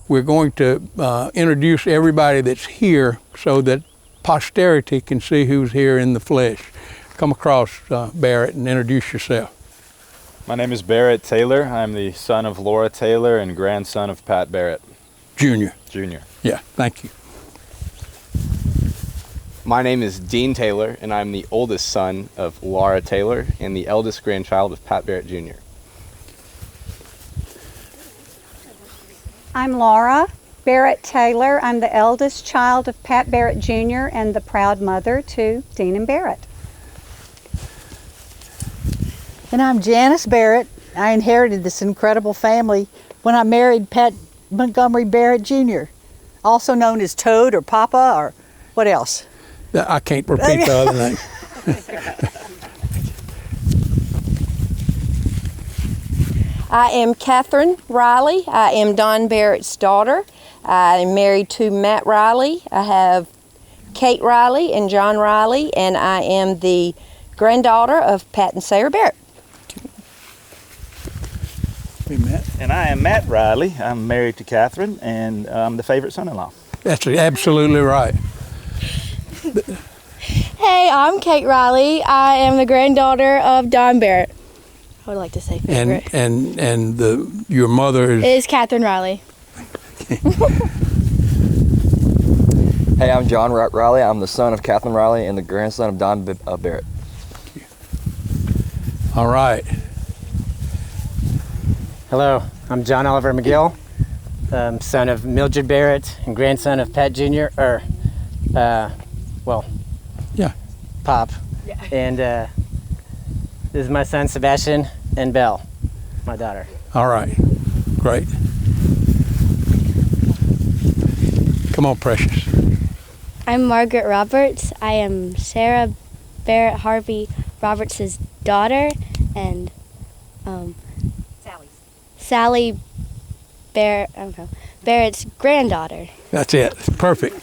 we're going to introduce everybody that's here so that posterity can see who's here in the flesh. Come across, Barrett, and introduce yourself. My name is Barrett Taylor. I'm the son of Laura Taylor and grandson of Pat Barrett. Junior. Junior. Yeah, thank you. My name is Dean Taylor, and I'm the oldest son of Laura Taylor and the eldest grandchild of Pat Barrett Jr. I'm Laura Barrett Taylor. I'm the eldest child of Pat Barrett Jr. and the proud mother to Dean and Barrett. And I'm Janice Barrett. I inherited this incredible family when I married Pat Montgomery Barrett Jr., also known as Toad or Papa or what else? I can't repeat the other name. I am Catherine Riley. I am Don Barrett's daughter. I am married to Matt Riley. I have Kate Riley and John Riley, and I am the granddaughter of Pat and Sarah Barrett. Hey, Matt. And I am Matt Riley. I'm married to Catherine, and I'm the favorite son-in-law. That's absolutely right. Hey, I'm Kate Riley. I am the granddaughter of Don Barrett. I would like to say favorite. And your mother is Catherine Riley. Hey, I'm John Riley. I'm the son of Catherine Riley and the grandson of Don Barrett. All right. Hello, I'm John Oliver McGill, son of Mildred Barrett and grandson of Pat Jr. Yeah. Pop. Yeah. And this is my son Sebastian and Belle, my daughter. All right. Great. Come on, Precious. I'm Margaret Roberts. I am Sarah Barrett Harvey Roberts' daughter and Sally Barrett's granddaughter. That's it. Perfect.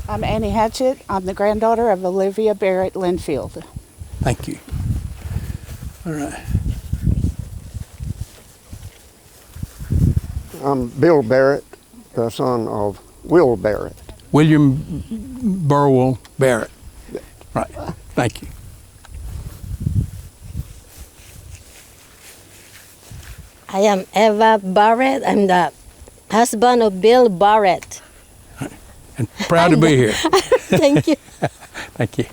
I'm Annie Hatchett. I'm the granddaughter of Olivia Barrett Linfield. Thank you. All right. I'm Bill Barrett, the son of Will Barrett. William Burwell Barrett. Right. Thank you. I am Eva Barrett. I'm the husband of Bill Barrett. And proud to be here. Thank you. Thank you.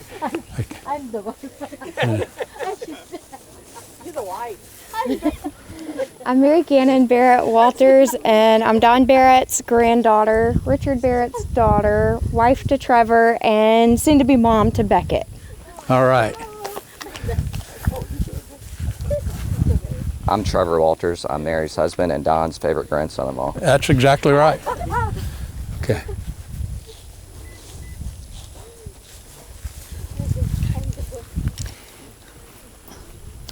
I'm the wife. You're the wife. I'm Mary Gannon Barrett Walters, and I'm Don Barrett's granddaughter, Richard Barrett's daughter, wife to Trevor, and soon-to-be mom to Beckett. All right. I'm Trevor Walters. I'm Mary's husband and Don's favorite grandson-in-law. That's exactly right. Okay.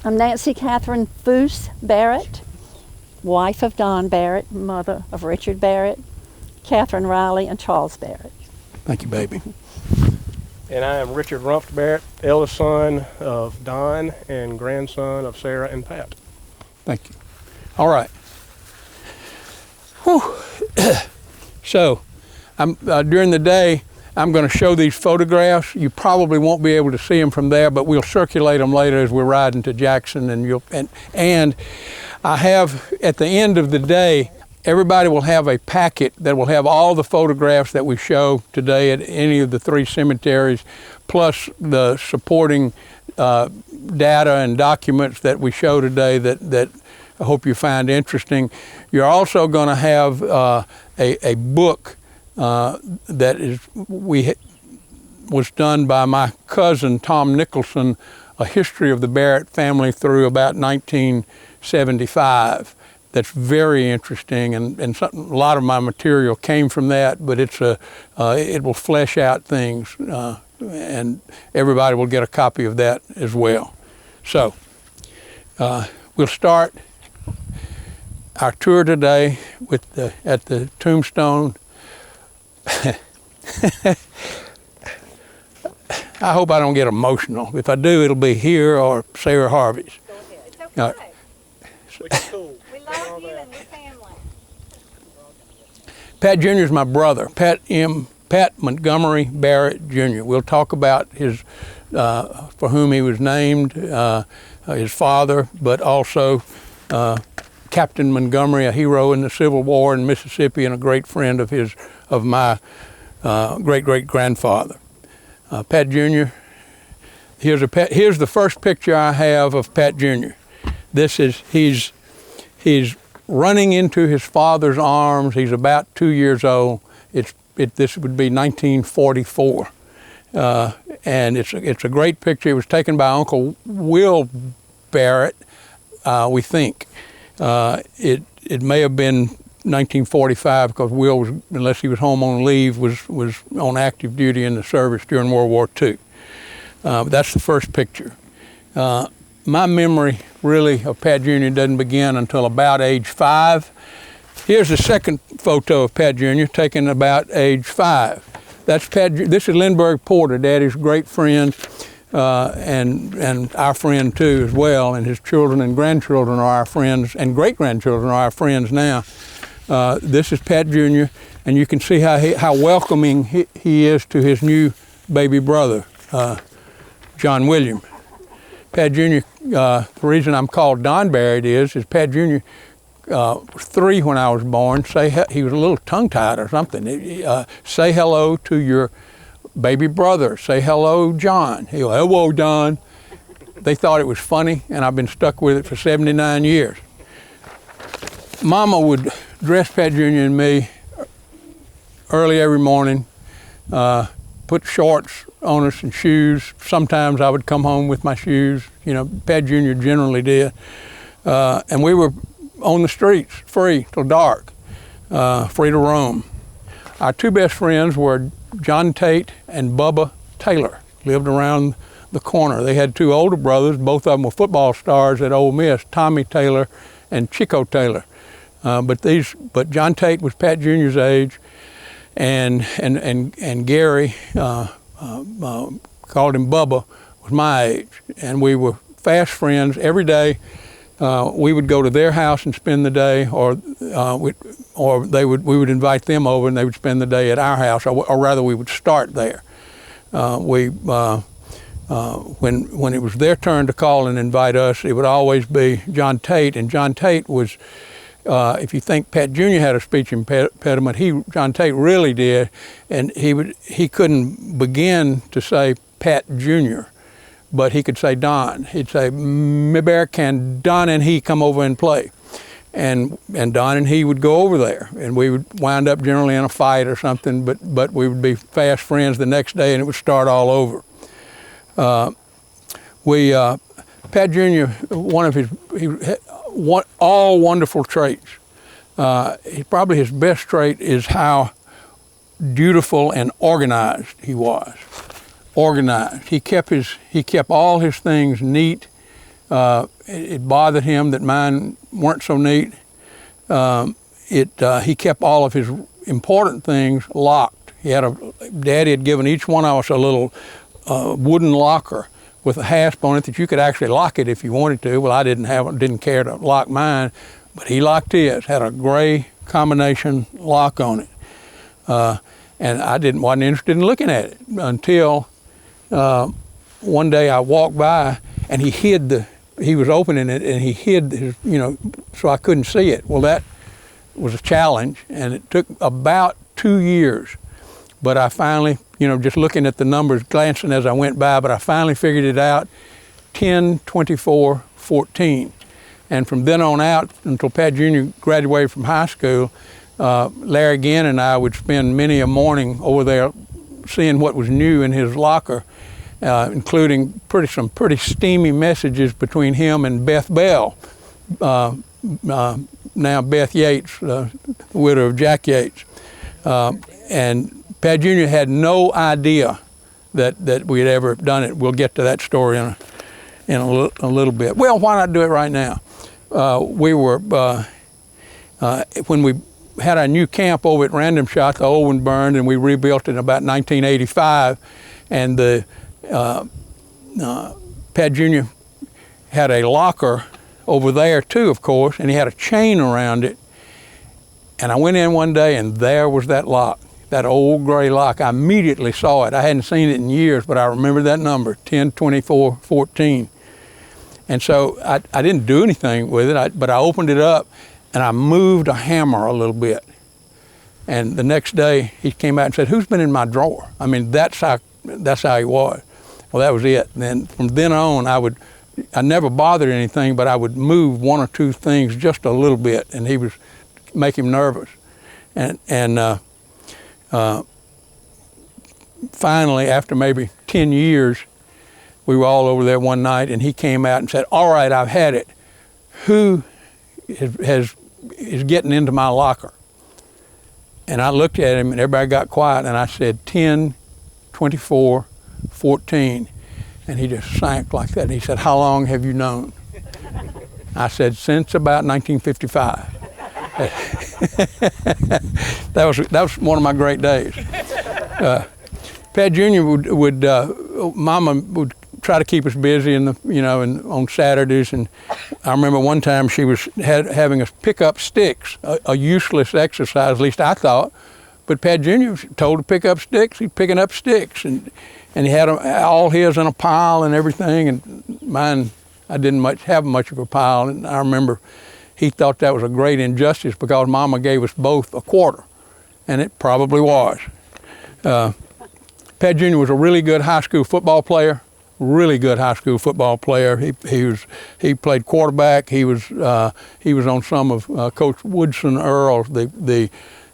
I'm Nancy Catherine Foose Barrett, wife of Don Barrett, mother of Richard Barrett, Catherine Riley, and Charles Barrett. Thank you, baby. And I am Richard Rumpf Barrett, eldest son of Don and grandson of Sarah and Pat. Thank you. All right. Whew. So, during the day, I'm going to show these photographs. You probably won't be able to see them from there, but we'll circulate them later as we're riding to Jackson. And I have, at the end of the day, everybody will have a packet that will have all the photographs that we show today at any of the 3 cemeteries, plus the supporting data and documents that we show today that I hope you find interesting. You're also going to have a book that was done by my cousin Tom Nicholson, A History of the Barrett Family through about 1975. That's very interesting, and a lot of my material came from that, but it will flesh out things, and everybody will get a copy of that as well. So we'll start our tour today at the tombstone. I hope I don't get emotional. If I do, it'll be here or Sarah Harvey's. It's okay. Which is cool. We love you and the family. Pat Jr. is my brother, Pat Montgomery Barrett Jr. We'll talk about his, for whom he was named, his father, but also Captain Montgomery, a hero in the Civil War in Mississippi and a great friend of my great-great-grandfather. Pat Jr. Here's the first picture I have of Pat Jr. He's running into his father's arms. He's about 2 years old. This would be 1944, and it's a great picture. It was taken by Uncle Will Barrett, we think. It may have been 1945 because Will was, unless he was home on leave, was on active duty in the service during World War II. But that's the first picture. My memory really of Pat Jr. doesn't begin until about age 5. Here's the second photo of Pat Jr. taken about age 5. That's Pat. This is Lindbergh Porter, Daddy's great friend, and our friend too as well. And his children and grandchildren are our friends, and great-grandchildren are our friends now. This is Pat Jr., and you can see how welcoming he is to his new baby brother, John William. Pat Jr., the reason I'm called Don Barrett is Pat Jr. Was 3 when I was born. He was a little tongue-tied or something. Say hello to your baby brother. Say hello, John. He go, hello, Don. They thought it was funny, and I've been stuck with it for 79 years. Mama would dress Pat Jr. and me early every morning, put shorts on us and shoes. Sometimes I would come home with my shoes. Pat Jr. generally did. And we were on the streets, free till dark, free to roam. Our 2 best friends were John Tate and Bubba Taylor, lived around the corner. They had 2 older brothers, both of them were football stars at Ole Miss, Tommy Taylor and Chico Taylor. But John Tate was Pat Jr.'s age, and Gary, called him Bubba, was my age, and we were fast friends. Every day we would go to their house and spend the day, or we would invite them over and they would spend the day at our house, or rather we would start there. When it was their turn to call and invite us, it would always be John Tate, and John Tate was, if you think Pat Jr. had a speech impediment, John Tate really did, and he couldn't begin to say Pat Jr., but he could say Don. He'd say, "Me Barrett, can Don and he come over and play?" And Don and he would go over there, and we would wind up generally in a fight or something, but we would be fast friends the next day, and it would start all over. Pat Jr., all wonderful traits. Probably his best trait is how dutiful and organized he was. Organized. He kept all his things neat. It bothered him that mine weren't so neat. He kept all of his important things locked. Daddy had given each one of us a little wooden locker with a hasp on it that you could actually lock it if you wanted to. Well, I didn't care to lock mine, but he locked his. Had a gray combination lock on it, and I wasn't interested in looking at it until one day I walked by and he was opening it and he hid his, so I couldn't see it. Well, that was a challenge, and it took about 2 years. But I finally, just looking at the numbers, glancing as I went by, but I finally figured it out, 10, 24, 14. And from then on out, until Pat Jr. graduated from high school, Larry Gann and I would spend many a morning over there seeing what was new in his locker, including some pretty steamy messages between him and Beth Bell, now Beth Yates, the widow of Jack Yates. And Pat Jr. had no idea that we had ever done it. We'll get to that story in a little bit. Well, why not do it right now? When we had our new camp over at Random Shot, the old one burned, and we rebuilt it in about 1985. And Pat Jr. had a locker over there too, of course, and he had a chain around it. And I went in one day, and there was that lock, that old gray lock. I immediately saw it. I hadn't seen it in years, but I remember that number, 102414. And so I didn't do anything with it, but I opened it up, and I moved a hammer a little bit. And the next day, he came out and said, "Who's been in my drawer?" I mean, that's how he was. Well, that was it. And then from then on, I never bothered anything, but I would move one or two things just a little bit, and he was make him nervous. And finally, after maybe 10 years, we were all over there one night, and he came out and said, "All right, I've had it. Who is getting into my locker?" And I looked at him, and everybody got quiet, and I said, 102414. And he just sank like that. And he said, "How long have you known?" I said, "Since about 1955. That was one of my great days. Pat Jr. would Mama would try to keep us busy and on Saturdays. And I remember one time she was having us pick up sticks, a useless exercise, at least I thought. But Pat Jr. was told to pick up sticks. He's picking up sticks, and he had all his in a pile and everything, and mine, I didn't have much of a pile. And I remember he thought that was a great injustice because Mama gave us both a quarter, and it probably was. Pat Jr. was a really good high school football player. Really good high school football player. He played quarterback. He was on some of Coach Woodson Earle's, the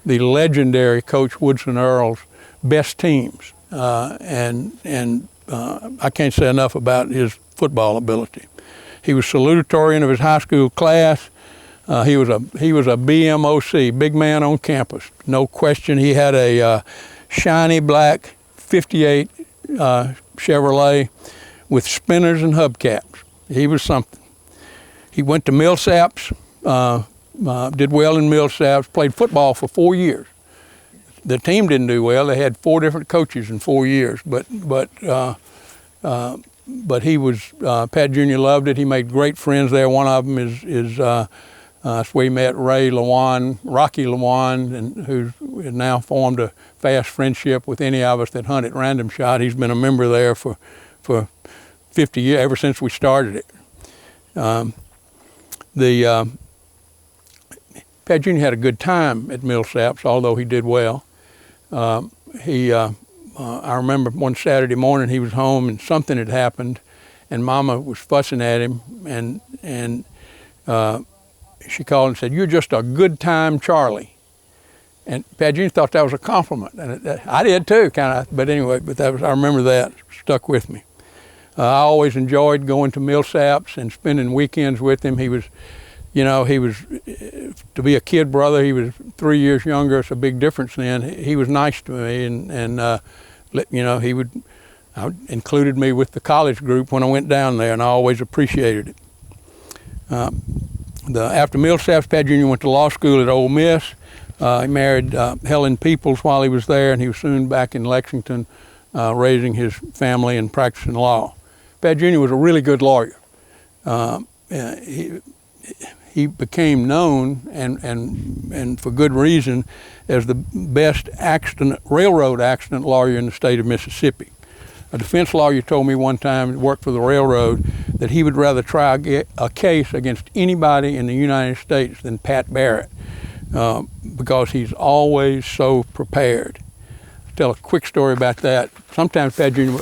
legendary Coach Woodson Earle's best teams. And I can't say enough about his football ability. He was salutatorian of his high school class. He was a BMOC, big man on campus, no question. He had a shiny black 58 Chevrolet with spinners and hubcaps. He was something. He went to Millsaps, did well in Millsaps, played football for 4 years. The team didn't do well. They had 4 different coaches in 4 years, but he was, Pat Jr. loved it. He made great friends there. One of them is we met Rocky Lewan, and who's now formed a fast friendship with any of us that hunt at Random Shot. He's been a member there for 50 years, ever since we started it. Pat Jr. had a good time at Millsaps, although he did well. I remember one Saturday morning he was home and something had happened, and Mama was fussing at him, and she called and said, "You're just a good time Charlie." And Pat Jr. thought that was a compliment, and I did too, kind of. But anyway, I remember that, stuck with me. I always enjoyed going to Millsaps and spending weekends with him. He was, to be a kid brother, he was 3 years younger. It's a big difference then. He was nice to me, and I included me with the college group when I went down there, and I always appreciated it. After Millsaps, Pat Jr. went to law school at Ole Miss. He married Helen Peoples while he was there, and he was soon back in Lexington raising his family and practicing law. Pat Jr. was a really good lawyer. He became known, and for good reason, as the best railroad accident lawyer in the state of Mississippi. A defense lawyer told me one time, he worked for the railroad, that he would rather try a case against anybody in the United States than Pat Barrett, because he's always so prepared. I'll tell a quick story about that. Sometimes Pat Jr.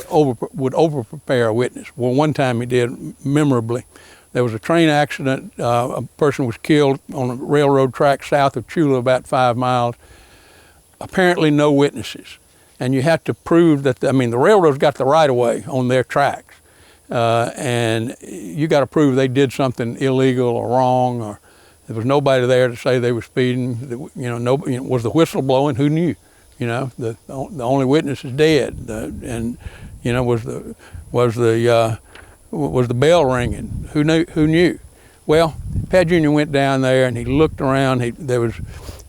would over-prepare a witness. Well, one time he did, memorably. There was a train accident. A person was killed on a railroad track south of Chula, about 5 miles. Apparently no witnesses. And you have to prove that, the railroad's got the right-of-way on their tracks. And you got to prove they did something illegal or wrong, or there was nobody there to say they were speeding. Was the whistle blowing? Who knew? The only witness is dead. Was the bell ringing? Who knew? Well, Pat Jr. went down there and he looked around. There was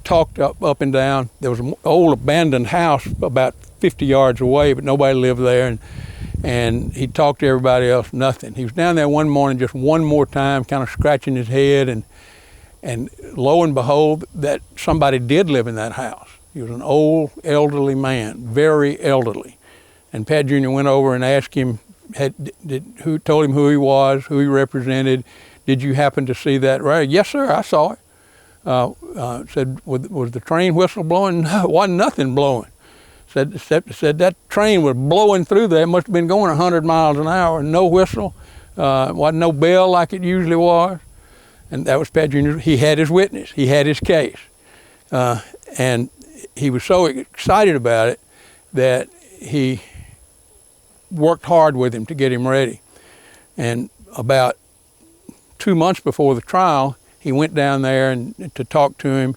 talked up and down. There was an old abandoned house about 50 yards away, but nobody lived there. And he talked to everybody else, nothing. He was down there one morning just one more time, kind of scratching his head, and lo and behold, that somebody did live in that house. He was an old, elderly man, very elderly. And Pat Jr. went over and asked him, who told him who he was, who he represented. Did you happen to see that? Right? Yes, sir, I saw it. Said, was the train whistle blowing? No, wasn't nothing blowing. Said that train was blowing through there. It must have been going 100 miles an hour. No whistle, wasn't no bell like it usually was. And that was Pat Jr. He had his witness. He had his case. And he was so excited about it that he worked hard with him to get him ready. And about 2 months before the trial, he went down there and to talk to him.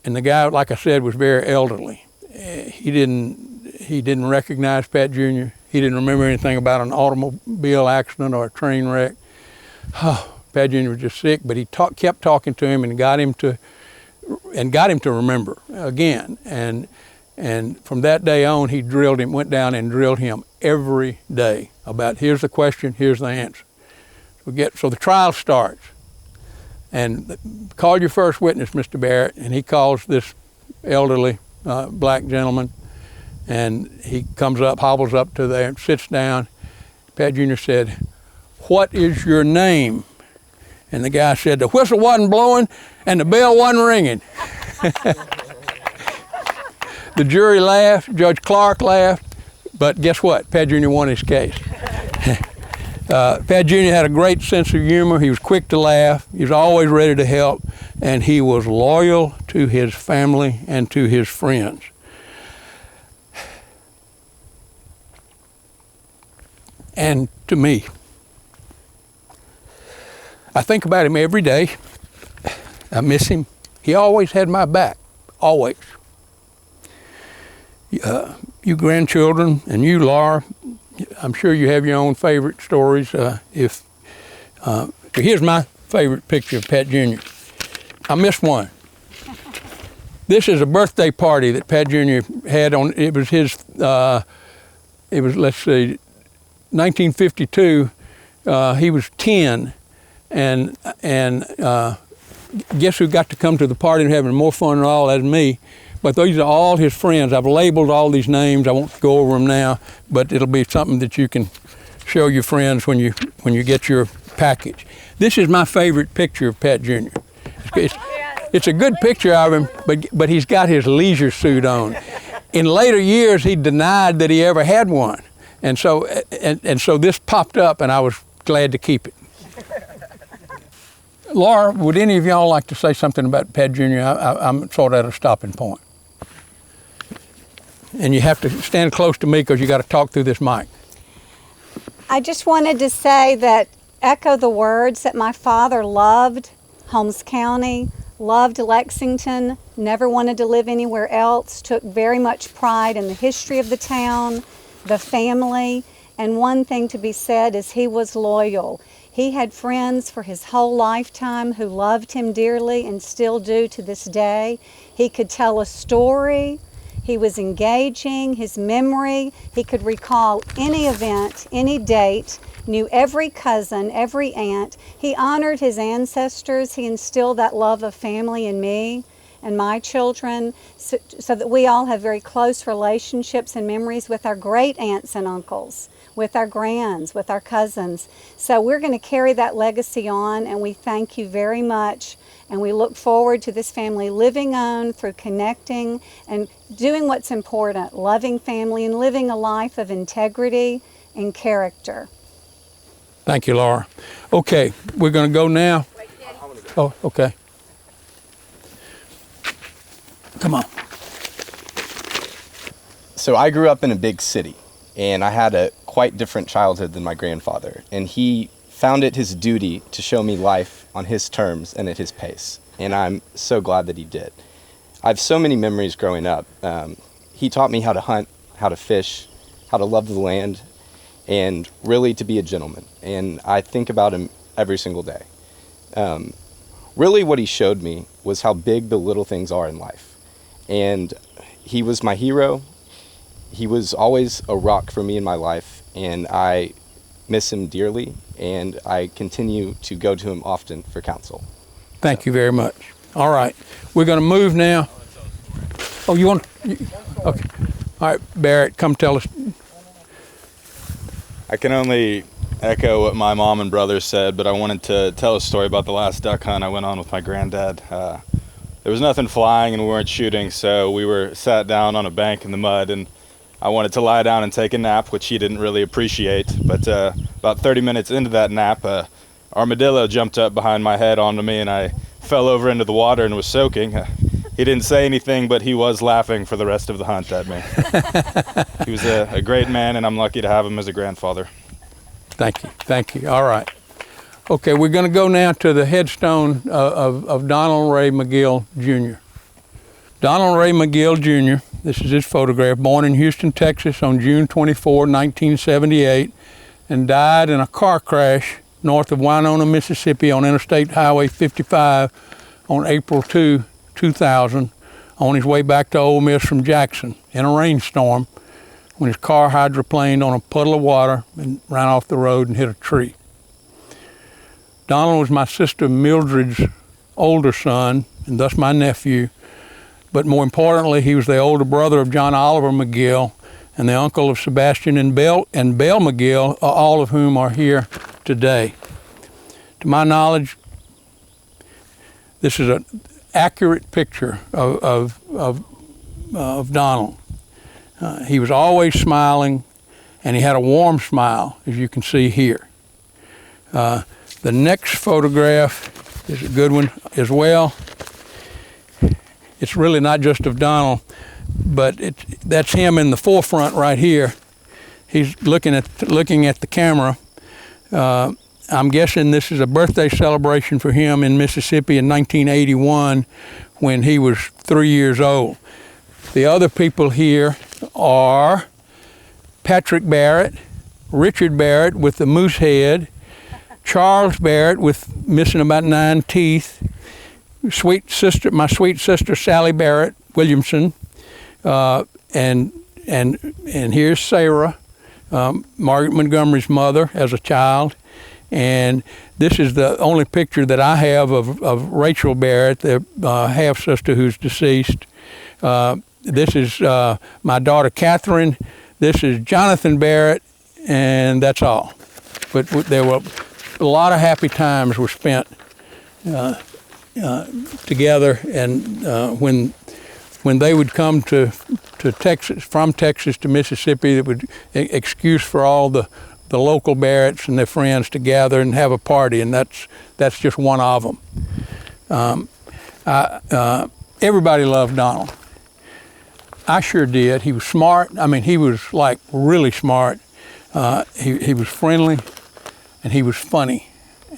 And the guy, like I said, was very elderly. He didn't recognize Pat Jr. He didn't remember anything about an automobile accident or a train wreck. Oh, Pat Jr. was just sick, but he kept talking to him and got him to remember again. And from that day on, he drilled him, went down and drilled him every day about, here's the question, here's the answer. So the trial starts. And call your first witness, Mr. Barrett. And he calls this elderly black gentleman. And he comes up, hobbles up to there and sits down. Pat Jr. said, "What is your name?" And the guy said, "The whistle wasn't blowing and the bell wasn't ringing." The jury laughed, Judge Clark laughed, but guess what? Pat Jr. won his case. Pat Jr. had a great sense of humor. He was quick to laugh. He was always ready to help, and he was loyal to his family and to his friends. And to me. I think about him every day. I miss him. He always had my back, always. You grandchildren and you, Laura, I'm sure you have your own favorite stories. Here's my favorite picture of Pat Jr. I missed one. This is a birthday party that Pat Jr. had on. It was his. Let's see, 1952. He was 10. And guess who got to come to the party and having more fun than all as me? But these are all his friends. I've labeled all these names. I won't go over them now, but it'll be something that you can show your friends when you get your package. This is my favorite picture of Pat Jr. It's a good picture of him, but he's got his leisure suit on. In later years, he denied that he ever had one, and so this popped up, and I was glad to keep it. Laura, would any of y'all like to say something about Pat Jr.? I'm sort of at a stopping point. And you have to stand close to me because you got to talk through this mic. I just wanted to say that, echo the words that my father loved Holmes County, loved Lexington, never wanted to live anywhere else, took very much pride in the history of the town, the family, and one thing to be said is he was loyal. He had friends for his whole lifetime who loved him dearly and still do to this day. He could tell a story. He was engaging. His memory, he could recall any event, any date, knew every cousin, every aunt. He honored his ancestors. He instilled that love of family in me and my children so that we all have very close relationships and memories with our great aunts and uncles, with our grands, with our cousins. So we're going to carry that legacy on, and we thank you very much. And we look forward to this family living on through connecting and doing what's important, loving family and living a life of integrity and character. Thank you, Laura. Okay, we're going to go now. Oh, okay. Come on. So I grew up in a big city, and I had a quite different childhood than my grandfather, and he found it his duty to show me life on his terms and at his pace, and I'm so glad that he did. I have so many memories growing up. He taught me how to hunt, how to fish, how to love the land, and really to be a gentleman, and I think about him every single day. Really what he showed me was how big the little things are in life, and he was my hero. He was always a rock for me in my life, and I miss him dearly, and I continue to go to him often for counsel. Thank you very much. All right, we're going to move now. Oh, you want? Okay. All right, Barrett, come tell us. I can only echo what my mom and brother said, but I wanted to tell a story about the last duck hunt I went on with my granddad. There was nothing flying and we weren't shooting, so we were sat down on a bank in the mud, and I wanted to lie down and take a nap, which he didn't really appreciate. But about 30 minutes into that nap, armadillo jumped up behind my head onto me, and I fell over into the water and was soaking. He didn't say anything, but he was laughing for the rest of the hunt at me. He was a great man, and I'm lucky to have him as a grandfather. Thank you. Thank you. All right. Okay, we're going to go now to the headstone of Donald Ray McGill, Jr. Donald Ray McGill, Jr., this is his photograph, born in Houston, Texas on June 24, 1978, and died in a car crash north of Winona, Mississippi on Interstate Highway 55 on April 2, 2000, on his way back to Ole Miss from Jackson in a rainstorm when his car hydroplaned on a puddle of water and ran off the road and hit a tree. Donald was my sister Mildred's older son, and thus my nephew, but more importantly, he was the older brother of John Oliver McGill and the uncle of Sebastian and Belle McGill, all of whom are here today. To my knowledge, this is an accurate picture of Donald. He was always smiling, and he had a warm smile, as you can see here. The next photograph is a good one as well. It's really not just of Donald, but that's him in the forefront right here. He's looking at the camera. I'm guessing this is a birthday celebration for him in Mississippi in 1981 when he was 3 years old. The other people here are Patrick Barrett, Richard Barrett with the moose head, Charles Barrett with missing about 9 teeth, my sweet sister Sally Barrett Williamson, and here's Sarah, Margaret Montgomery's mother as a child, and this is the only picture that I have of Rachel Barrett, the half sister who's deceased. This is my daughter Catherine. This is Jonathan Barrett, and that's all. But there were a lot of happy times were spent together, and when they would come to Texas, from Texas to Mississippi, it would excuse for all the local Barretts and their friends to gather and have a party, and that's just one of them. Everybody loved Donald. I sure did. He was smart. I mean, he was like really smart. He was friendly, and he was funny,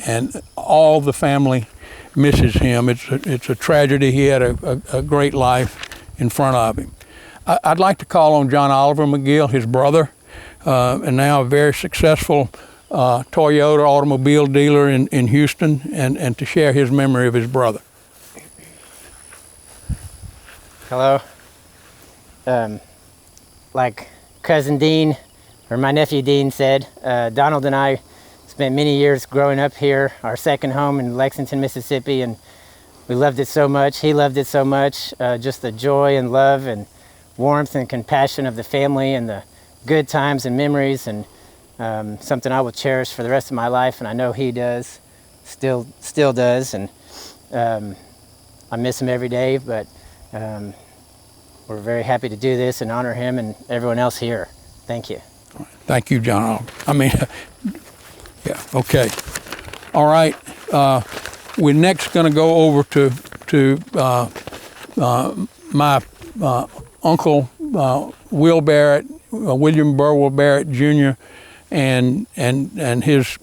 and all the family misses him. It's a tragedy. He had a great life in front of him. I'd like to call on John Oliver McGill, his brother, and now a very successful Toyota automobile dealer in Houston, and to share his memory of his brother. Hello. Like cousin Dean, or my nephew Dean said, Donald and I spent many years growing up here, our second home in Lexington, Mississippi, and we loved it so much. He loved it so much. Just the joy and love and warmth and compassion of the family and the good times and memories, and something I will cherish for the rest of my life, and I know he does, still does, and I miss him every day, but we're very happy to do this and honor him and everyone else here. Thank you. Thank you, John. I mean, yeah, okay. All right, we're next going to go over to my uncle Will Barrett, William Burwell Barrett Jr., and his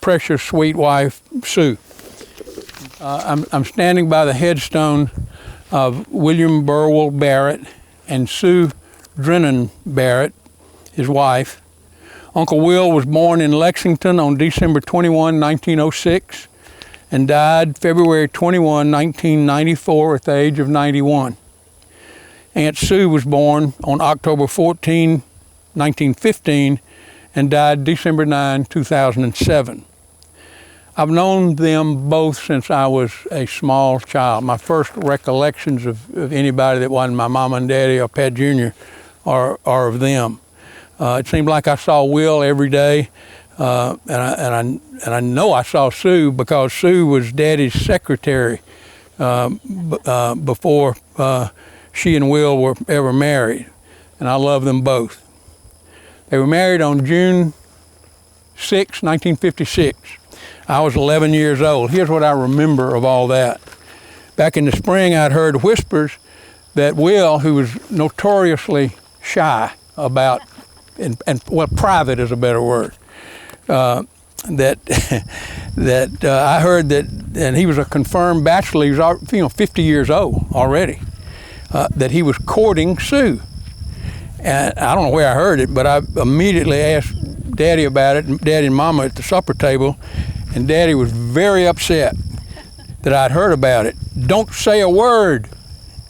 precious sweet wife Sue. I'm standing by the headstone of William Burwell Barrett and Sue Drennan Barrett, his wife. Uncle Will was born in Lexington on December 21, 1906, and died February 21, 1994 at the age of 91. Aunt Sue was born on October 14, 1915, and died December 9, 2007. I've known them both since I was a small child. My first recollections of anybody that wasn't my mama and daddy or Pat Jr. are of them. It seemed like I saw Will every day, and I know I saw Sue because Sue was Daddy's secretary before she and Will were ever married, and I love them both. They were married on June 6, 1956. I was 11 years old. Here's what I remember of all that. Back in the spring, I'd heard whispers that Will, who was notoriously shy about, and well, private is a better word, that I heard that, and he was a confirmed bachelor. He was 50 years old already. That he was courting Sue. And I don't know where I heard it, but I immediately asked Daddy about it, Daddy and Mama at the supper table, and Daddy was very upset that I'd heard about it. "Don't say a word,"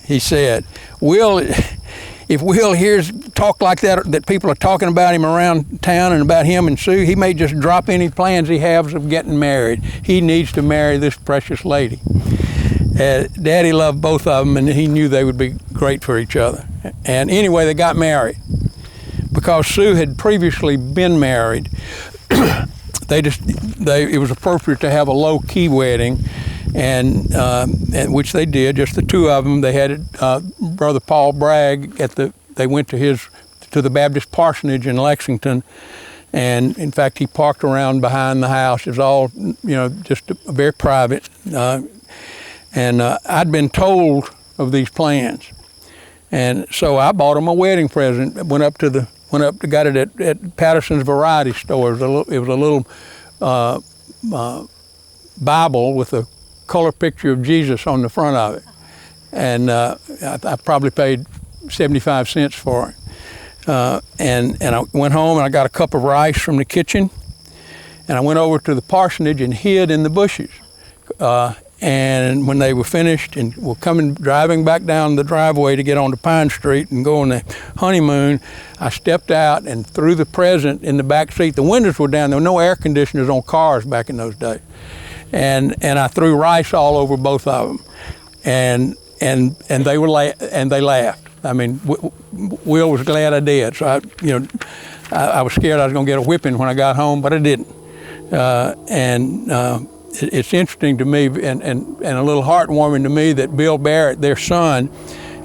he said. If Will hears talk like that people are talking about him around town and about him and Sue, he may just drop any plans he has of getting married. He needs to marry this precious lady. Daddy loved both of them, and he knew they would be great for each other. And anyway, they got married. Because Sue had previously been married, it was appropriate to have a low-key wedding, and which they did, just the two of them. They had Brother Paul Bragg they went to the Baptist parsonage in Lexington, and in fact he parked around behind the house. It was all, just very private. And I'd been told of these plans, and so I bought them a wedding present. Got it at Patterson's Variety Store. It was a little Bible with a color picture of Jesus on the front of it, and I probably paid 75 cents for it. And I went home and I got a cup of rice from the kitchen, and I went over to the parsonage and hid in the bushes. And when they were finished and were driving back down the driveway to get onto Pine Street and go on the honeymoon, I stepped out and threw the present in the back seat. The windows were down. There were no air conditioners on cars back in those days. And I threw rice all over both of them. And they laughed. I mean, Will was glad I did. So I was scared I was going to get a whipping when I got home, but I didn't. It's interesting to me and a little heartwarming to me that Bill Barrett, their son,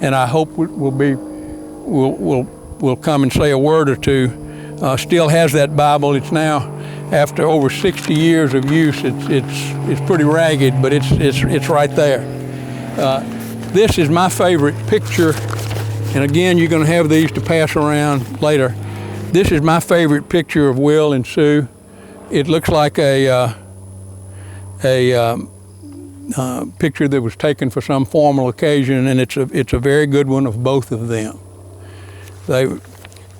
and I hope will come and say a word or two, still has that Bible. It's now, after over 60 years of use, it's pretty ragged, but it's right there. This is my favorite picture, and again, you're going to have these to pass around later. This is my favorite picture of Will and Sue. It looks like a picture that was taken for some formal occasion, and it's a very good one of both of them.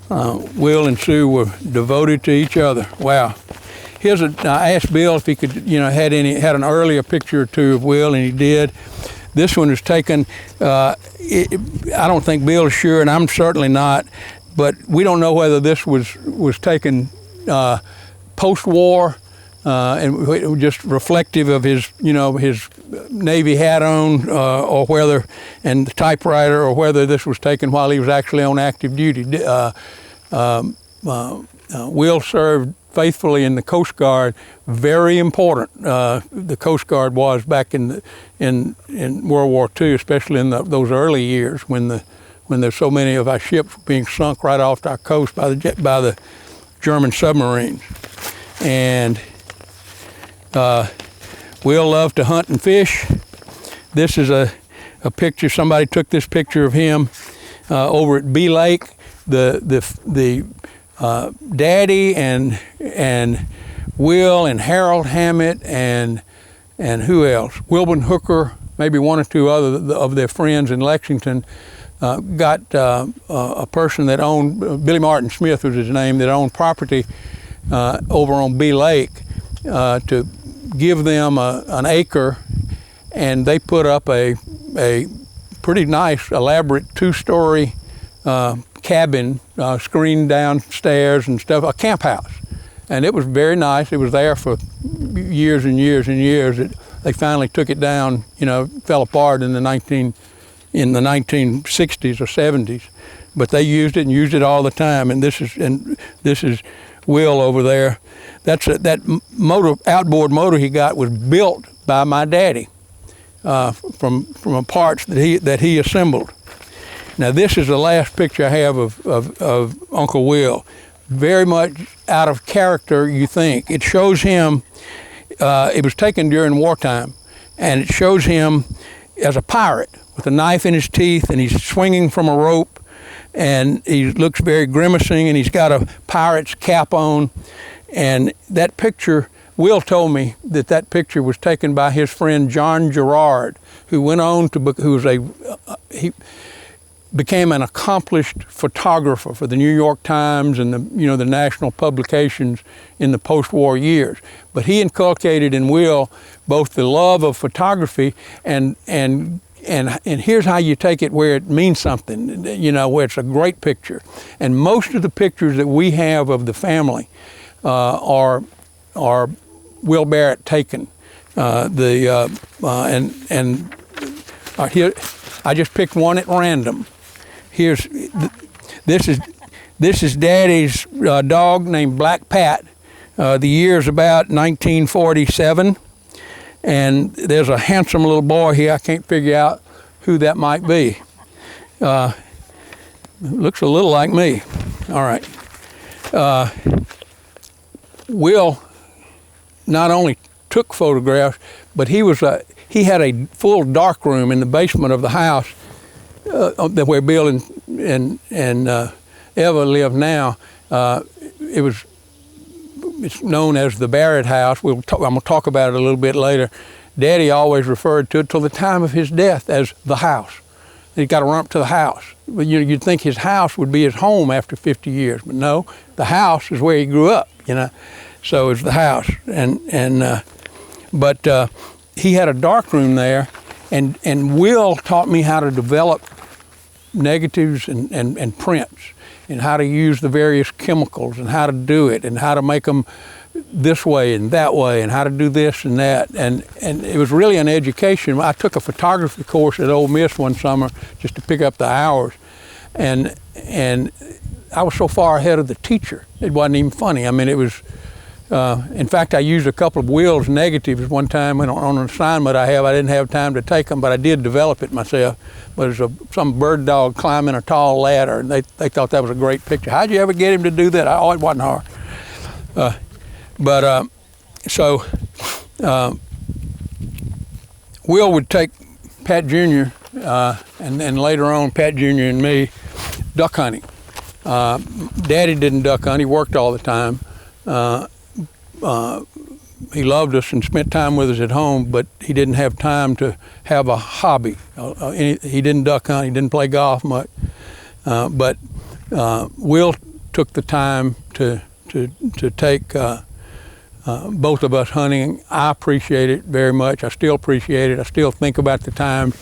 Will and Sue were devoted to each other. Wow. I asked Bill if he could, had an earlier picture or two of Will, and he did. This one was taken. I don't think Bill's sure, and I'm certainly not, but we don't know whether this was taken post-war. And just reflective of his Navy hat on, or whether, and the typewriter, or whether this was taken while he was actually on active duty. Will served faithfully in the Coast Guard. Very important. The Coast Guard was back in World War II, especially in those early years when there's so many of our ships being sunk right off our coast by the German submarines, and. Will loved to hunt and fish. This is a picture. Somebody took this picture of him over at Bee Lake. The Daddy and Will and Harold Hammett and who else? Wilburn Hooker, maybe one or two other of their friends in Lexington, got a person that owned, Billy Martin Smith was his name, that owned property over on Bee Lake, to give them an acre, and they put up a pretty nice, elaborate two-story cabin, screened downstairs and stuff, a camp house. And it was very nice. It was there for years and years and years. They finally took it down, fell apart in the 1960s or 70s. But they used it and used it all the time. And this is Will over there. That outboard motor he got was built by my daddy from parts that he assembled. Now this is the last picture I have of Uncle Will. Very much out of character, you think. It shows him, it was taken during wartime, and it shows him as a pirate with a knife in his teeth, and he's swinging from a rope, and he looks very grimacing, and he's got a pirate's cap on. And that picture, Will told me that picture was taken by his friend John Gerard, who went on to, he became an accomplished photographer for the New York Times and the national publications in the post-war years. But he inculcated in Will both the love of photography and here's how you take it where it means something, where it's a great picture. And most of the pictures that we have of the family are Will Barrett taken. Here, I just picked one at random. This is Daddy's dog named Black Pat. The year's about 1947, and there's a handsome little boy here. I can't figure out who that might be. Looks a little like me. All right. Will not only took photographs, but he had a full dark room in the basement of the house where Bill and Eva live now. It's known as the Barrett house. I'm going to talk about it a little bit later. Daddy always referred to it till the time of his death as the house. He got to run up to the house. But you'd think his house would be his home after 50 years, but no, the house is where he grew up. So it's the house. But he had a dark room there, and Will taught me how to develop negatives and prints, and how to use the various chemicals, and how to do it, and how to make them this way and that way, and how to do this and that. And it was really an education. I took a photography course at Ole Miss one summer just to pick up the hours, and I was so far ahead of the teacher, it wasn't even funny. I mean, it was, in fact, I used a couple of Will's negatives one time on an assignment I didn't have time to take them, but I did develop it myself. But it was some bird dog climbing a tall ladder, and they thought that was a great picture. How'd you ever get him to do that? Oh, it wasn't hard. Will would take Pat Jr. And later on Pat Jr. and me duck hunting. Daddy didn't duck hunt, he worked all the time. He loved us and spent time with us at home, but he didn't have time to have a hobby. He didn't duck hunt, he didn't play golf much. But Will took the time to take both of us hunting. I appreciate it very much. I still appreciate it. I still think about the time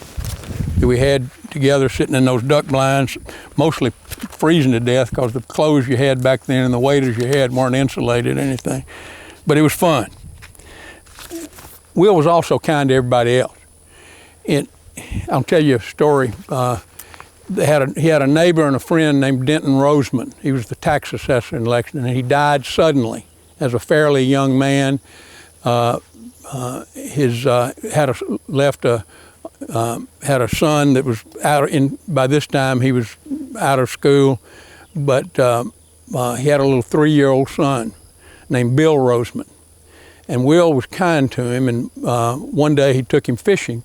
that we had together sitting in those duck blinds, mostly freezing to death because the clothes you had back then and the waders you had weren't insulated or anything. But it was fun. Will was also kind to everybody else. I'll tell you a story. He had a neighbor and a friend named Denton Roseman. He was the tax assessor in Lexington, and he died suddenly as a fairly young man. Had a son that was by this time he was out of school, but he had a little 3-year-old son named Bill Roseman. And Will was kind to him, and one day he took him fishing.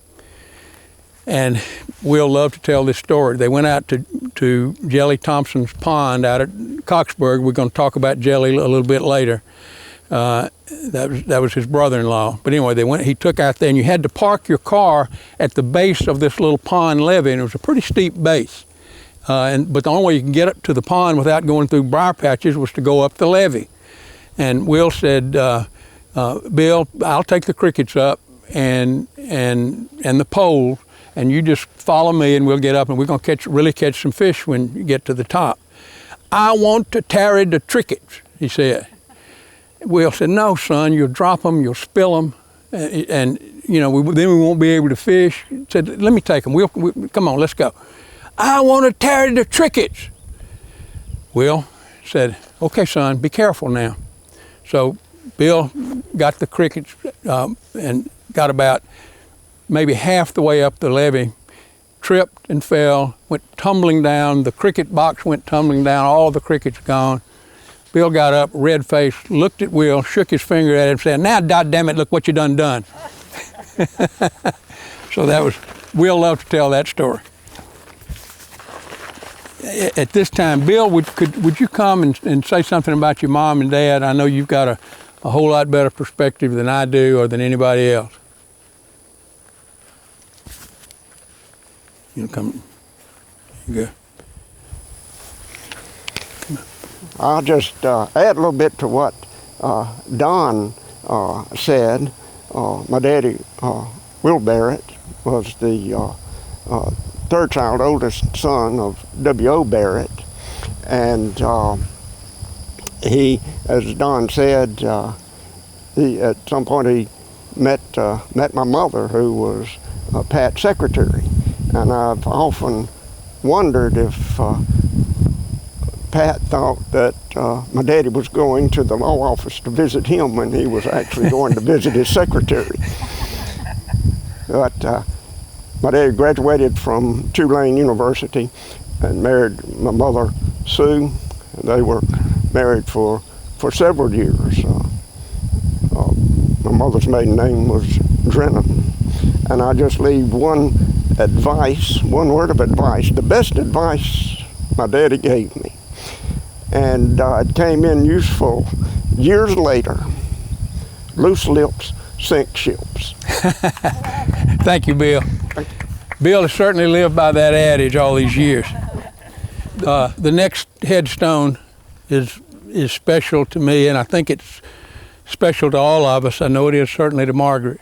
And Will loved to tell this story. They went out to Jelly Thompson's pond out at Cocksburg. We're going to talk about Jelly a little bit later. That was his brother-in-law. But anyway, he took out there, and you had to park your car at the base of this little pond levee, and it was a pretty steep base. But the only way you can get up to the pond without going through briar patches was to go up the levee. And Will said, Bill, I'll take the crickets up and the poles, and you just follow me, and we'll get up, and we're going to really catch some fish when you get to the top. I want to tarry the trickets, he said. Will said, no, son, you'll drop them, you'll spill them, and you know, then we won't be able to fish. He said, let me take them. Come on, let's go. I want to tarry the trickets. Will said, okay, son, be careful now. So Bill got the crickets and got about maybe half the way up the levee, tripped and fell, went tumbling down. The cricket box went tumbling down, all the crickets gone. Bill got up, red-faced, looked at Will, shook his finger at him, said, now, goddammit, look what you done. So that was, Will loved to tell that story. At this time, Bill, would you come and say something about your mom and dad? I know you've got a whole lot better perspective than I do or than anybody else. You come, you go. I'll just add a little bit to what Don said. My daddy, Will Barrett, was the third child, oldest son of W.O. Barrett. And he, as Don said, at some point he met my mother, who was Pat's secretary. And I've often wondered if Pat thought that my daddy was going to the law office to visit him when he was actually going to visit his secretary. But my daddy graduated from Tulane University and married my mother, Sue. They were married for several years. My mother's maiden name was Drennan. And I just leave one word of advice, the best advice my daddy gave me. And it came in useful years later. Loose lips sink ships. Thank you, Bill. Bill has certainly lived by that adage all these years. The next headstone is special to me, and I think it's special to all of us. I know it is certainly to Margaret.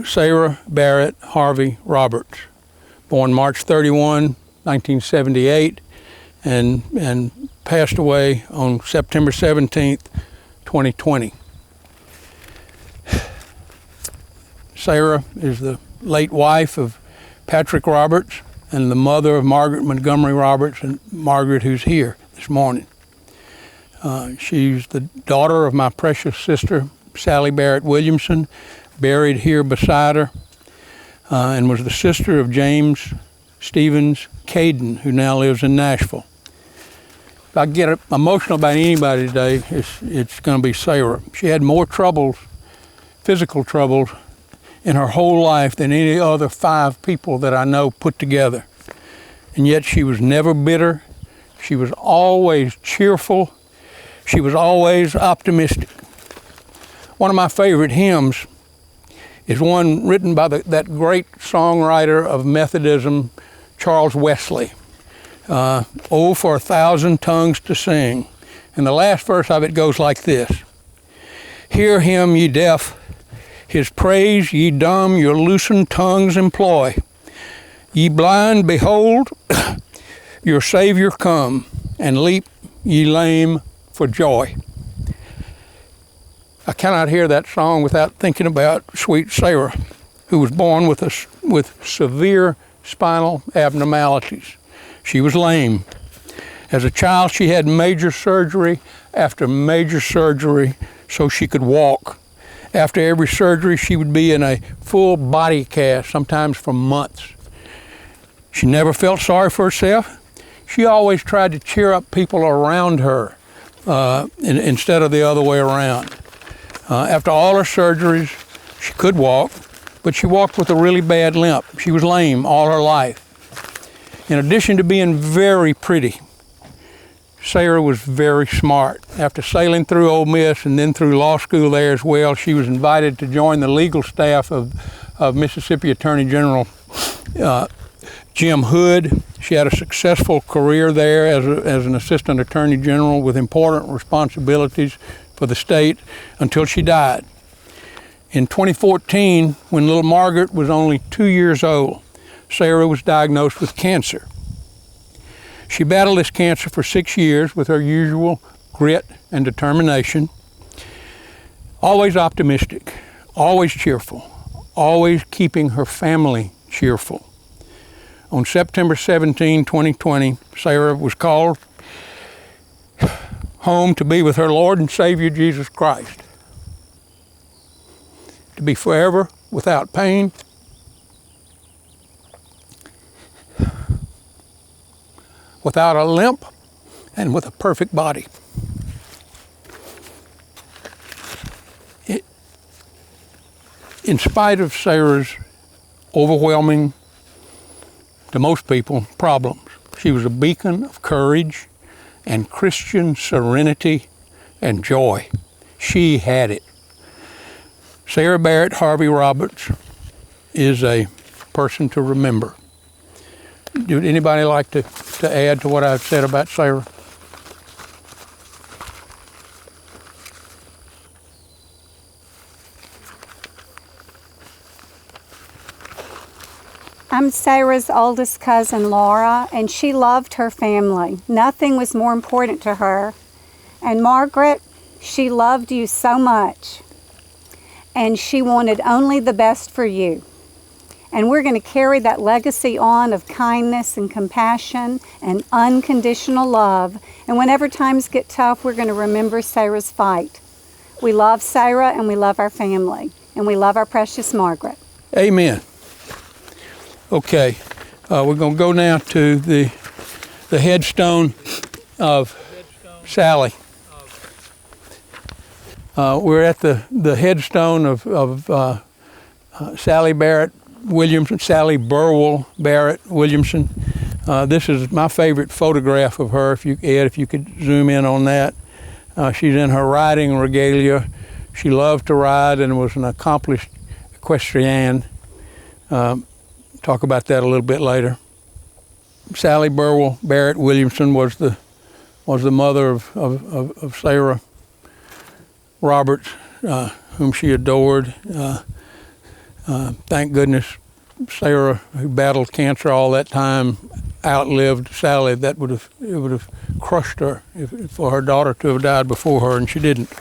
Sarah Barrett Harvey Roberts, born March 31, 1978, and passed away on September 17th, 2020. Sarah is the late wife of Patrick Roberts and the mother of Margaret Montgomery Roberts, and Margaret, who's here this morning. She's the daughter of my precious sister, Sally Barrett Williamson, buried here beside her, and was the sister of James Stevens Caden, who now lives in Nashville. If I get emotional about anybody today, it's going to be Sarah. She had more troubles, physical troubles, in her whole life than any other 5 people that I know put together. And yet she was never bitter. She was always cheerful. She was always optimistic. One of my favorite hymns is one written by that great songwriter of Methodism, Charles Wesley. Oh, for 1,000 tongues to sing. And the last verse of it goes like this. Hear him, ye deaf, his praise, ye dumb, your loosened tongues employ. Ye blind, behold, your Savior come, and leap, ye lame, for joy. I cannot hear that song without thinking about sweet Sarah, who was born with severe spinal abnormalities. She was lame. As a child, she had major surgery after major surgery so she could walk. After every surgery, she would be in a full body cast, sometimes for months. She never felt sorry for herself. She always tried to cheer up people around her instead of the other way around. After all her surgeries, she could walk, but she walked with a really bad limp. She was lame all her life. In addition to being very pretty, Sarah was very smart. After sailing through Ole Miss and then through law school there as well, she was invited to join the legal staff of Mississippi Attorney General Jim Hood. She had a successful career there as an assistant attorney general with important responsibilities for the state until she died. In 2014, when little Margaret was only 2 years old, Sarah was diagnosed with cancer. She battled this cancer for 6 years with her usual grit and determination. Always optimistic, always cheerful, always keeping her family cheerful. On September 17, 2020, Sarah was called home to be with her Lord and Savior Jesus Christ, to be forever without pain, without a limp, and with a perfect body. In spite of Sarah's overwhelming, to most people, problems, she was a beacon of courage and Christian serenity and joy. She had it. Sarah Barrett Harvey Roberts is a person to remember. Would anybody like to add to what I've said about Sarah? I'm Sarah's oldest cousin, Laura, and she loved her family. Nothing was more important to her. And Margaret, she loved you so much, and she wanted only the best for you. And we're going to carry that legacy on of kindness and compassion and unconditional love. And whenever times get tough, we're going to remember Sarah's fight. We love Sarah, and we love our family, and we love our precious Margaret. Amen. Okay, we're going to go now to the headstone of Sally. We're at the headstone of Sally Barrett Williamson, Sally Burwell Barrett Williamson. This is my favorite photograph of her. If you could zoom in on that. She's in her riding regalia. She loved to ride and was an accomplished equestrian. Talk about that a little bit later. Sally Burwell Barrett Williamson was the mother of Sarah Roberts, whom she adored. Thank goodness Sarah, who battled cancer all that time, outlived Sally. It would have crushed her for her daughter to have died before her, and she didn't.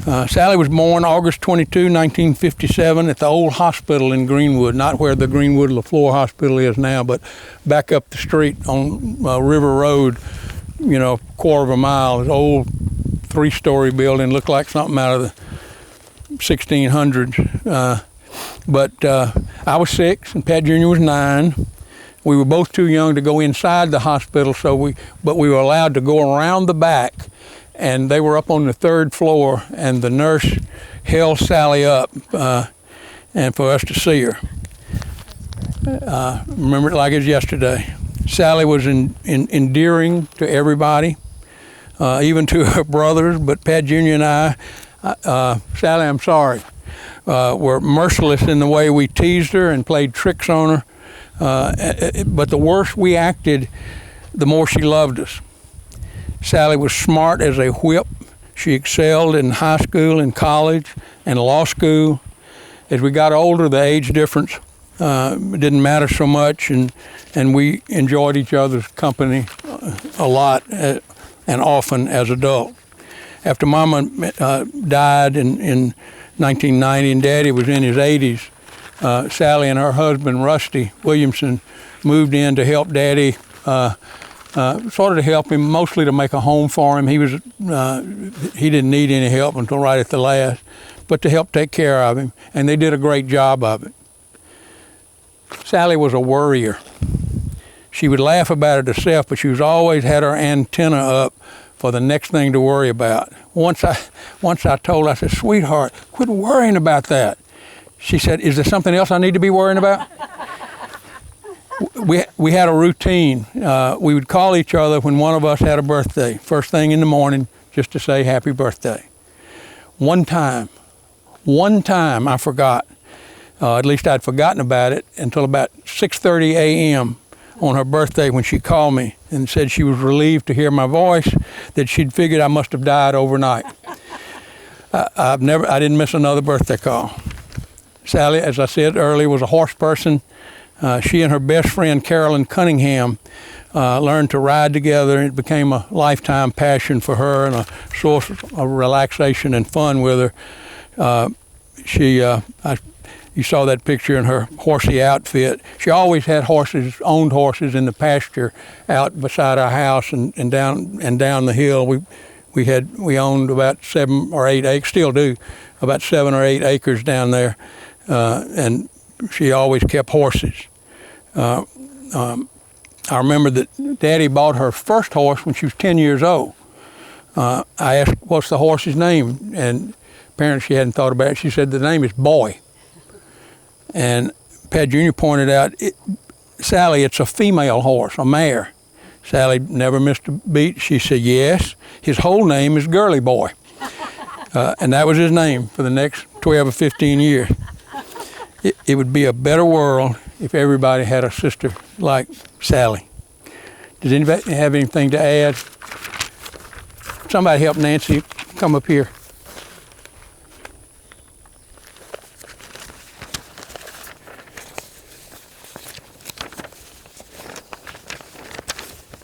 Sally was born August 22, 1957 at the old hospital in Greenwood, not where the Greenwood LaFleur Hospital is now, but back up the street on River Road, quarter of a mile. This old 3-story building, looked like something out of the 1600s. But I was 6 and Pat Jr. was 9. We were both too young to go inside the hospital, but we were allowed to go around the back. And they were up on the 3rd floor, and the nurse held Sally up and for us to see her. Remember it like it was yesterday. Sally was endearing to everybody, even to her brothers, but Pat Jr. and I, Sally, I'm sorry, were merciless in the way we teased her and played tricks on her. But the worse we acted, the more she loved us. Sally was smart as a whip. She excelled in high school and college and law school. As we got older, the age difference didn't matter so much, and we enjoyed each other's company a lot and often as adults. After Mama died in 1990 and Daddy was in his 80s, Sally and her husband, Rusty Williamson, moved in to help Daddy, sort of to help him, mostly to make a home for him. He didn't need any help until right at the last, but to help take care of him, and they did a great job of it. Sally was a worrier. She would laugh about it herself, but she was always had her antenna up for the next thing to worry about. Once I told her, I said, "Sweetheart, quit worrying about that." She said, "Is there something else I need to be worrying about?" We had a routine. We would call each other when one of us had a birthday, first thing in the morning, just to say happy birthday. One time I forgot. At least I'd forgotten about it until about 6:30 a.m. on her birthday when she called me and said she was relieved to hear my voice, that she'd figured I must have died overnight. I didn't miss another birthday call. Sally, as I said earlier, was a horse person. She and her best friend Carolyn Cunningham learned to ride together, and it became a lifetime passion for her and a source of relaxation and fun with her. You saw that picture in her horsey outfit. She always had owned horses in the pasture out beside our house and down the hill. We owned about 7 or 8 acres, still do, about 7 or 8 acres down there, and she always kept horses. I remember that Daddy bought her first horse when she was 10 years old. I asked, "What's the horse's name?" And apparently she hadn't thought about it. She said, "The name is Boy." And Pat Jr. pointed out, "Sally, it's a female horse, a mare." Sally never missed a beat. She said, "Yes, his whole name is Girly Boy." And that was his name for the next 12 or 15 years. It would be a better world if everybody had a sister like Sally. Does anybody have anything to add? Somebody help Nancy come up here.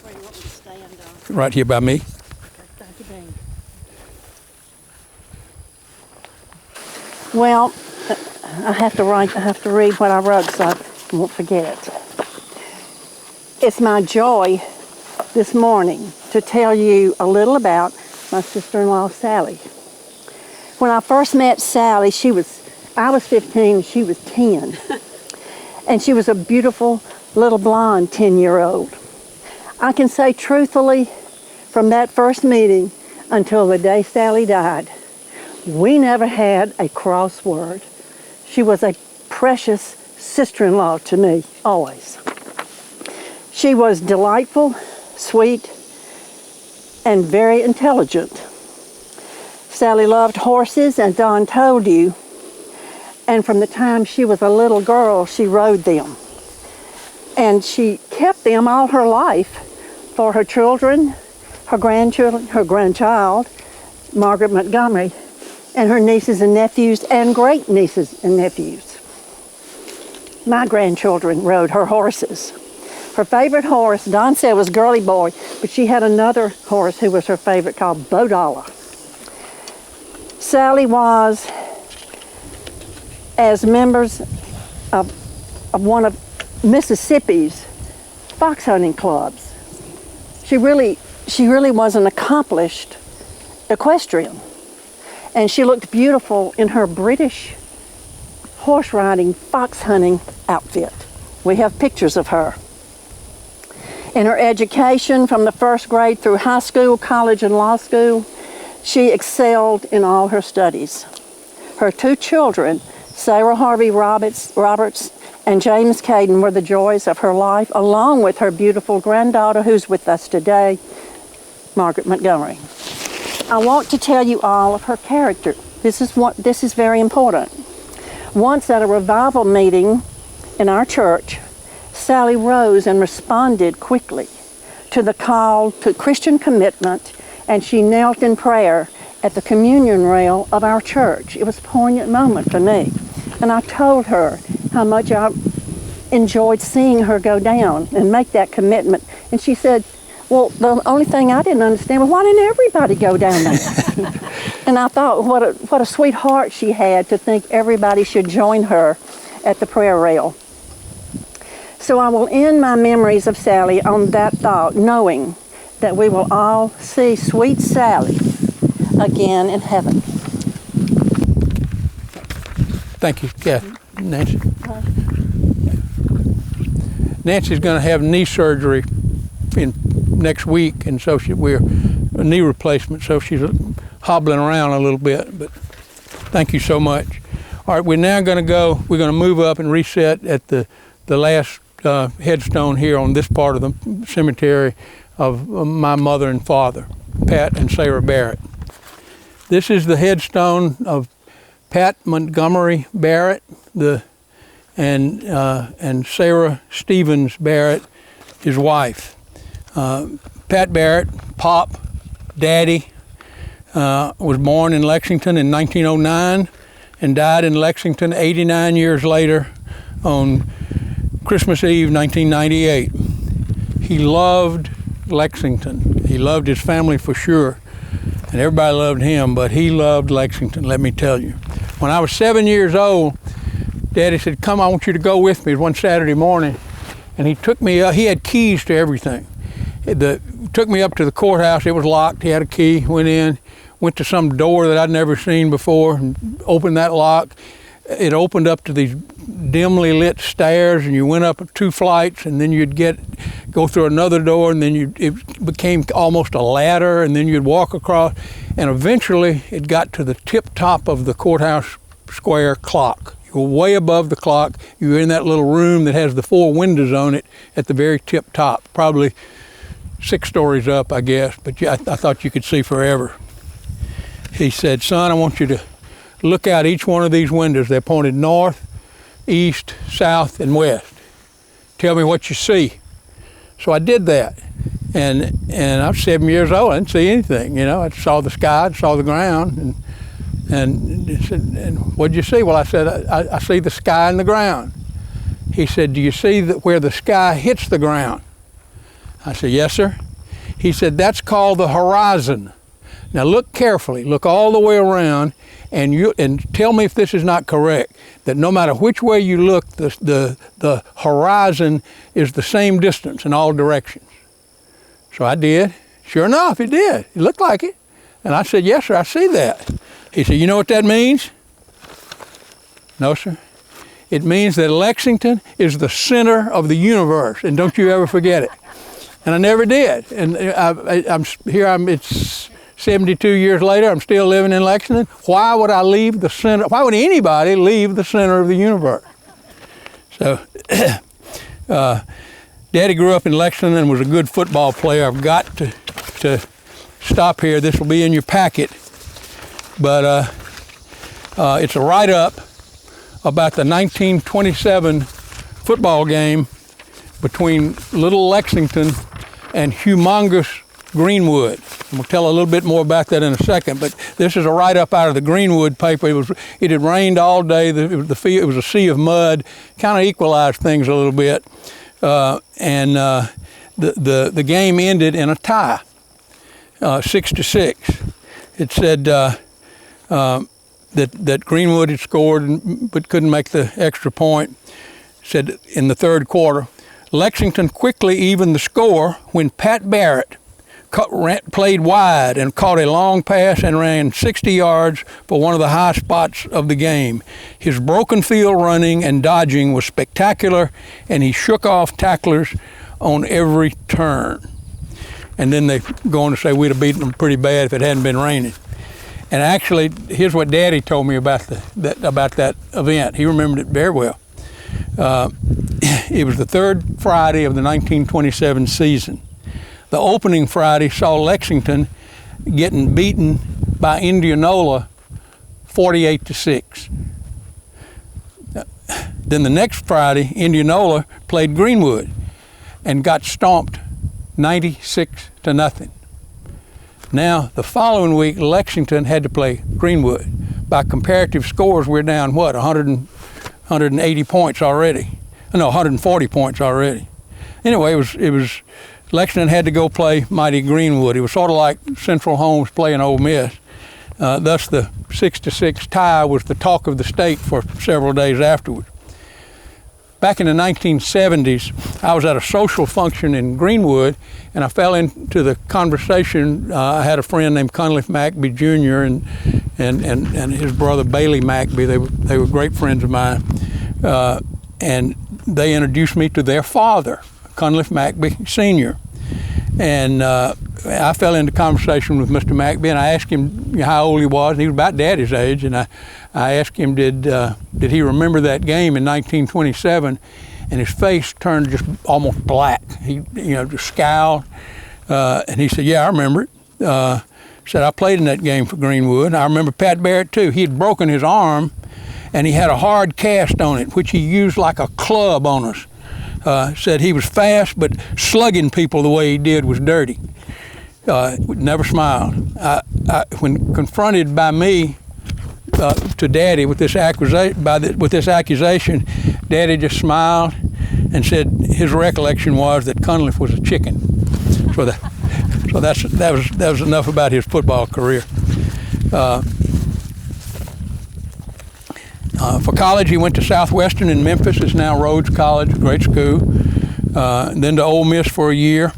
Where do you want me to stand on? Right here by me. Okay, thank you, Dean. Well, I have to read what I wrote so I won't forget it. It's my joy this morning to tell you a little about my sister-in-law, Sally. When I first met Sally, I was 15, she was 10. And she was a beautiful little blonde 10-year-old. I can say truthfully, from that first meeting until the day Sally died, we never had a crossword. She was a precious sister-in-law to me, always. She was delightful, sweet, and very intelligent. Sally loved horses, and Don told you, and from the time she was a little girl, she rode them. And she kept them all her life for her children, her grandchildren, her grandchild, Margaret Montgomery, and her nieces and nephews, and great nieces and nephews. My grandchildren rode her horses. Her favorite horse, Don said, was Girly Boy, but she had another horse who was her favorite called Bodala. Sally was, as members of one of Mississippi's fox hunting clubs. She really was an accomplished equestrian. And she looked beautiful in her British horse riding, fox hunting outfit. We have pictures of her. In her education from the first grade through high school, college, and law school, she excelled in all her studies. Her 2 children, Sarah Harvey Roberts and James Caden, were the joys of her life, along with her beautiful granddaughter who's with us today, Margaret Montgomery. I want to tell you all of her character. This is very important. Once at a revival meeting in our church, Sally rose and responded quickly to the call to Christian commitment, and she knelt in prayer at the communion rail of our church. It was a poignant moment for me. And I told her how much I enjoyed seeing her go down and make that commitment. And she said, well, the only thing I didn't understand was, why didn't everybody go down there? And I thought, what a sweet heart she had to think everybody should join her at the prayer rail. So I will end my memories of Sally on that thought, knowing that we will all see sweet Sally again in heaven. Thank you, Nancy. Nancy's going to have knee surgery next week, and so we're a knee replacement, so she's hobbling around a little bit. But thank you so much. All right, we're now going to move up and reset at the last headstone here on this part of the cemetery of my mother and father, Pat and Sarah Barrett. This is the headstone of Pat Montgomery Barrett, and Sarah Stevens Barrett, his wife. Pat Barrett, Pop, Daddy, was born in Lexington in 1909 and died in Lexington 89 years later on Christmas Eve, 1998. He loved Lexington. He loved his family for sure, and everybody loved him, but he loved Lexington, let me tell you. When I was 7 years old, Daddy said, come, I want you to go with me one Saturday morning. And he took me up. He had keys to everything. Took me up to the courthouse. It was locked. He had a key, went in, went to some door that I'd never seen before, and opened that lock. It opened up to these dimly lit stairs, and you went up 2 flights, and then you'd go through another door, and then it became almost a ladder, and then you'd walk across, and eventually it got to the tip top of the courthouse square clock. You were way above the clock. You were in that little room that has the 4 windows on it at the very tip top, probably 6 stories up, I guess, but I thought you could see forever. He said, son, I want you to look out each one of these windows. They're pointed north, east, south, and west. Tell me what you see. So I did that, and I was 7 years old. I didn't see anything, I saw the sky, I saw the ground, and he said, and what'd you see? Well, I said, I see the sky and the ground. He said, do you see where the sky hits the ground? I said, yes, sir. He said, that's called the horizon. Now look carefully, look all the way around, and tell me if this is not correct, that no matter which way you look, the horizon is the same distance in all directions. So I did. Sure enough, it did. It looked like it. And I said, yes, sir, I see that. He said, you know what that means? No, sir. It means that Lexington is the center of the universe, and don't you ever forget it. And I never did. And it's 72 years later, I'm still living in Lexington. Why would I leave the center? Why would anybody leave the center of the universe? So, Daddy grew up in Lexington and was a good football player. I've got to stop here. This will be in your packet. But it's a write-up about the 1927 football game between Little Lexington and humongous Greenwood. We'll tell a little bit more about that in a second, but this is a write-up out of the Greenwood paper. It had rained all day. It was a sea of mud, kind of equalized things a little bit, and the game ended in a tie, 6-6. It said that Greenwood had scored but couldn't make the extra point. It said in the third quarter, Lexington quickly evened the score when Pat Barrett played wide and caught a long pass and ran 60 yards for one of the high spots of the game. His broken field running and dodging was spectacular, and he shook off tacklers on every turn. And then they go on to say we'd have beaten them pretty bad if it hadn't been raining. And actually, here's what Daddy told me about that event. He remembered it very well. It was the third Friday of the 1927 season. The opening Friday saw Lexington getting beaten by Indianola 48-6. Then the next Friday, Indianola played Greenwood and got stomped 96-0. Now, the following week, Lexington had to play Greenwood. By comparative scores, we're down, 180 points already. No, 140 points already. Anyway, it was Lexington had to go play mighty Greenwood. It was sort of like Central Holmes playing Ole Miss. Thus, the 6-6 tie was the talk of the state for several days afterwards. Back in the 1970s, I was at a social function in Greenwood, and I fell into the conversation. I had a friend named Cunliffe Mackby Jr. and his brother Bailey Mackby. They were great friends of mine, and they introduced me to their father, Cunliffe Mackby Sr. And I fell into conversation with Mr. Mackby, and I asked him how old he was, and he was about Daddy's age, and I asked him did he remember that game in 1927, and his face turned just almost black. He just scowled, and he said, yeah, I remember it. Said, I played in that game for Greenwood. I remember Pat Barrett too. He had broken his arm, and he had a hard cast on it, which he used like a club on us. Said he was fast, but slugging people the way he did was dirty. Never smiled. When confronted by me to Daddy with this accusation, Daddy just smiled and said his recollection was that Cunliffe was a chicken. So that was enough about his football career. For college, he went to Southwestern in Memphis. It's now Rhodes College, great school. Then to Ole Miss for a year,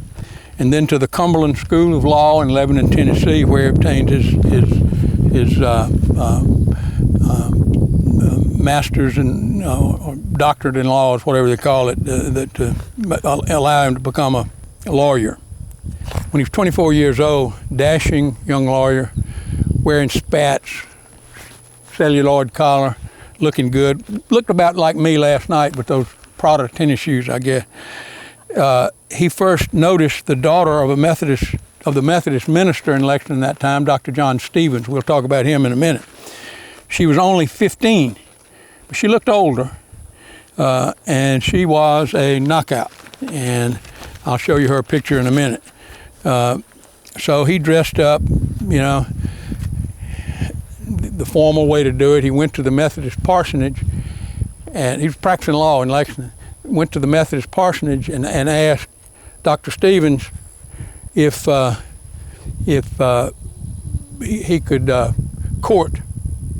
and then to the Cumberland School of Law in Lebanon, Tennessee, where he obtained his master's and or doctorate in laws, whatever they call it, that allow him to become a lawyer. When he was 24 years old, dashing young lawyer, wearing spats, celluloid collar, looking good, looked about like me last night with those Prada tennis shoes, I guess. He first noticed the daughter of the Methodist minister in Lexington that time, Dr. John Stevens. We'll talk about him in a minute. She was only 15, but she looked older, and she was a knockout. And I'll show you her picture in a minute. So he dressed up, the formal way to do it. He went to the Methodist parsonage, and he was practicing law in Lexington. Went to the Methodist parsonage and asked Dr. Stevens if he could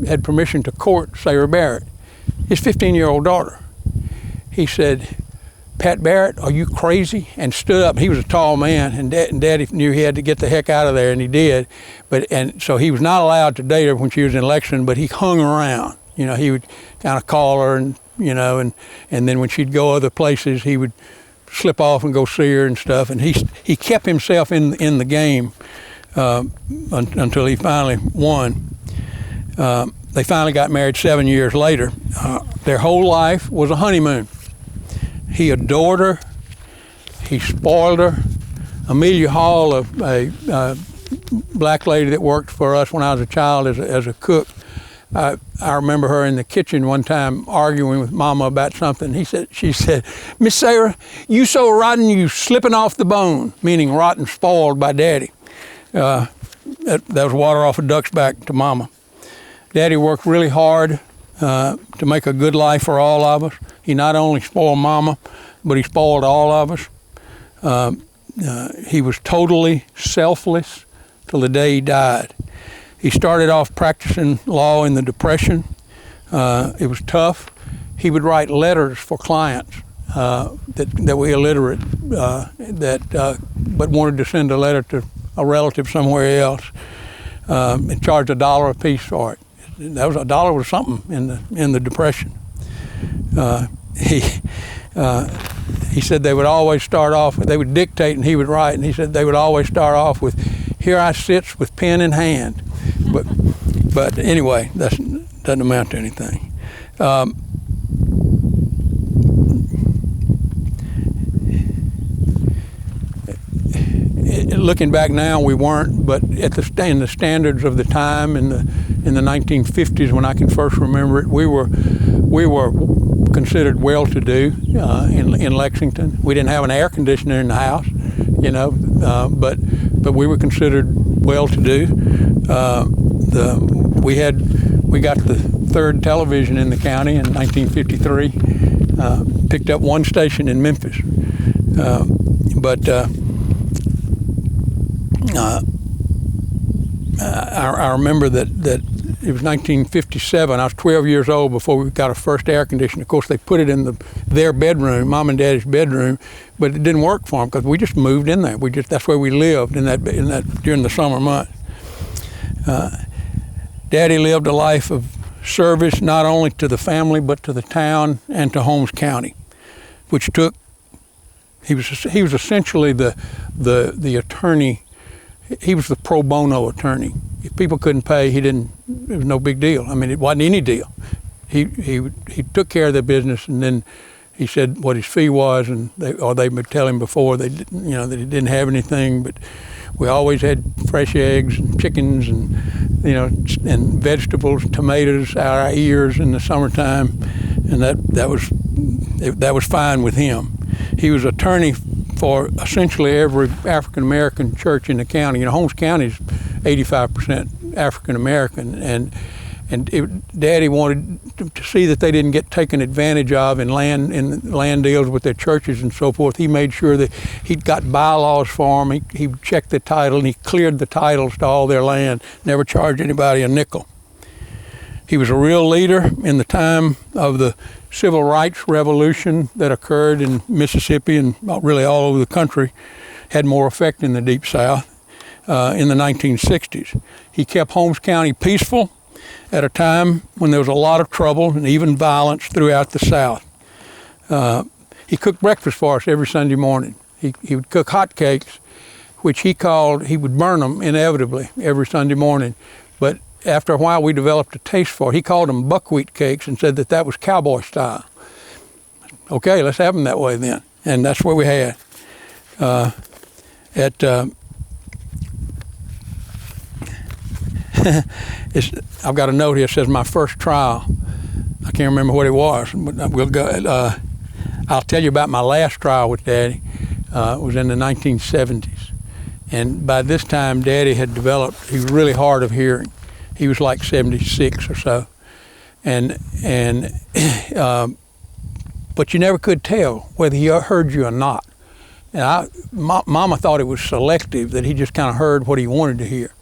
had permission to court Sarah Barrett, his 15-year-old daughter. He said, "Pat Barrett, are you crazy?" And stood up. He was a tall man, and Daddy knew he had to get the heck out of there, and he did. And so he was not allowed to date her when she was in Lexington, but he hung around. He would kind of call her, and then when she'd go other places, he would slip off and go see her and stuff. And he kept himself in the game until he finally won. They finally got married 7 years later. Their whole life was a honeymoon. He adored her. He spoiled her. Amelia Hall, a black lady that worked for us when I was a child as a cook, I remember her in the kitchen one time arguing with Mama about something. She said, "Miss Sarah, you so rotten you slipping off the bone," meaning rotten, spoiled by Daddy. That was water off a duck's back to Mama. Daddy worked really hard to make a good life for all of us. He not only spoiled Mama, but he spoiled all of us. He was totally selfless till the day he died. He started off practicing law in the Depression. It was tough. He would write letters for clients that were illiterate, but wanted to send a letter to a relative somewhere else, and charged $1 a piece for it. That was $1 was something in the Depression. He said they would always start off. They would dictate and he would write, and he said they would always start off with, "Here I sits with pen in hand." But anyway, that doesn't amount to anything. Looking back now, we weren't, but in the standards of the time in the 1950s, when I can first remember it, we were considered well-to-do in Lexington. We didn't have an air conditioner in the house, but we were considered well-to-do. We got the third television in the county in 1953. Picked up one station in Memphis, I remember that it was 1957. I was 12 years old before we got our first air conditioner. Of course, they put it in their bedroom, Mom and Daddy's bedroom, but it didn't work for them because we just moved in there. That's where we lived in that during the summer months. Daddy lived a life of service not only to the family but to the town and to Holmes County, which took. He was essentially the attorney. He was the pro bono attorney. If people couldn't pay, it was no big deal. I mean, it wasn't any deal. He took care of the business, and then he said what his fee was, and they would tell him before that he didn't have anything. But we always had fresh eggs and chickens and and vegetables, tomatoes out our ears in the summertime, and that was fine with him. He was attorney for essentially every African American church in the county. Holmes County is 85% African American, Daddy wanted to see that they didn't get taken advantage of in land deals with their churches and so forth. He made sure that he'd got bylaws for them. He checked the title, and he cleared the titles to all their land, never charged anybody a nickel. He was a real leader in the time of the civil rights revolution that occurred in Mississippi and really all over the country, had more effect in the Deep South in the 1960s. He kept Holmes County peaceful at a time when there was a lot of trouble and even violence throughout the South. He cooked breakfast for us every Sunday morning. He would cook hot cakes, which he would burn them inevitably every Sunday morning. But after a while, we developed a taste for it. He called them buckwheat cakes and said that was cowboy style. Okay, let's have them that way then. And that's what we had. I've got a note here that says my first trial. I can't remember what it was, but we'll go. I'll tell you about my last trial with Daddy. It was in the 1970s. And by this time, Daddy had developed, he was really hard of hearing. He was like 76 or so. But you never could tell whether he heard you or not. And Mama thought it was selective, that he just kind of heard what he wanted to hear.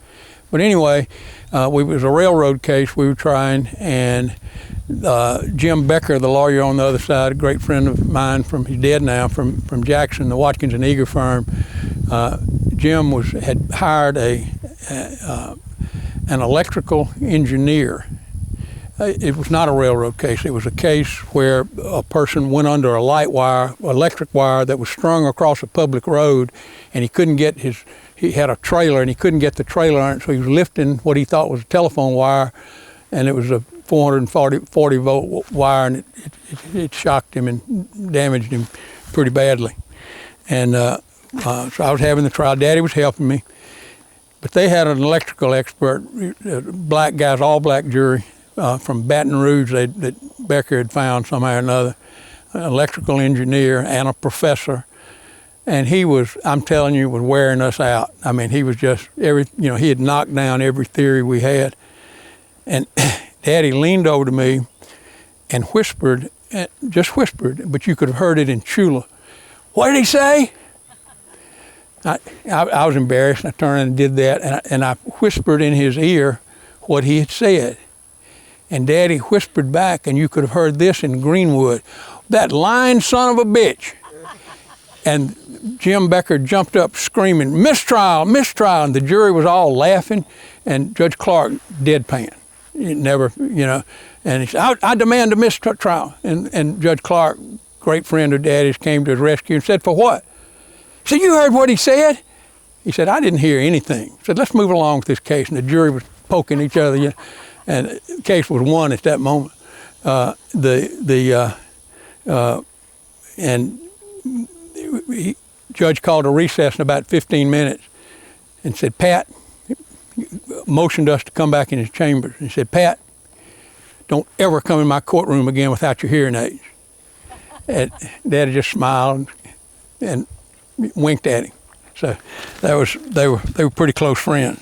But anyway, it was a railroad case we were trying, and Jim Becker, the lawyer on the other side, a great friend of mine, he's dead now, from Jackson, the Watkins and Eager firm. Jim had hired an electrical engineer. It was not a railroad case. It was a case where a person went under a light wire, electric wire that was strung across a public road, and he had a trailer, and he couldn't get the trailer on it, so he was lifting what he thought was a telephone wire, and it was a 440 volt wire, and it shocked him and damaged him pretty badly. And so I was having the trial. Daddy was helping me, but they had an electrical expert, black guys, all black jury from Baton Rouge that Becker had found somehow or another, an electrical engineer and a professor. And he was, I'm telling you, was wearing us out. I mean, he was just, he had knocked down every theory we had. And Daddy leaned over to me and whispered, just whispered, but you could have heard it in Chula. What did he say? I was embarrassed. I turned and did that, and I whispered in his ear what he had said. And Daddy whispered back, and you could have heard this in Greenwood, "That lying son of a bitch." And Jim Becker jumped up screaming, "Mistrial, mistrial," and the jury was all laughing, and Judge Clark deadpan. He never, and he said, I demand a mistrial. And Judge Clark, great friend of Daddy's, came to his rescue and said, "For what?" He said, "You heard what he said?" He said, "I didn't hear anything." He said, "Let's move along with this case." And the jury was poking each other, and the case was won at that moment. Judge called a recess in about 15 minutes and said, "Pat," motioned us to come back in his chambers. He said, "Pat, don't ever come in my courtroom again without your hearing aids." And Daddy just smiled and winked at him. So they were pretty close friends.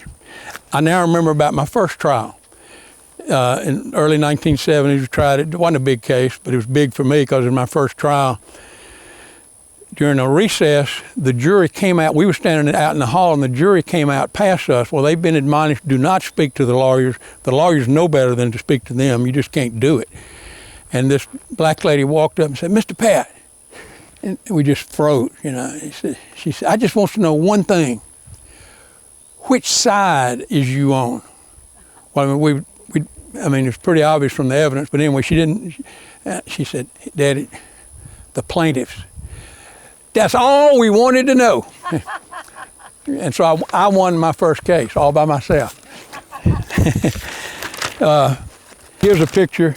I now remember about my first trial. In early 1970s, we tried it. It wasn't a big case, but it was big for me because it was my first trial. During a recess, the jury came out. We were standing out in the hall, and the jury came out past us. Well, they've been admonished, do not speak to the lawyers. The lawyers know better than to speak to them. You just can't do it. And this black lady walked up and said, "Mr. Pat," and we just froze, She said, "I just want to know one thing. Which side is you on?" Well, it's pretty obvious from the evidence, but anyway, she said, "Daddy, the plaintiffs." That's all we wanted to know. And so I won my first case all by myself. Here's a picture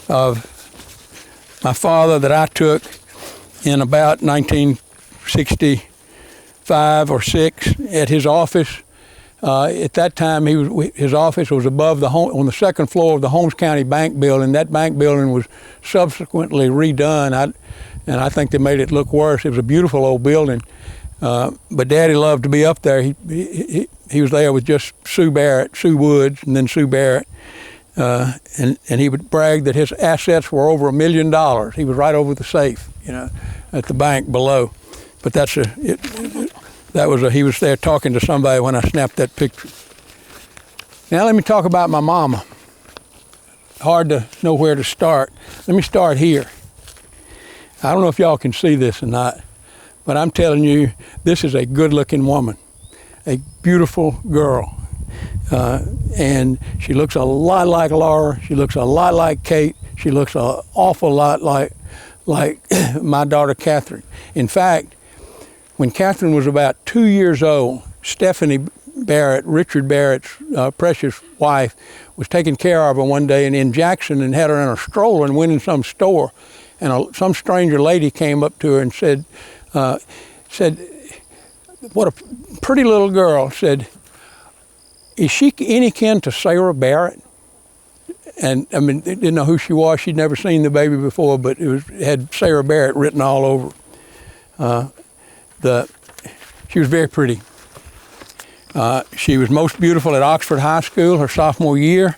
of my father that I took in about 1965 or 6 at his office. At that time, his office was above on the second floor of the Holmes County Bank building. That bank building was subsequently redone. And I think they made it look worse. It was a beautiful old building. But Daddy loved to be up there. He was there with just Sue Woods, and then Sue Barrett. and he would brag that his assets were over $1 million. He was right over the safe, at the bank below. But he was there talking to somebody when I snapped that picture. Now let me talk about my mama. Hard to know where to start. Let me start here. I don't know if y'all can see this or not, but I'm telling you, this is a good-looking woman, a beautiful girl. And she looks a lot like Laura. She looks a lot like Kate. She looks an awful lot like my daughter Catherine. In fact, when Catherine was about 2 years old, Stephanie Barrett, Richard Barrett's precious wife, was taking care of her one day in Jackson and had her in a stroller and went in some store. And some stranger lady came up to her and said, what a pretty little girl, said, is she any kin to Sarah Barrett? And I mean, they didn't know who she was. She'd never seen the baby before, but it had Sarah Barrett written all over. She was very pretty. She was most beautiful at Oxford High School her sophomore year.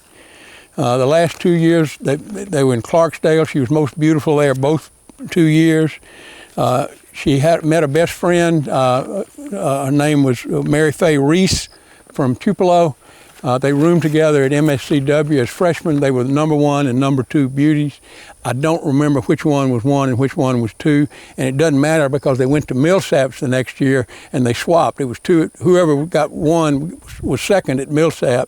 The last 2 years, they were in Clarksdale. She was most beautiful there both 2 years. She had met a best friend. Her name was Mary Faye Reese from Tupelo. They roomed together at MSCW as freshmen. They were the number 1 and number 2 beauties. I don't remember which one was 1 and which one was 2, and it doesn't matter because they went to Millsaps the next year and they swapped. It was 2. Whoever got 1 was second at Millsaps,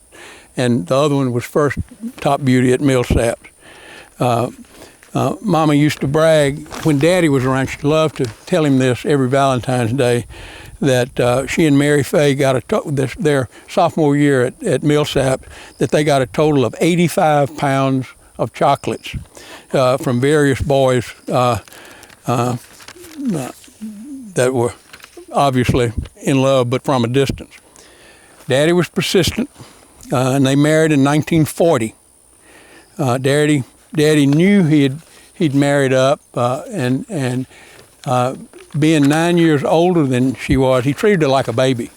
and the other one was first top beauty at Millsaps. Mama used to brag when Daddy was around. She loved to tell him this every Valentine's Day, that she and Mary Faye got their sophomore year at Millsap, that they got a total of 85 pounds of chocolates from various boys that were obviously in love, but from a distance. Daddy was persistent, and they married in 1940. Daddy knew he'd married up, and being 9 years older than she was, he treated her like a baby,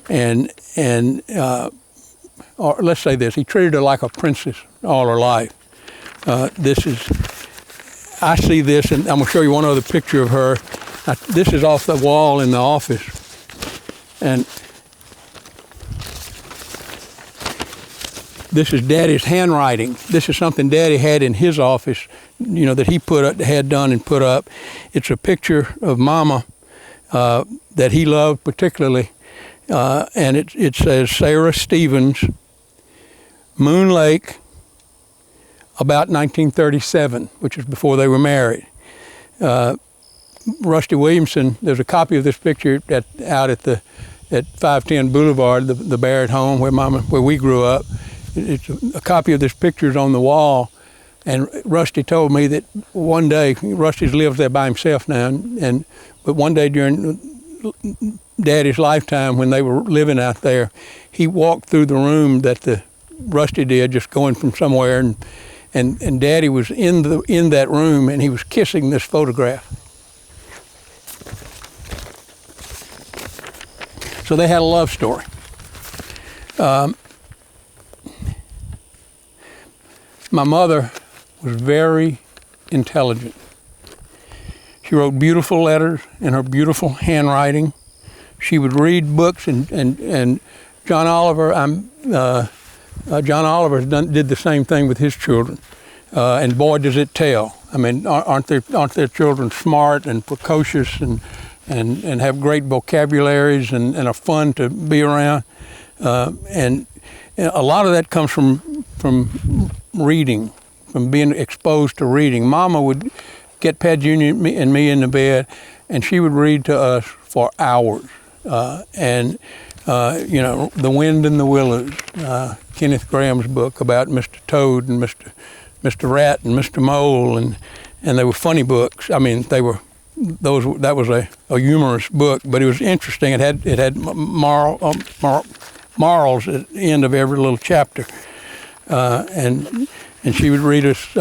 or let's say this, he treated her like a princess all her life. I see this, and I'm going to show you one other picture of her. This is off the wall in the office, and this is Daddy's handwriting. This is something Daddy had in his office, that he had done and put up. It's a picture of Mama that he loved particularly, and it says Sarah Stevens, Moon Lake, about 1937, which is before they were married. Rusty Williamson, there's a copy of this picture out at 510 Boulevard, the Barrett home where we grew up. It's a copy of this picture is on the wall, and Rusty told me that one day, Rusty lives there by himself now, but one day during Daddy's lifetime when they were living out there, he walked through the room that Rusty did, just going from somewhere, and Daddy was in that room, and he was kissing this photograph. So they had a love story. My mother was very intelligent. She wrote beautiful letters in her beautiful handwriting. She would read books, and John Oliver did the same thing with his children, and boy does it tell. I mean, aren't their children smart and precocious and have great vocabularies and are fun to be around, and a lot of that comes from reading, from being exposed to reading. Mama would get Pat Jr. and me in the bed, and she would read to us for hours. The Wind in the Willows, Kenneth Graham's book about Mr. Toad and Mr. Rat and Mr. Mole, and they were funny books. I mean, that was a humorous book, but it was interesting. It had morals at the end of every little chapter, and she would read us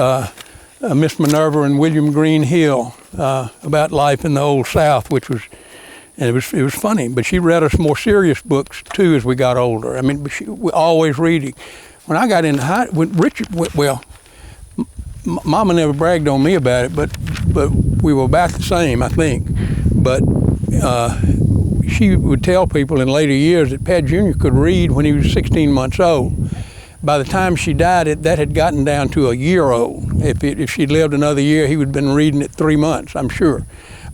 Miss Minerva and William Green Hill about life in the Old South, it was funny. But she read us more serious books too as we got older. I mean, we always reading. when I got into when Richard, well, Mama never bragged on me about it, but we were about the same, I think. But she would tell people in later years that Pat Jr. could read when he was 16 months old. By the time she died, that had gotten down to a year old. If she'd lived another year, he would have been reading it 3 months, I'm sure.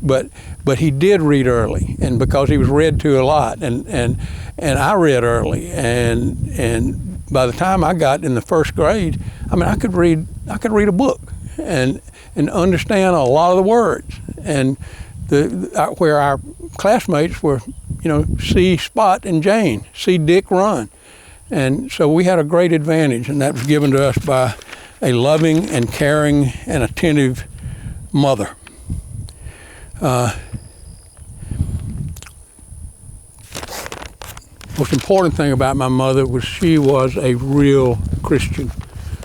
But he did read early, and because he was read to a lot, and I read early, and by the time I got in the first grade, I mean, I could read a book and understand a lot of the words, and where our classmates were, see Spot and Jane, see Dick run. And so we had a great advantage, and that was given to us by a loving and caring and attentive mother. Most important thing about my mother was she was a real Christian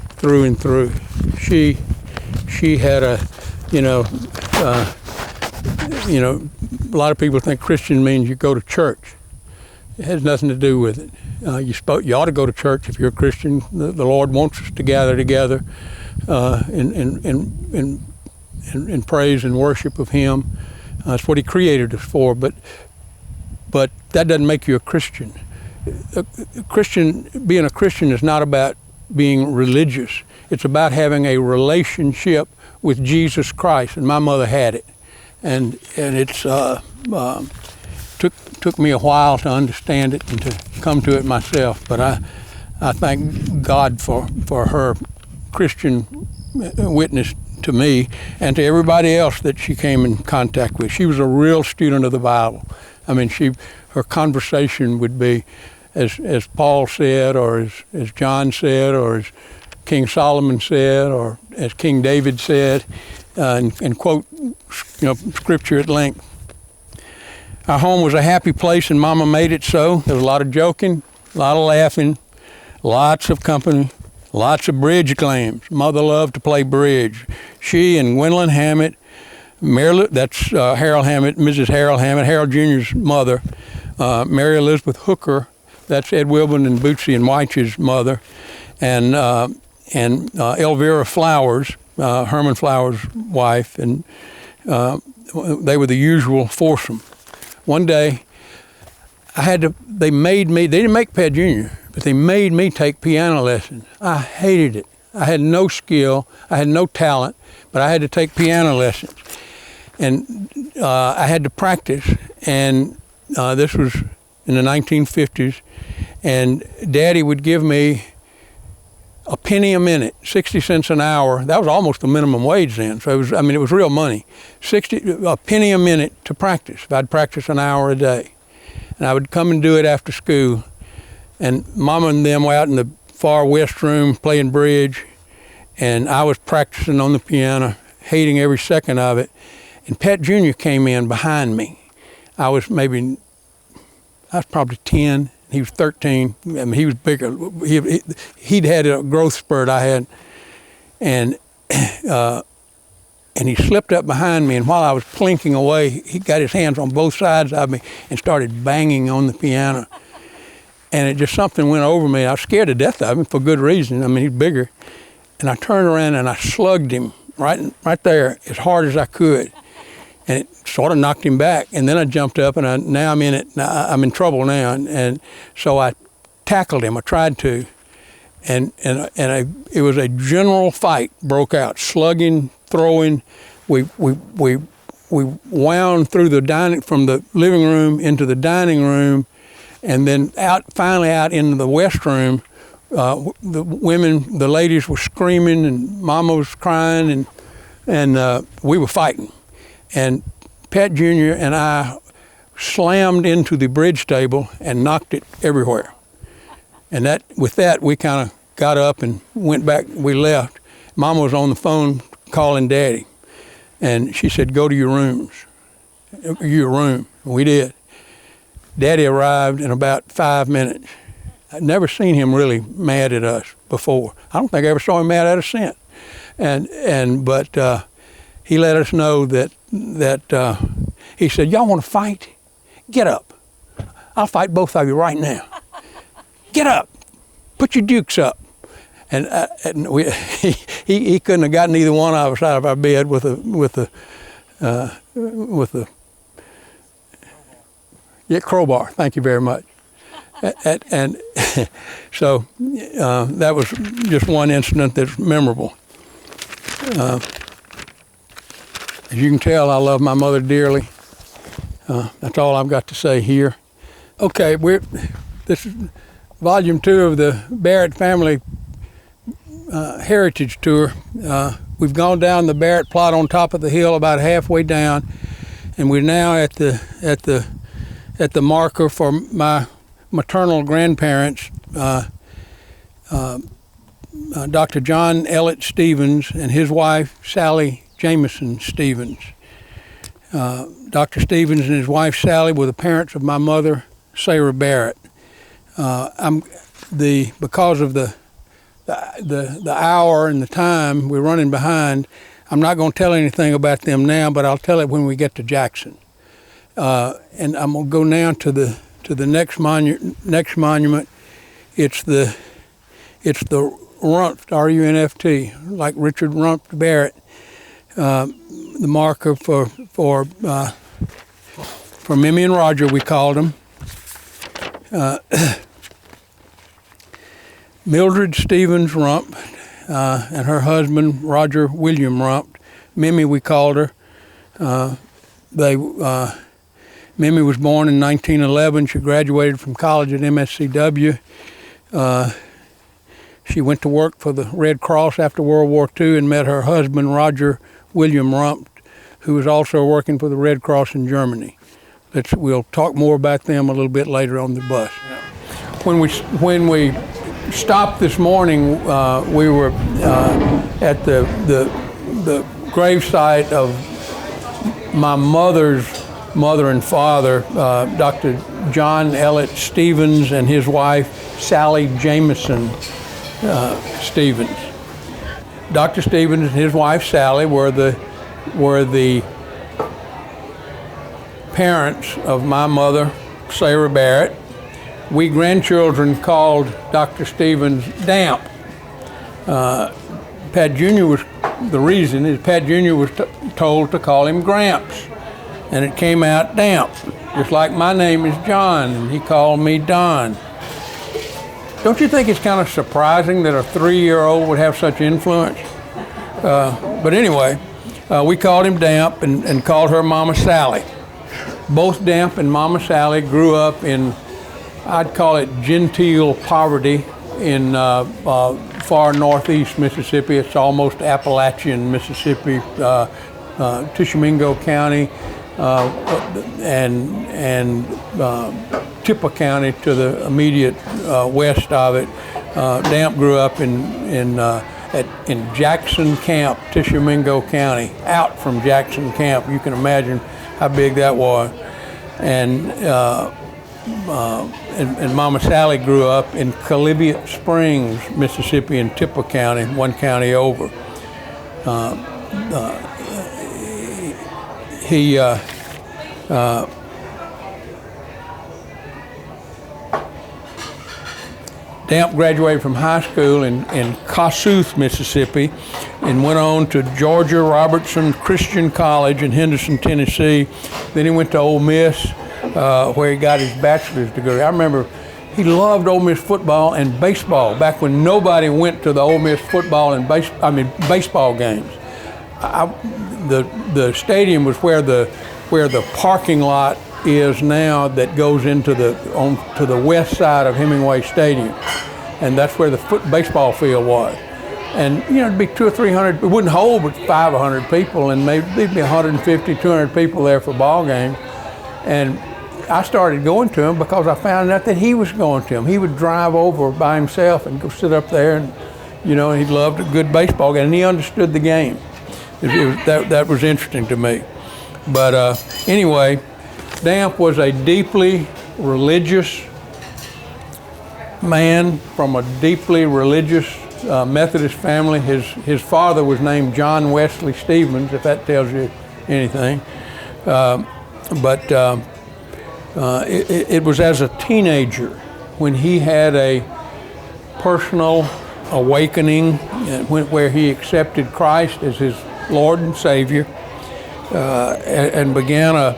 through and through. She had a lot of people think Christian means you go to church. It has nothing to do with it. You ought to go to church if you're a Christian. The Lord wants us to gather together in praise and worship of Him. That's what He created us for. But that doesn't make you a Christian. Being a Christian is not about being religious. It's about having a relationship with Jesus Christ, and my mother had it. And it's took me a while to understand it and to come to it myself. But I thank God for her Christian witness to me and to everybody else that she came in contact with. She was a real student of the Bible. I mean, her conversation would be, as Paul said, or as John said, or as King Solomon said, or as King David said, and quote, scripture at length. Our home was a happy place, and Mama made it so. There was a lot of joking, a lot of laughing, lots of company, lots of bridge games. Mother loved to play bridge. She and Gwendolyn Hammett, that's Harold Hammett, Mrs. Harold Hammett, Harold Jr.'s mother, Mary Elizabeth Hooker, that's Ed Wilburn and Bootsy and White's mother, and Elvira Flowers, Herman Flowers' wife, and they were the usual foursome. One day, they didn't make Pat Jr., but they made me take piano lessons. I hated it. I had no skill, I had no talent, but I had to take piano lessons. And I had to practice, and this was in the 1950s, and Daddy would give me a penny a minute, 60 cents an hour. That was almost the minimum wage then, so it was real money. A penny a minute to practice, if I'd practice an hour a day. And I would come and do it after school. And Mama and them were out in the far west room playing bridge, and I was practicing on the piano, hating every second of it. And Pat Jr. came in behind me. I was probably 10. He was 13. I mean, he was bigger. He'd had a growth spurt I had, and he slipped up behind me. And while I was plinking away, he got his hands on both sides of me and started banging on the piano. And something went over me. I was scared to death of him for good reason. I mean, he's bigger. And I turned around and I slugged him right there as hard as I could. And it sort of knocked him back. And then I jumped up, and now I'm in it. Now I'm in trouble now. And so I tackled him. I tried to. And it was a general fight broke out, slugging, throwing. We wound through from the living room into the dining room, and then finally out into the West room. The ladies were screaming, and Mama was crying, and we were fighting. And Pat Jr. and I slammed into the bridge table and knocked it everywhere. And with that, we kind of got up and went back. We left. Mama was on the phone calling Daddy. And she said, go to your rooms. Your room. And we did. Daddy arrived in about 5 minutes. I'd never seen him really mad at us before. I don't think I ever saw him mad at us since. But he let us know that he said, y'all want to fight? Get up. I'll fight both of you right now. Get up. Put your dukes up. and he couldn't have gotten either one of us out of our bed with a crowbar. Thank you very much. And so that was just one incident that's memorable. As you can tell, I love my mother dearly. That's all I've got to say here. Okay, this is volume 2 of the Barrett family heritage tour. We've gone down the Barrett plot on top of the hill about halfway down, and we're now at the marker for my maternal grandparents, Dr. John Elliott Stevens and his wife Sally Jameson Stevens. Dr. Stevens and his wife Sally were the parents of my mother, Sarah Barrett. Because of the hour and the time, we're running behind. I'm not going to tell anything about them now, but I'll tell it when we get to Jackson. And I'm going to go now to the next monument. It's the Runft, R-U-N-F-T, like Richard Runft Barrett. The marker for Mimi and Roger, we called them. Mildred Stevens Rump and her husband Roger William Rump. Mimi, we called her. Mimi was born in 1911. She graduated from college at MSCW. She went to work for the Red Cross after World War II and met her husband Roger William Rump, who was also working for the Red Cross in Germany. We'll talk more about them a little bit later on the bus. When we stopped this morning, we were at the gravesite of my mother's mother and father, Dr. John Elliott Stevens and his wife Sally Jameson Stevens. Dr. Stevens and his wife Sally were the parents of my mother, Sarah Barrett. We grandchildren called Dr. Stevens Damp. Pat Jr. was, the reason is Pat Jr. was told to call him Gramps, and it came out Damp, just like my name is John, and he called me Don. Don't you think it's kind of surprising that a 3-year-old would have such influence? But anyway, we called him Damp and called her Mama Sally. Both Damp and Mama Sally grew up in, I'd call it genteel poverty in far northeast Mississippi. It's almost Appalachian Mississippi, Tishomingo County, and Tippah County to the immediate west of it. Damp grew up in Jackson Camp, Tishomingo County, out from Jackson Camp. You can imagine how big that was. And Mama Sally grew up in Calibiot Springs, Mississippi, in Tippah County, one county over. Damp graduated from high school in Kossuth, Mississippi, and went on to Georgia Robertson Christian College in Henderson, Tennessee. Then he went to Ole Miss, where he got his bachelor's degree. I remember he loved Ole Miss football and baseball back when nobody went to the Ole Miss football and baseball games. The stadium was where the parking lot is now that goes into to the west side of Hemingway Stadium, and that's where the baseball field was. And it'd be 200 or 300. It wouldn't hold but 500 people, and maybe there'd be 150, 200 people there for ball games. And I started going to him because I found out that he was going to him. He would drive over by himself and go sit up there, and he loved a good baseball game, and he understood the game. That was interesting to me. But anyway, Damp was a deeply religious man from a deeply religious Methodist family. His father was named John Wesley Stevens, if that tells you anything. It was as a teenager when he had a personal awakening where he accepted Christ as his Lord and Savior, and began a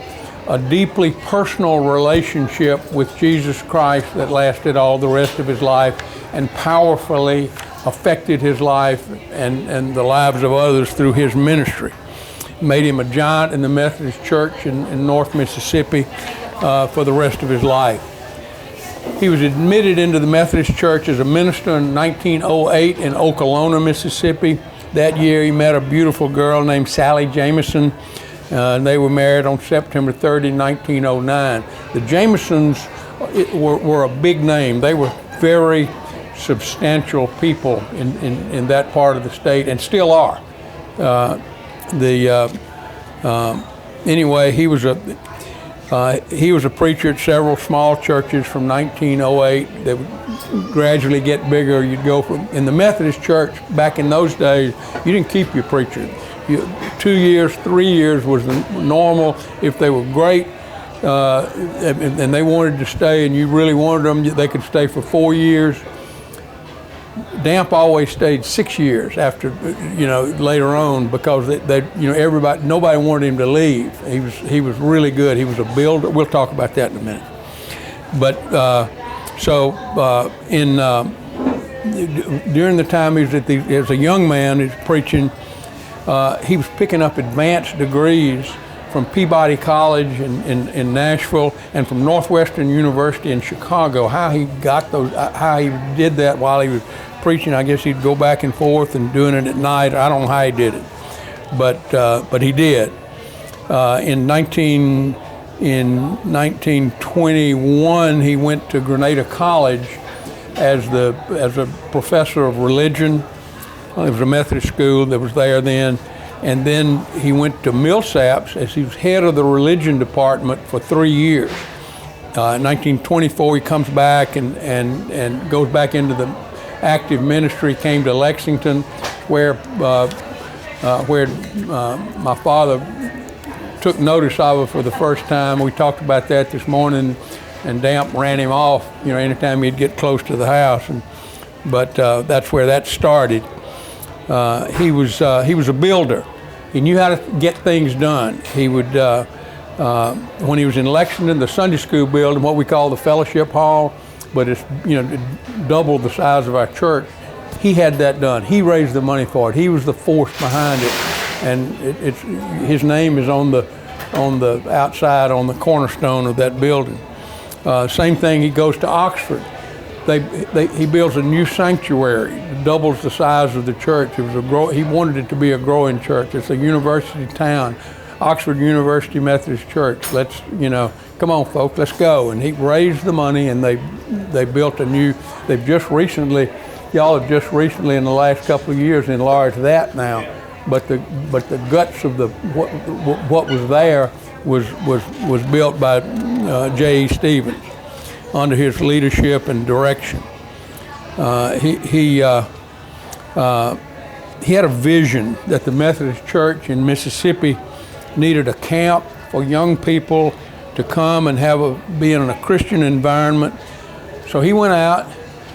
deeply personal relationship with Jesus Christ that lasted all the rest of his life and powerfully affected his life and the lives of others through his ministry. Made him a giant in the Methodist Church in North Mississippi for the rest of his life. He was admitted into the Methodist Church as a minister in 1908 in Okolona, Mississippi. That year he met a beautiful girl named Sally Jameson, and they were married on September 30, 1909. The Jamesons were a big name. They were very substantial people in that part of the state, and still are. Anyway, he was a preacher at several small churches from 1908 that would gradually get bigger. You'd go in the Methodist Church back in those days, you didn't keep your preacher. 2 years, 3 years was the normal. If they were great and they wanted to stay and you really wanted them, they could stay for 4 years. Damp always stayed 6 years after, later on, because nobody wanted him to leave. He was really good. He was a builder. We'll talk about that in a minute. But during the time he was as a young man, he was preaching. He was picking up advanced degrees from Peabody College in Nashville and from Northwestern University in Chicago. How he got those, how he did that while he was preaching, I guess he'd go back and forth and doing it at night. I don't know how he did it, but he did. In 1921, he went to Grenada College as a professor of religion. It was a Methodist school that was there then. And then he went to Millsaps as he was head of the religion department for 3 years. In 1924, he comes back and goes back into the active ministry, came to Lexington, where my father took notice of it for the first time. We talked about that this morning, and Damp ran him off, anytime he'd get close to the house. But that's where that started. He was a builder. He knew how to get things done. He would, when he was in Lexington, the Sunday school building, what we call the fellowship hall, but it's double the size of our church. He had that done. He raised the money for it. He was the force behind it, and his name is on the outside on the cornerstone of that building. Same thing. He goes to Oxford. He builds a new sanctuary, doubles the size of the church. He wanted it to be a growing church. It's a university town, Oxford University Methodist Church. Come on, folks, let's go. And he raised the money, and they built a new. Y'all have just recently in the last couple of years enlarged that now. But the guts of what was there was built by J.E. Stevens under his leadership and direction. He had a vision that the Methodist Church in Mississippi needed a camp for young people to come and be in a Christian environment. So he went out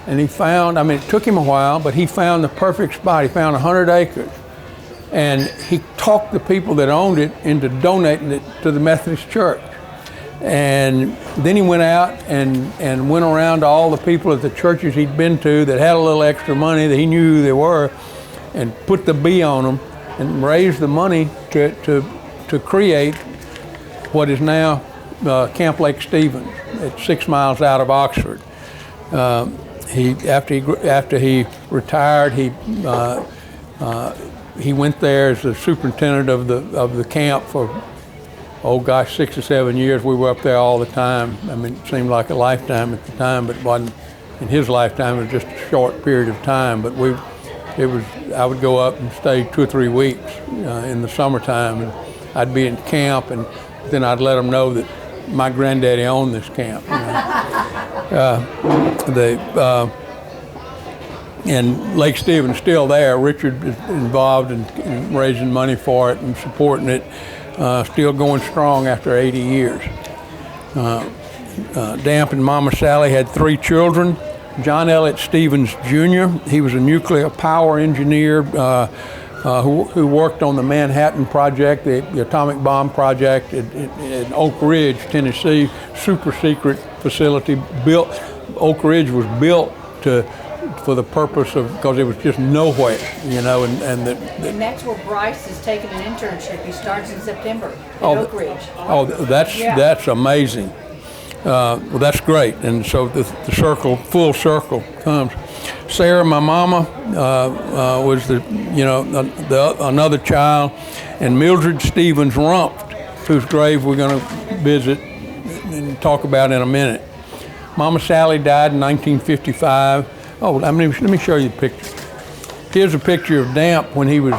and he found, it took him a while, but he found the perfect spot. He found 100 acres. And he talked the people that owned it into donating it to the Methodist Church. And then he went out and went around to all the people at the churches he'd been to that had a little extra money, that he knew who they were, and put the B on them and raised the money to create what is now Camp Lake Stevens. It's 6 miles out of Oxford. After he retired, he went there as the superintendent of the camp for 6 or 7 years. We were up there all the time. It seemed like a lifetime at the time, but it wasn't. In his lifetime, it was just a short period of time. But I would go up and stay 2 or 3 weeks in the summertime, and I'd be in camp, and then I'd let them know that my granddaddy owned this camp. And Lake Stevens still there. Richard is involved in raising money for it and supporting it. Still going strong after 80 years. Damp and Mama Sally had 3 children. John Elliott Stevens Jr. He was a nuclear power engineer who worked on the Manhattan Project, the atomic bomb project in Oak Ridge, Tennessee, super secret facility. Oak Ridge was built for the purpose of, because it was just nowhere, and that's where Bryce is taking an internship. He starts in September at Oak Ridge. Oh, that's amazing. Well, that's great, and so the full circle comes. Sarah, my mama, was another child, and Mildred Stevens Rumpft, whose grave we're going to visit and talk about in a minute. Mama Sally died in 1955. Oh, let me show you the picture. Here's a picture of Damp when he was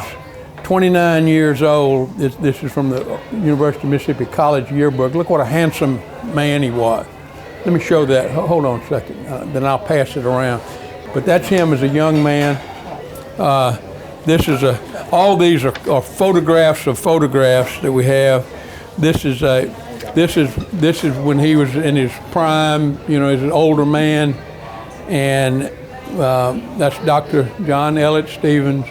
29 years old. This is from the University of Mississippi College yearbook. Look what a handsome man he was. Let me show that. Hold on a second, then I'll pass it around. But that's him as a young man. All these are photographs of photographs that we have. This is when he was in his prime, as an older man, and that's Dr. John Elliott Stevens,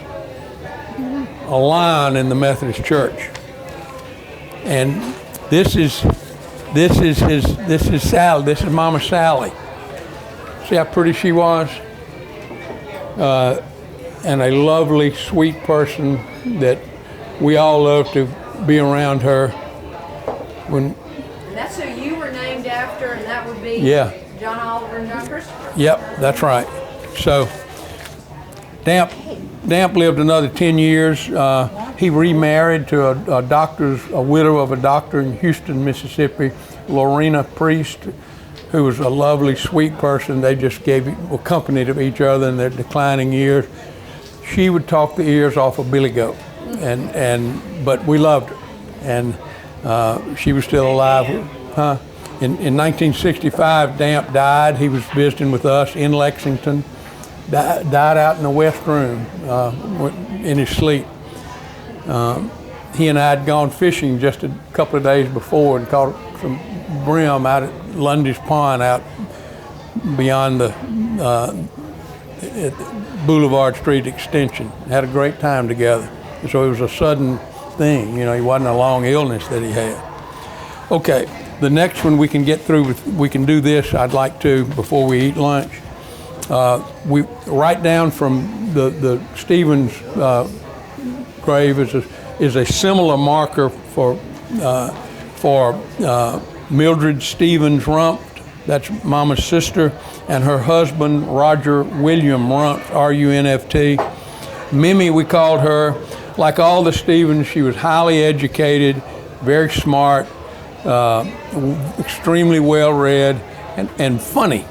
a lion in the Methodist Church. And this is Sally. This is Mama Sally. See how pretty she was? And a lovely, sweet person that we all love to be around her. And that's who you were named after, and that would be John Oliver and John Christopher. Yep, that's right. So Damp lived another 10 years. He remarried to a widow of a doctor in Houston, Mississippi, Lorena Priest, who was a lovely, sweet person. They just were company to each other in their declining years. She would talk the ears off of Billy Goat, but we loved her, and she was still alive. In 1965, Damp died. He was visiting with us in Lexington. Died out in the West Room in his sleep. He and I had gone fishing just a couple of days before and caught some brim out at Lundy's Pond out beyond the Boulevard Street extension. Had a great time together. And so it was a sudden thing, it wasn't a long illness that he had. Okay, the next one we can get through we can do this, I'd like to, before we eat lunch. We right down from the Stevens grave is a similar marker for Mildred Stevens Rumpft. That's Mama's sister, and her husband Roger William Rumpft, R-U-N-F-T. Mimi, we called her. Like all the Stevens, she was highly educated, very smart, extremely well read, and funny,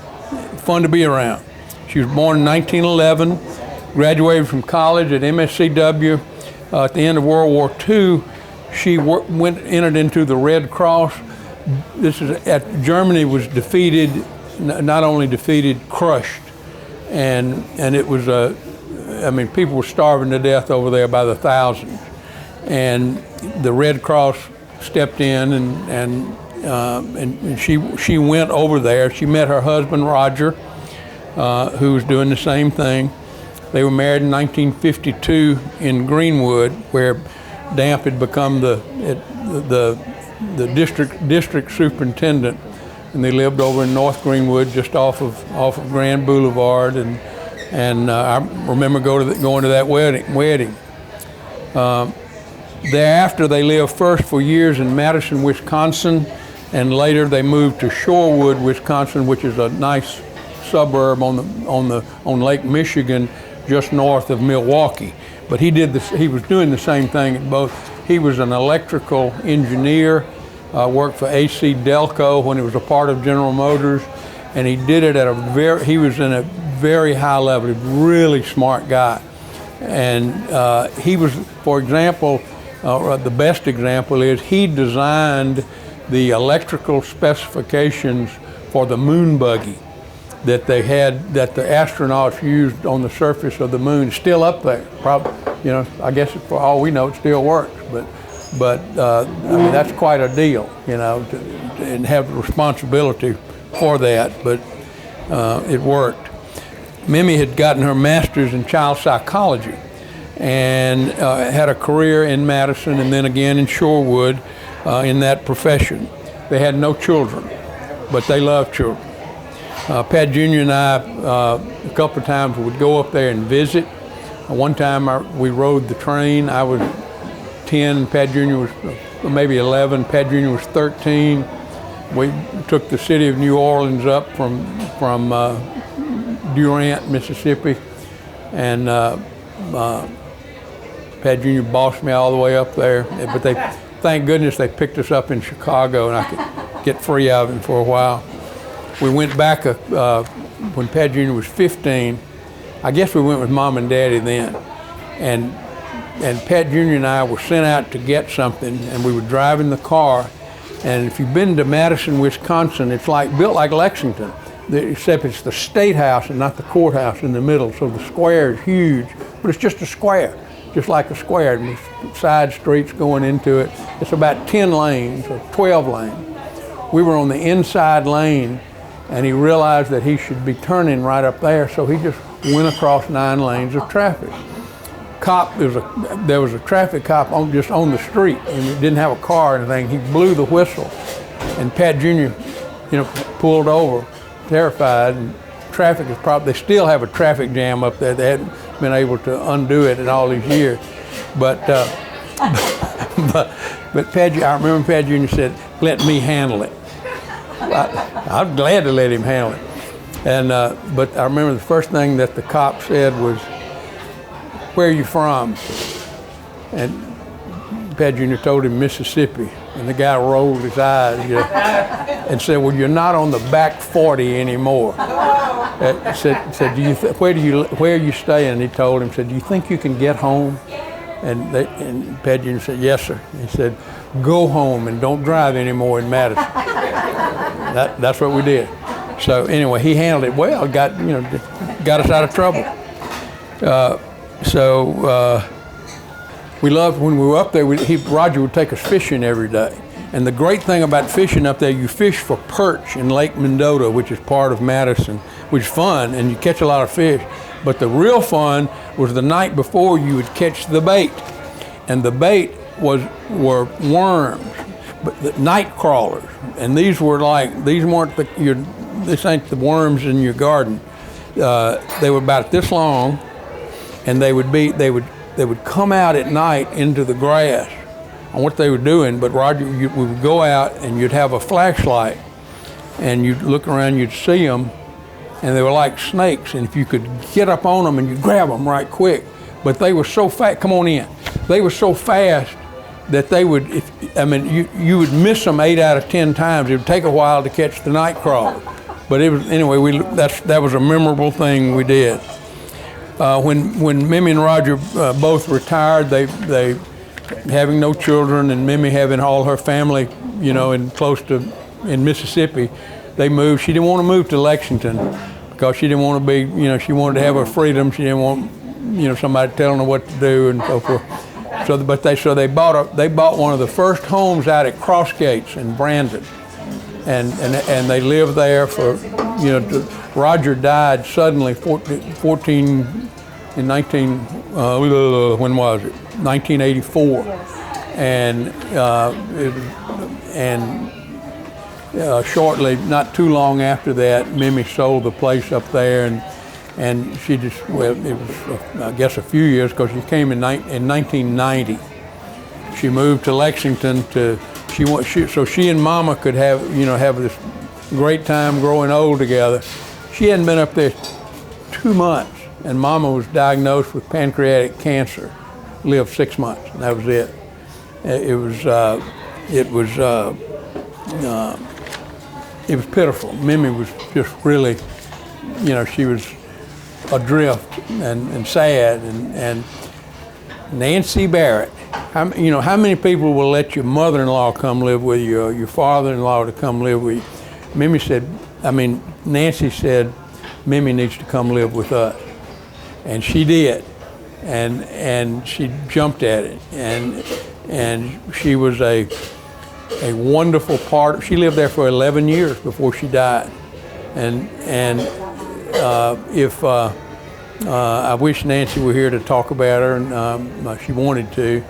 fun to be around. She was born in 1911, graduated from college at MSCW. At the end of World War II, she entered into the Red Cross. Germany was defeated, not only defeated, crushed, and it was people were starving to death over there by the thousands, and the Red Cross stepped in and she went over there. She met her husband Roger, who was doing the same thing. They were married in 1952 in Greenwood, where Damp had become the district superintendent, and they lived over in North Greenwood, just off of Grand Boulevard, and I remember going to that wedding. Thereafter, they lived first for years in Madison, Wisconsin, and later they moved to Shorewood, Wisconsin, which is a nice suburb on Lake Michigan, just north of Milwaukee. But he was doing the same thing at both. He was an electrical engineer, worked for AC Delco when it was a part of General Motors, and he did it he was in a very high level, really smart guy. And he was, for example, the best example is he designed the electrical specifications for the moon buggy that they had, that the astronauts used on the surface of the moon, still up there. Probably, I guess for all we know, it still works. But that's quite a deal, and have responsibility for that. But it worked. Mimi had gotten her master's in child psychology and had a career in Madison and then again in Shorewood in that profession. They had no children, but they loved children. Pat Jr. and I, a couple of times, would go up there and visit. One time we rode the train. I was 10, Pat Jr. was maybe 11, Pat Jr. was 13. We took the city of New Orleans up from Durant, Mississippi, and Pat Jr. bossed me all the way up there. But thank goodness they picked us up in Chicago and I could get free of him for a while. We went back when Pat Jr. was 15. I guess we went with Mom and Daddy then. And Pat Jr. and I were sent out to get something, and we were driving the car. And if you've been to Madison, Wisconsin, it's built like Lexington, except it's the State House and not the courthouse in the middle. So the square is huge, but it's just a square, just like a square. And there's side streets going into it. It's about 10 lanes or 12 lanes. We were on the inside lane, and he realized that he should be turning right up there, so he just went across 9 lanes of traffic. There was a traffic cop just on the street, and he didn't have a car or anything. He blew the whistle, and Pat Jr., pulled over, terrified. And traffic is they still have a traffic jam up there. They hadn't been able to undo it in all these years, but Pat, I remember Pat Jr. said, "Let me handle it." I'm glad to let him handle it. And but I remember the first thing that the cop said was, "Where are you from?" And Pat Jr. told him Mississippi, and the guy rolled his eyes and said, "Well, you're not on the back 40 anymore." Said, "Where are you staying?" And he told him, said, "Do you think you can get home?" And Pat Jr. said, "Yes, sir." He said, "Go home and don't drive anymore in Madison." That's what we did. So anyway, he handled it well. Got us out of trouble. We loved when we were up there. Roger would take us fishing every day. And the great thing about fishing up there, you fish for perch in Lake Mendota, which is part of Madison, which is fun, and you catch a lot of fish. But the real fun was the night before you would catch the bait, and the bait were worms, but the night crawlers. And these weren't this ain't the worms in your garden. They were about this long, and they would come out at night into the grass on what they were doing. But Roger, we would go out and you'd have a flashlight, and you'd look around, you'd see them, and they were like snakes. And if you could get up on them and you grab them right quick, but they were so fast. Come on in. They were so fast that they would. You would miss them 8 out of 10 times. It would take a while to catch the night crawler. But it was anyway. That was a memorable thing we did. When Mimi and Roger both retired, they having no children, and Mimi having all her family, in Mississippi, they moved. She didn't want to move to Lexington because she didn't want to be, she wanted to have her freedom. She didn't want, somebody telling her what to do and so forth. So they bought one of the first homes out at Crossgates in Brandon, and they lived there for, Roger died suddenly, 1984, and shortly, not too long after that, Mimi sold the place up there, and she just, it was I guess a few years, because she came in 1990. She moved to Lexington so she and Mama could have this great time growing old together. She hadn't been up there 2 months, and Mama was diagnosed with pancreatic cancer. Lived 6 months, and that was it. It was pitiful. Mimi was just really, she was adrift and sad. And Nancy Barrett, how many people will let your mother-in-law come live with you, or your father-in-law to come live with you? Nancy said, Mimi needs to come live with us. And she did. And she jumped at it. And she was a wonderful part. She lived there for 11 years before she died. And if I wish Nancy were here to talk about her, and she wanted to.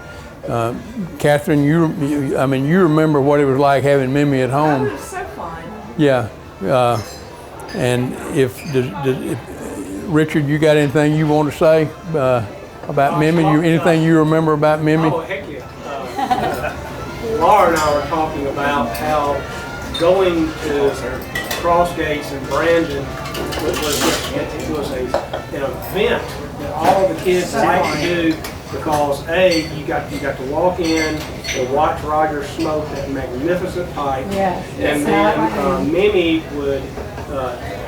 Catherine, you remember what it was like having Mimi at home. It was so fun. Yeah. And if Richard, you got anything you want to say about Mimi? Anything you remember about Mimi? Oh, heck yeah. Laura and I were talking about how going to Cross Gates and Brandon was an event that all the kids like to do, because you got to walk in and watch Roger smoke that magnificent pipe, and then Mimi would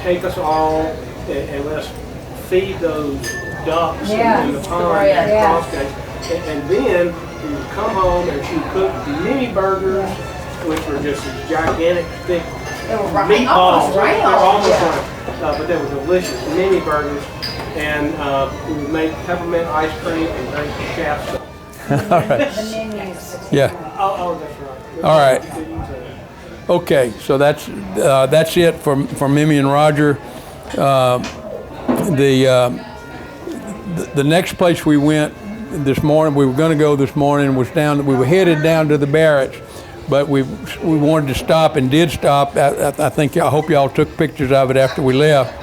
take us all and let us feed those ducks in the pond at Cross Gates, and then we would come home and she would cook Mimi burgers, which were just these gigantic thick meatballs. They were almost like, but they were delicious Mimi burgers, and we would make peppermint ice cream and drink chapstick. All right. Yeah. Oh, that's right. All right. Okay, so that's it for Mimi and Roger. The next place we went this morning, we were going to go this morning, was down. We were headed down to the Barretts, but we wanted to stop and did stop. I hope y'all took pictures of it after we left.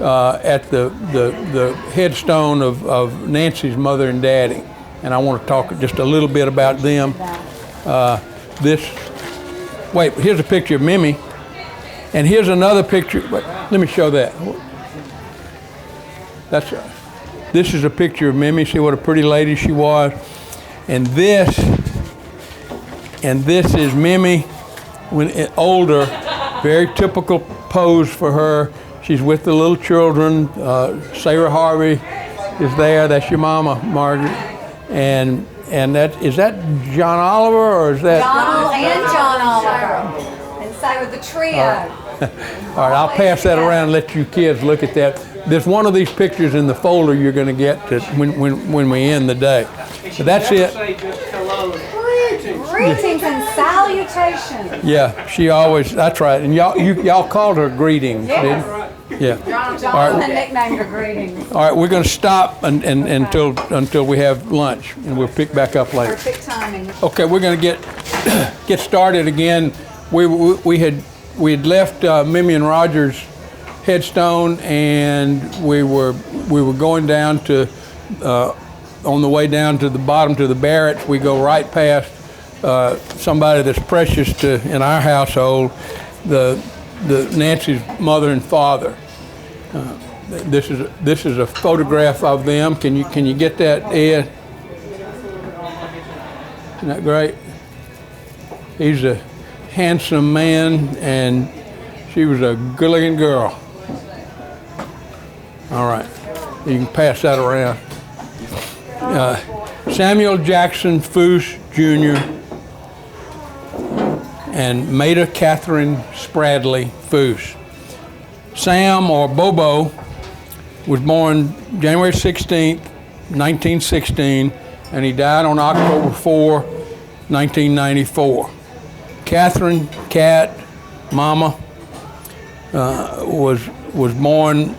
At the headstone of Nancy's mother and daddy, and I want to talk just a little bit about them. Wait, here's a picture of Mimi, and here's another picture. Wait, let me show that. This is a picture of Mimi. See what a pretty lady she was. And this is Mimi when older, very typical pose for her. She's with the little children. Sarah Harvey is there. That's your mama, Margaret. And is that John Oliver, or is that Donald and John Oliver? And say with the trio. All right, I'll pass that around and let you kids look at that. There's one of these pictures in the folder you're going to get when we end the day. So that's it. Say just hello. Greetings and salutations. Yeah, she always. That's right. And y'all called her greetings, didn't you? Yeah. Jonathan nicknamed her greetings. All right, we're going to stop until we have lunch, and we'll pick back up later. Perfect timing. Okay, we're going to get started again. We had left Mimi and Roger's headstone, and we were going down to on the way down to the bottom to the Barretts. We go right past somebody that's precious in our household, the Nancy's mother and father. This is a photograph of them. Can you get that, Ed? Isn't that great? He's a handsome man, and she was a good-looking girl. All right, you can pass that around. Samuel Jackson Foose Jr. and Maida Catherine Spradley Foose. Sam, or Bobo, was born January 16th, 1916, and he died on October 4, 1994. Catherine, Cat, Mama, was born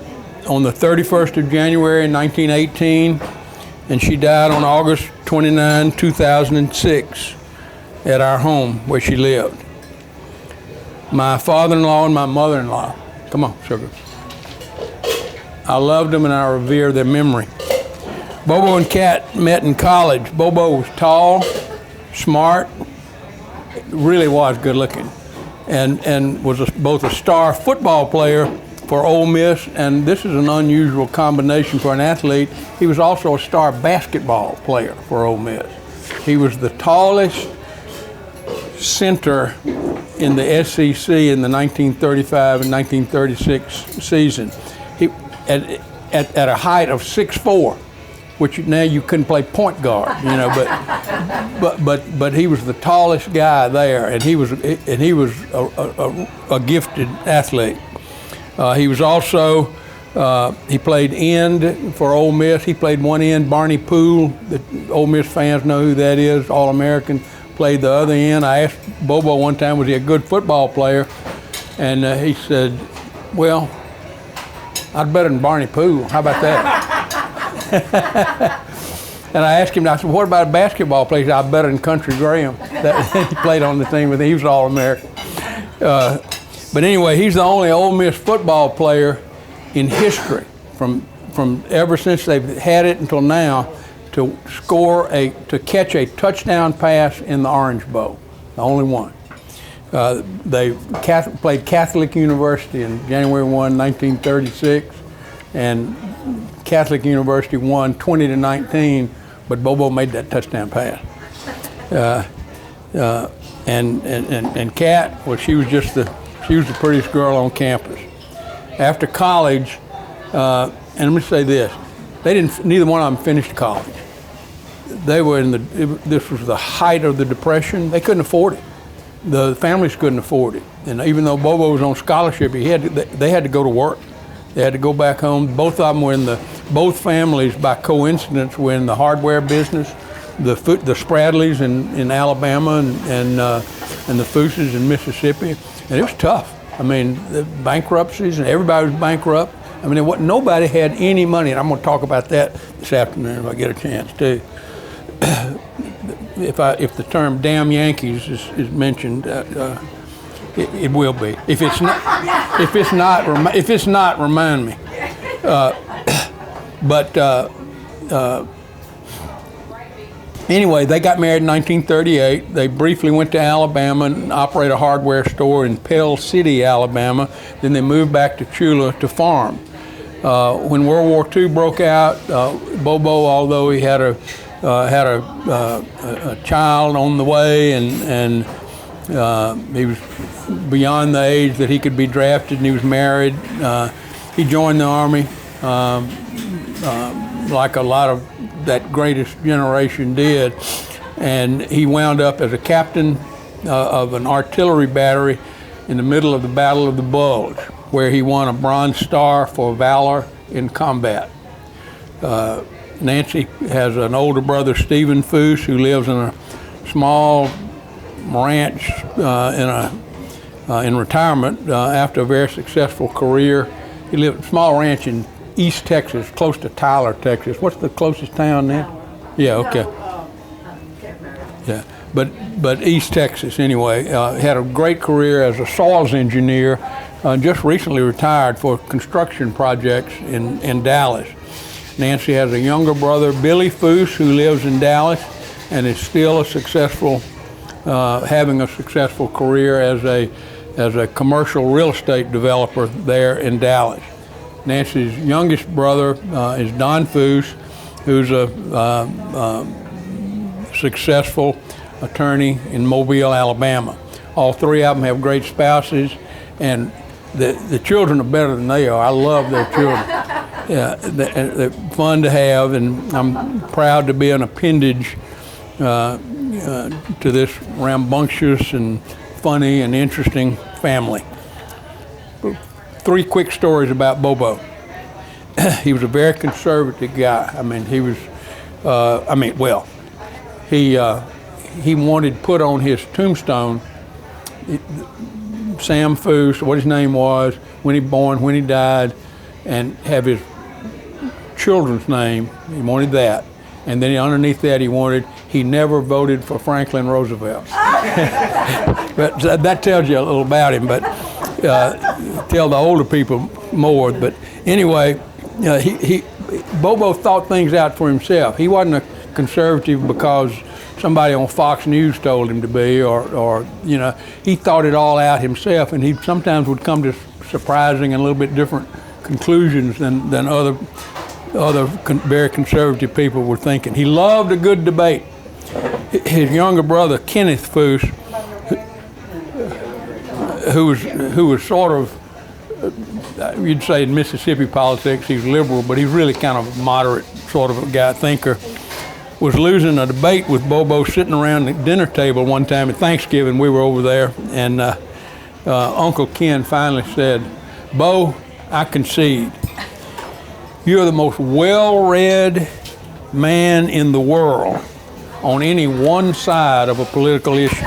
on the 31st of January 1918, and she died on August 29, 2006 at our home where she lived. My father-in-law and my mother-in-law, come on, sugar. I loved them and I revere their memory. Bobo and Cat met in college. Bobo was tall, smart, really was good looking, and was both a star football player for Ole Miss, and this is an unusual combination for an athlete. He was also a star basketball player for Ole Miss. He was the tallest center in the SEC in the 1935 and 1936 season. He at a height of 6'4", which now you couldn't play point guard, but he was the tallest guy there, and he was a gifted athlete. He was also, he played end for Ole Miss. He played one end. Barney Poole, the Ole Miss fans know who that is, All-American, played the other end. I asked Bobo one time, was he a good football player? And he said, well, was better than Barney Poole. How about that? And I asked him, I said, what about a basketball player? He said, I was better than Country Graham. He played on the team with him. He was All-American. But anyway, he's the only Ole Miss football player in history from ever since they've had it until now to catch a touchdown pass in the Orange Bowl. The only one. They played Catholic University in January 1, 1936, and Catholic University won 20-19, but Bobo made that touchdown pass. And Kat, well, she was the prettiest girl on campus. After college, and let me say this, neither one of them finished college. They were this was the height of the Depression. They couldn't afford it. The families couldn't afford it. And even though Bobo was on scholarship, they had to go to work. They had to go back home. Both of them were both families, by coincidence, were in the hardware business. The Spradleys in Alabama and the Fooses in Mississippi. And it was tough. I mean, the bankruptcies, and everybody was bankrupt. I mean, nobody had any money, and I'm going to talk about that this afternoon if I get a chance too. If the term "damn Yankees" is mentioned, it will be. If it's not, remind me. Anyway, they got married in 1938. They briefly went to Alabama and operated a hardware store in Pell City, Alabama. Then they moved back to Chula to farm. When World War II broke out, Bobo, although he had a child on the way and he was beyond the age that he could be drafted, and he was married, he joined the Army like a lot of that greatest generation did, and he wound up as a captain of an artillery battery in the middle of the Battle of the Bulge, where he won a Bronze Star for valor in combat. Nancy has an older brother, Stephen Foose, who lives in a small ranch in retirement after a very successful career. He lived in a small ranch in East Texas, close to Tyler, Texas. What's the closest town there? Yeah, okay. Yeah, but East Texas anyway. Had a great career as a soils engineer. Just recently retired for construction projects in Dallas. Nancy has a younger brother, Billy Foose, who lives in Dallas and is still having a successful career as a commercial real estate developer there in Dallas. Nancy's youngest brother is Don Foose, who's a successful attorney in Mobile, Alabama. All three of them have great spouses, and the children are better than they are. I love their children. Yeah, they're fun to have, and I'm proud to be an appendage to this rambunctious and funny and interesting family. 3 quick stories about Bobo. He was a very conservative guy. I mean, he was, he wanted put on his tombstone, Sam Foose, what his name was, when he born, when he died, and have his children's name. He wanted that. And then underneath that he never voted for Franklin Roosevelt. But that tells you a little about him, but tell the older people more. But anyway, Bobo thought things out for himself. He wasn't a conservative because somebody on Fox News told him to be, or he thought it all out himself, and he sometimes would come to surprising and a little bit different conclusions than other very conservative people were thinking. He loved a good debate. His younger brother, Kenneth Foose, who was sort of, you'd say in Mississippi politics, he's liberal, but he's really kind of a moderate sort of a guy, thinker, was losing a debate with Bobo sitting around the dinner table one time at Thanksgiving. We were over there, and Uncle Ken finally said, "Bo, I concede. You're the most well-read man in the world on any one side of a political issue."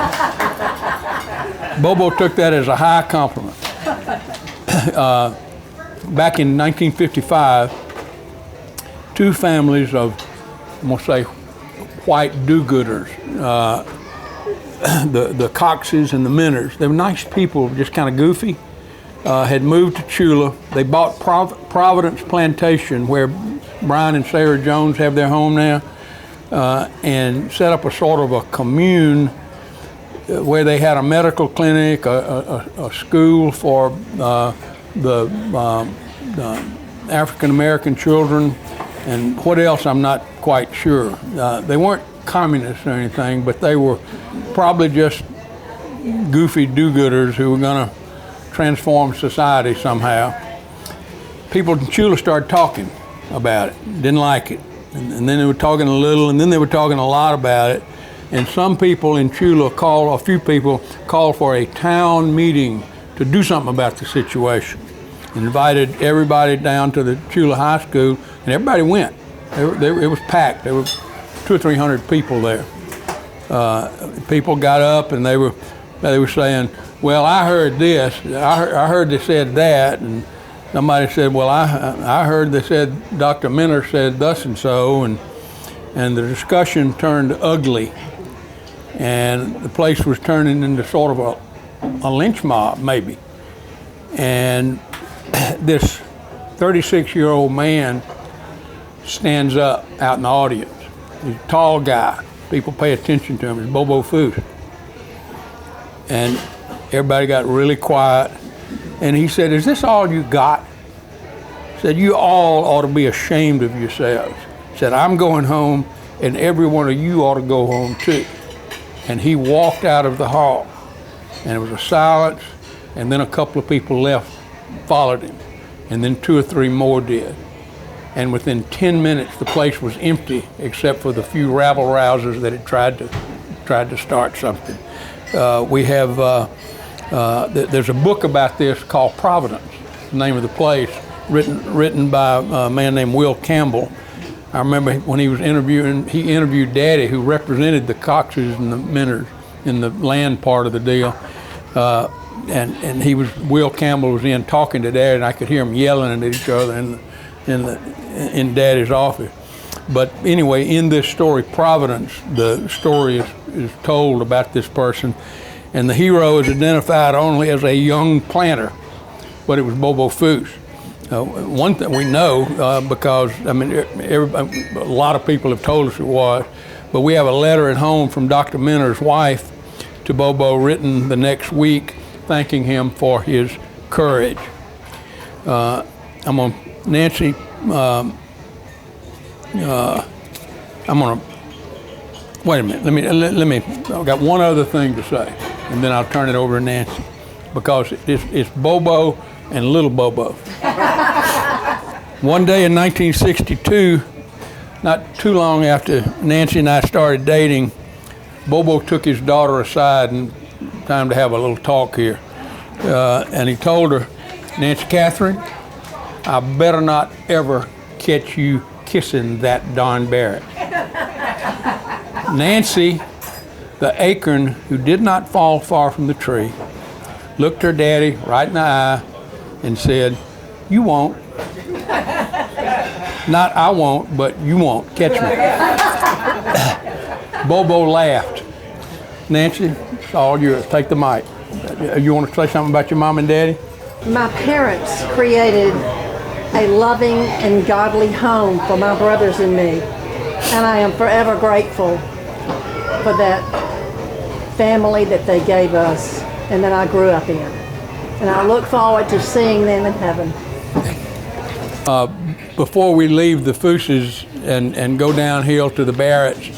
Bobo took that as a high compliment. back in 1955, two families of, I'm going to say, white do-gooders, the Coxes and the Minners. They were nice people, just kind of goofy, had moved to Chula. They bought Providence Plantation, where Brian and Sarah Jones have their home now, and set up a sort of a commune where they had a medical clinic, a school for the African American children, and what else I'm not quite sure. They weren't communists or anything, but they were probably just goofy do-gooders who were going to transform society somehow. People in Chula started talking about it, didn't like it, and then they were talking a little, and then they were talking a lot about it. And some people in Chula a few people called for a town meeting to do something about the situation. Invited everybody down to the Chula High School, and everybody went. It was packed. There were 200 or 300 people there. People got up and they were saying, "Well, I heard this. I heard they said that," and somebody said, "Well, I heard they said Dr. Minner said thus and so," and the discussion turned ugly, and the place was turning into sort of a lynch mob, maybe. And this 36-year-old man stands up out in the audience. He's a tall guy. People pay attention to him. He's Bobo Foose. And everybody got really quiet. And he said, "Is this all you got?" He said, "You all ought to be ashamed of yourselves." He said, "I'm going home, and every one of you ought to go home too." And he walked out of the hall. And there was a silence, and then a couple of people left, followed him, and then 2 or 3 more did. And within 10 minutes, the place was empty, except for the few rabble-rousers that had tried to start something. We have there's a book about this called Providence, the name of the place, written by a man named Will Campbell. I remember when he interviewed Daddy, who represented the Coxes and the Minners in the land part of the deal. And Will Campbell was in talking to Daddy, and I could hear them yelling at each other in Daddy's office. But anyway, in this story, Providence, the story is told about this person, and the hero is identified only as a young planter, but it was Bobo Foose. One thing we know, because I mean, a lot of people have told us it was, but we have a letter at home from Dr. Minner's wife to Bobo, written the next week, thanking him for his courage. Nancy, I'm gonna wait a minute. Let me. I've got one other thing to say, and then I'll turn it over to Nancy, because it's Bobo and Little Bobo. One day in 1962, not too long after Nancy and I started dating, Bobo took his daughter aside, and time to have a little talk here. And he told her, "Nancy Catherine, I better not ever catch you kissing that Don Barrett." Nancy, the acorn who did not fall far from the tree, looked her daddy right in the eye and said, "You won't." Not "I won't," but "you won't catch me." Bobo laughed. Nancy, it's all yours. Take the mic. You want to say something about your mom and daddy? My parents created a loving and godly home for my brothers and me, and I am forever grateful for that family that they gave us and that I grew up in. And I look forward to seeing them in heaven. Before we leave the Fooses and go downhill to the Barretts,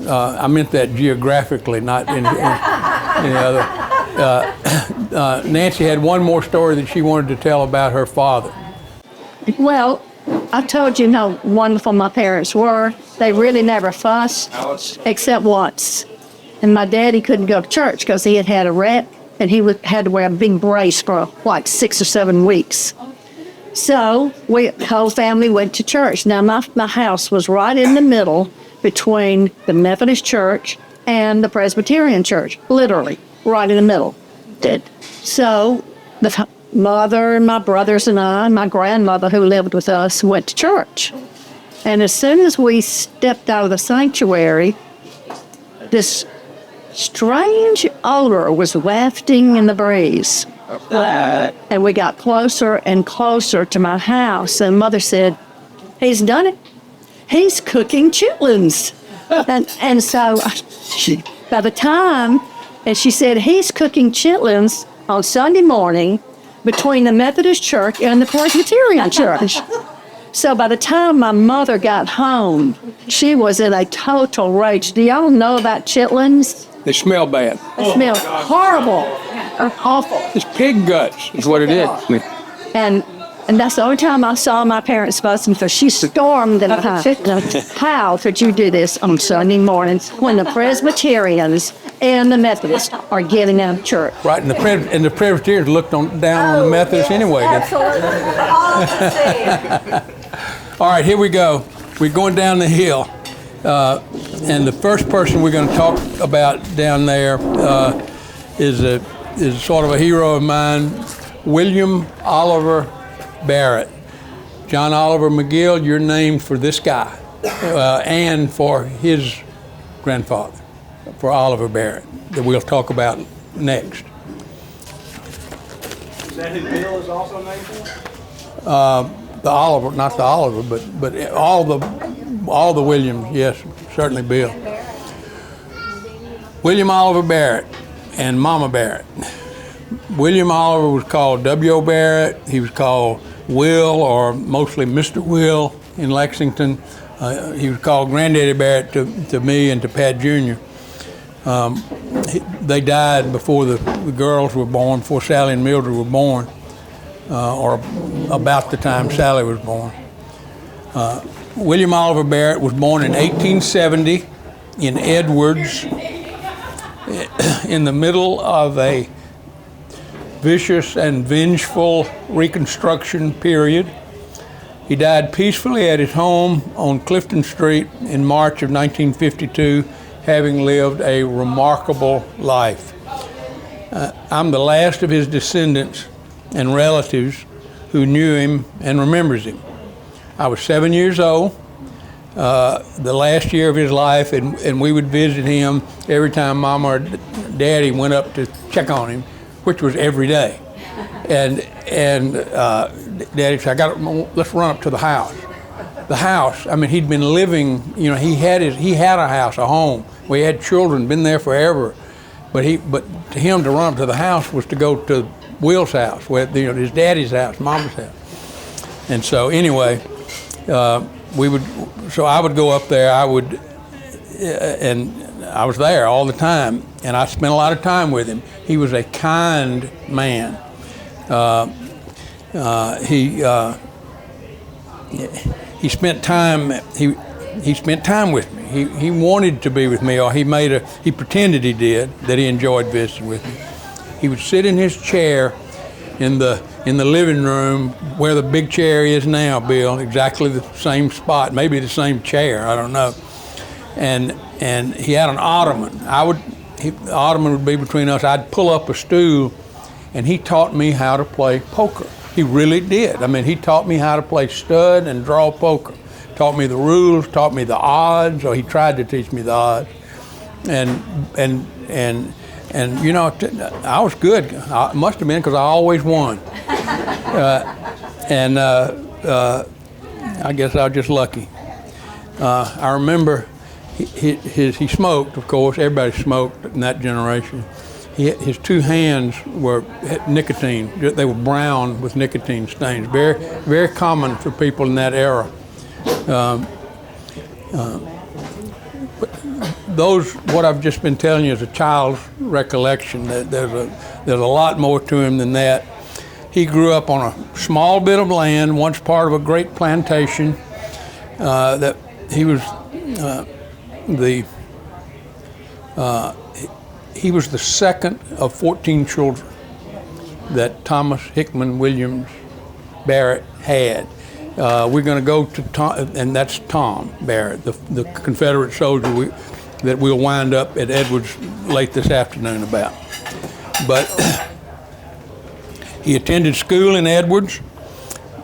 I meant that geographically, not in any other. Nancy had one more story that she wanted to tell about her father. Well, I told you how wonderful my parents were. They really never fussed, except once. And my daddy couldn't go to church because he had a rep, and he had to wear a big brace for like 6 or 7 weeks. So the whole family went to church. Now my house was right in the middle between the Methodist church and the Presbyterian church, literally right in the middle. So mother and my brothers and I, and my grandmother who lived with us, went to church. And as soon as we stepped out of the sanctuary, this strange odor was wafting in the breeze. And we got closer and closer to my house, and Mother said, "He's done it. He's cooking chitlins." and so by the time, and she said, "He's cooking chitlins on Sunday morning between the Methodist Church and the Presbyterian Church." So by the time my mother got home, she was in a total rage. Do y'all know about chitlins? They smell bad. They smell horrible or awful. It's pig guts is what it is. And that's the only time I saw my parents fussing, because she stormed in the house. How could you do this on Sunday mornings when the Presbyterians and the Methodists are getting out of church? Right, and the Presbyterians looked down on the Methodists anyway. All right, here we go. We're going down the hill. And the first person we're going to talk about down there is sort of a hero of mine, William Oliver Barrett. John Oliver McGill, you're named for this guy and for his grandfather, for Oliver Barrett, that we'll talk about next. Is that who Bill is also named for? The Oliver, not the Oliver, but all the Williams, yes, certainly Bill. William Oliver Barrett and Mama Barrett. William Oliver was called W.O. Barrett. He was called Will, or mostly Mr. Will in Lexington. He was called Granddaddy Barrett to me and to Pat Jr. They died before the girls were born, before Sally and Mildred were born, or about the time Sally was born. William Oliver Barrett was born in 1870 in Edwards, in the middle of a vicious and vengeful Reconstruction period. He died peacefully at his home on Clifton Street in March of 1952, having lived a remarkable life. I'm the last of his descendants and relatives who knew him and remembers him. I was 7 years old, the last year of his life, and we would visit him every time Mama or Daddy went up to check on him, which was every day. And Daddy said, let's run up to the house. The house, I mean, he'd been living, he had a house, a home. We had children, been there forever. But to him to run up to the house was to go to Will's house, his daddy's house, Mama's house. And so anyway, I would go up there, and I was there all the time, and I spent a lot of time with him. He was a kind man. He spent time with me. He wanted to be with me, or he pretended he did, that he enjoyed visiting with me. He would sit in his chair in the living room where the big chair is now, Bill, exactly the same spot, maybe the same chair, I don't know. And he had an ottoman. The ottoman would be between us. I'd pull up a stool, and he taught me how to play poker. He really did. I mean, he taught me how to play stud and draw poker. Taught me the rules, taught me the odds, or he tried to teach me the odds. And I was good. I must have been, because I always won. I guess I was just lucky. I remember he smoked, of course. Everybody smoked in that generation. His two hands had nicotine. They were brown with nicotine stains. Very, very common for people in that era. What I've just been telling you is a child's recollection. There's a lot more to him than that. He grew up on a small bit of land, once part of a great plantation. That he was he was the second of 14 children that Thomas Hickman Williams Barrett had. We're going to go to Tom, and that's Tom Barrett, the Confederate soldier that we'll wind up at Edwards late this afternoon about. But He attended school in Edwards.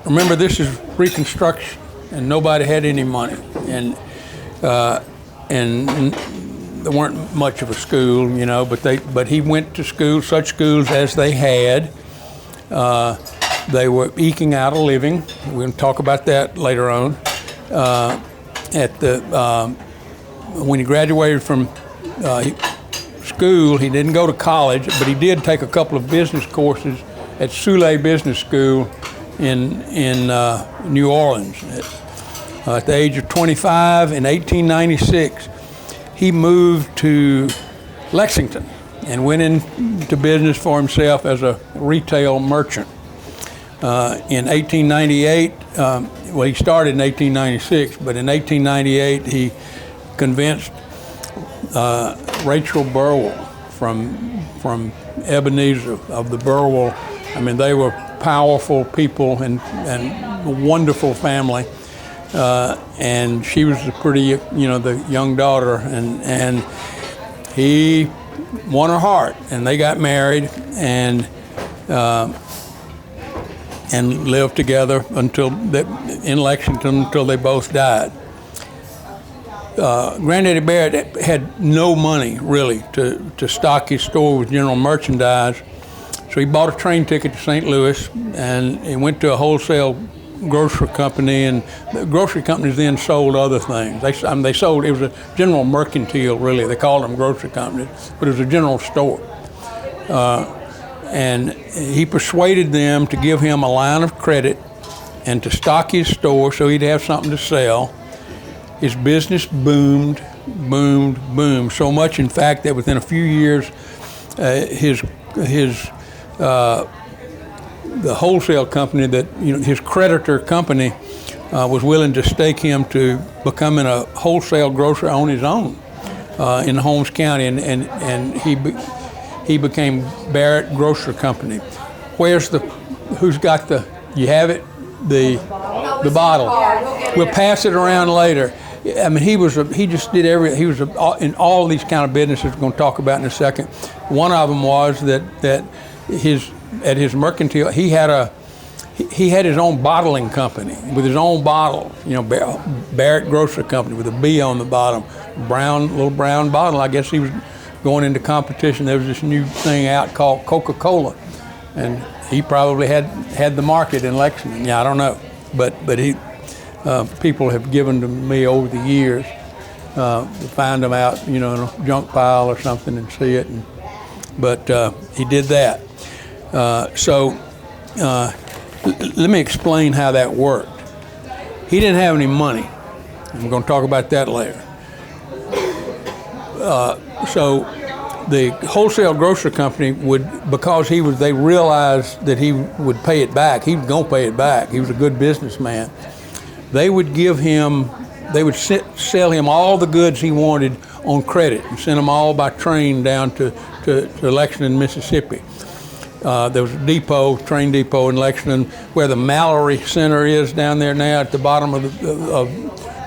Remember, this is Reconstruction, and nobody had any money, and there weren't much of a school, you know. But he went to school, such schools as they had. They were eking out a living. We're going to talk about that later on. When he graduated from school, he didn't go to college, but he did take a couple of business courses at Soule Business School in New Orleans. At the age of 25, in 1896, he moved to Lexington and went into business for himself as a retail merchant. In 1898, well, he started in 1896, but in 1898 he convinced Rachel Burwell from Ebenezer of the Burwell. I mean, they were powerful people and a wonderful family. And she was the pretty, the young daughter, and he won her heart, and they got married and lived together in Lexington until they both died. Granddaddy Barrett had no money really to stock his store with general merchandise, so he bought a train ticket to St. Louis and he went to a wholesale grocery company, and the grocery companies then sold other things. They sold, it was a general mercantile really, they called them grocery companies, but it was a general store. And he persuaded them to give him a line of credit and to stock his store so he'd have something to sell. His business boomed, so much in fact that within a few years the wholesale company that, his creditor company was willing to stake him to becoming a wholesale grocer on his own in Holmes County, and he became Barrett Grocery Company. Who's got you have it? The bottle. We'll pass it around later. I mean, he just did everything. He was in all these kind of businesses we're going to talk about in a second. One of them was that at his mercantile, he had his own bottling company with his own bottles. Barrett Grocery Company with a B on the bottom, little brown bottle. I guess he was going into competition. There was this new thing out called Coca-Cola, and he probably had the market in Lexington. Yeah, I don't know, but he. People have given to me over the years to find them out, in a junk pile or something and see it. But he did that. Let me explain how that worked. He didn't have any money. I'm going to talk about that later. So the wholesale grocery company because they realized that he would pay it back. He was going to pay it back. He was a good businessman. They would sell him all the goods he wanted on credit and send them all by train down to Lexington, Mississippi. There was a train depot in Lexington where the Mallory Center is down there now at the bottom of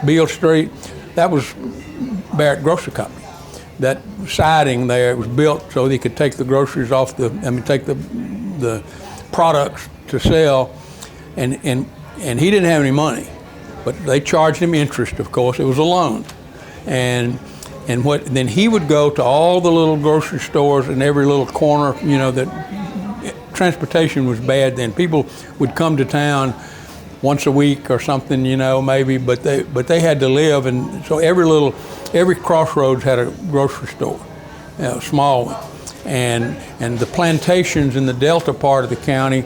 Beale Street. That was Barrett Grocery Company. That siding there was built so they could take the groceries take the products to sell, and he didn't have any money. But they charged him interest, of course. It was a loan. And then he would go to all the little grocery stores in every little corner, that transportation was bad then. People would come to town once a week or something, maybe, but they had to live, and so every crossroads had a grocery store, a small one. And the plantations in the Delta part of the county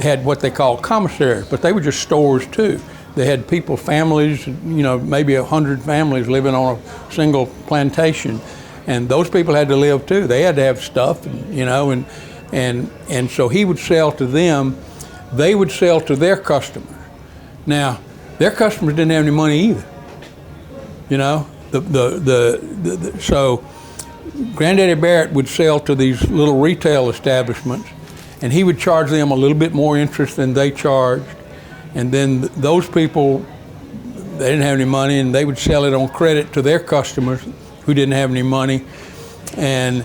had what they called commissaries, but they were just stores too. They had families, maybe 100 families living on a single plantation, and those people had to live too. They had to have stuff, and so he would sell to them. They would sell to their customers. Now, their customers didn't have any money either. So Granddaddy Barrett would sell to these little retail establishments, and he would charge them a little bit more interest than they charged. And then those people, they didn't have any money, and they would sell it on credit to their customers who didn't have any money, and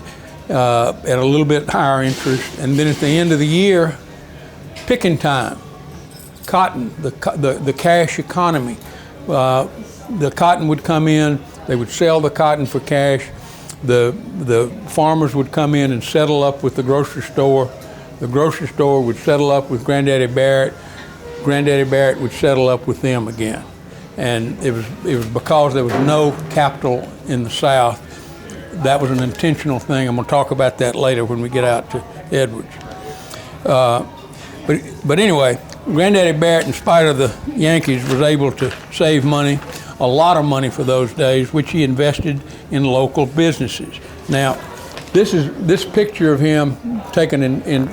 at a little bit higher interest. And then at the end of the year, picking time, cotton, the cash economy. The cotton would come in, they would sell the cotton for cash. The farmers would come in and settle up with the grocery store. The grocery store would settle up with Granddaddy Barrett. Granddaddy Barrett would settle up with them again. And it was because there was no capital in the South. That was an intentional thing. I'm going to talk about that later when we get out to Edwards. But anyway, Granddaddy Barrett, in spite of the Yankees, was able to save money, a lot of money for those days, which he invested in local businesses. Now, this picture of him taken in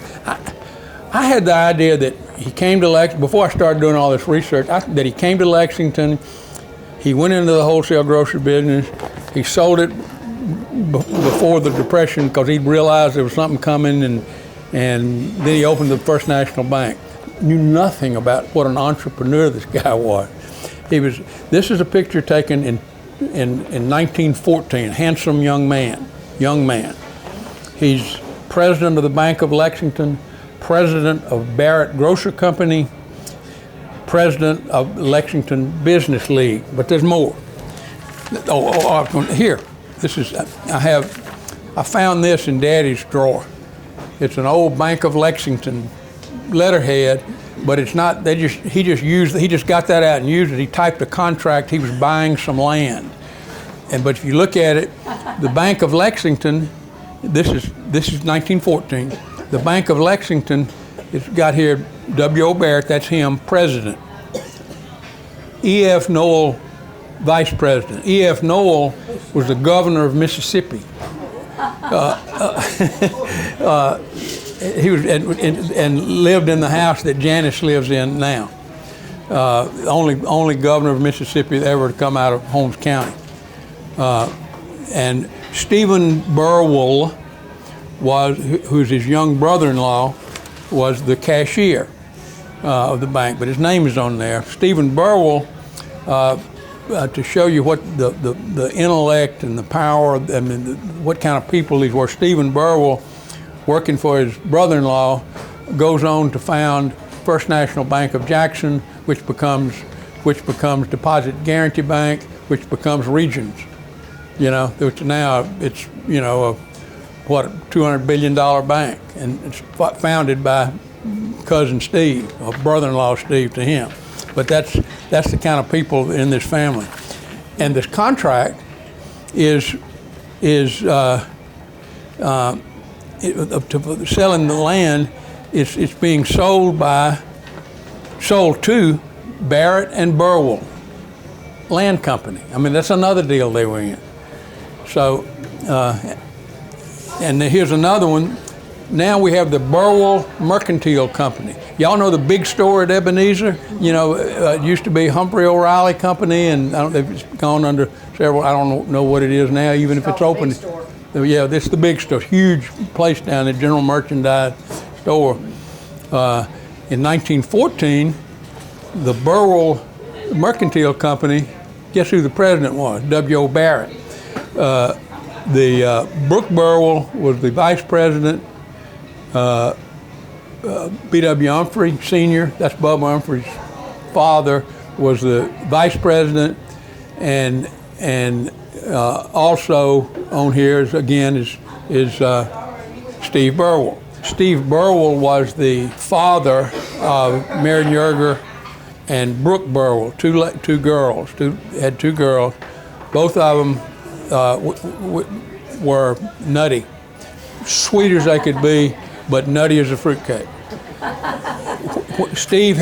I had the idea that he came to Lexington, before I started doing all this research, that he came to Lexington, he went into the wholesale grocery business, he sold it before the Depression because he realized there was something coming, and then he opened the First National Bank. Knew nothing about what an entrepreneur this guy was. This is a picture taken in 1914, handsome young man. He's president of the Bank of Lexington, president of Barrett Grocer Company, president of Lexington Business League, but there's more. Here, I found this in Daddy's drawer. It's an old Bank of Lexington letterhead, but it's not, he just got that out and used it. He typed a contract, he was buying some land. But if you look at it, the Bank of Lexington, this is 1914. The Bank of Lexington, it's got here W.O. Barrett, that's him, president. E.F. Noel, vice president. E.F. Noel was the governor of Mississippi. He was and lived in the house that Janice lives in now. Only governor of Mississippi ever to come out of Holmes County. And Stephen Burwell who's his young brother-in-law, was the cashier of the bank, but his name is on there. Stephen Burwell, to show you what the intellect and the power, I mean, what kind of people these were. Stephen Burwell, working for his brother-in-law, goes on to found First National Bank of Jackson, which becomes Deposit Guarantee Bank, which becomes Regions. Which now it's a $200 billion bank, and it's founded by cousin Steve, or brother-in-law Steve to him. But that's the kind of people in this family. And this contract is selling the land. It's being sold to Barrett and Burwell Land Company. I mean, that's another deal they were in. So, and here's another one. Now we have the Burwell Mercantile Company. Y'all know the big store at Ebenezer? It used to be Humphrey O'Reilly Company, and I don't know if it's gone under several, I don't know what it is now, even if it's open. Yeah, this is the big store, huge place down there, general merchandise store. In 1914, the Burwell Mercantile Company, guess who the president was? W.O. Barrett. Brooke Burwell was the vice president. B.W. Humphrey Sr., that's Bubba Humphrey's father, was the vice president, and also on here is Steve Burwell. Steve Burwell was the father of Mary Yerger and Brooke Burwell, two girls. Both of them were nutty, sweet as they could be, but nutty as a fruitcake. Steve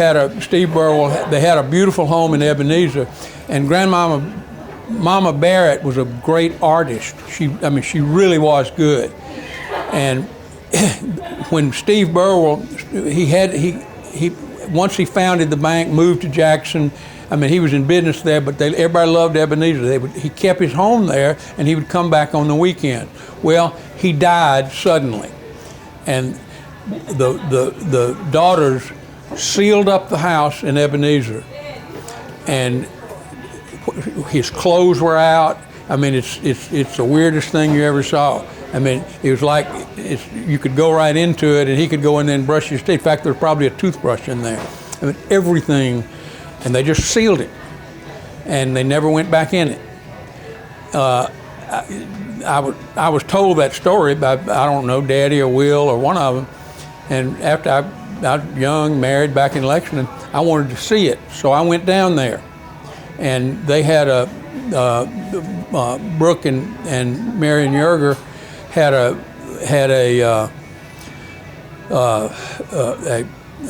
Burwell, they had a beautiful home in Ebenezer, and Mama Barrett was a great artist. She really was good. And when Steve Burwell, once he founded the bank, moved to Jackson. He was in business there, but everybody loved Ebenezer. He kept his home there, and he would come back on the weekend. Well, he died suddenly, and the daughters sealed up the house in Ebenezer, and his clothes were out. It's the weirdest thing you ever saw. I mean, it was like you could go right into it, and he could go in there and brush his teeth. In fact, there's probably a toothbrush in there. I mean, everything, and they just sealed it, and they never went back in it. I was told that story by, I don't know, Daddy or Will or one of them, and after I was young, married back in Lexington, I wanted to see it, so I went down there, and they had Brooke and Marion Yerger had a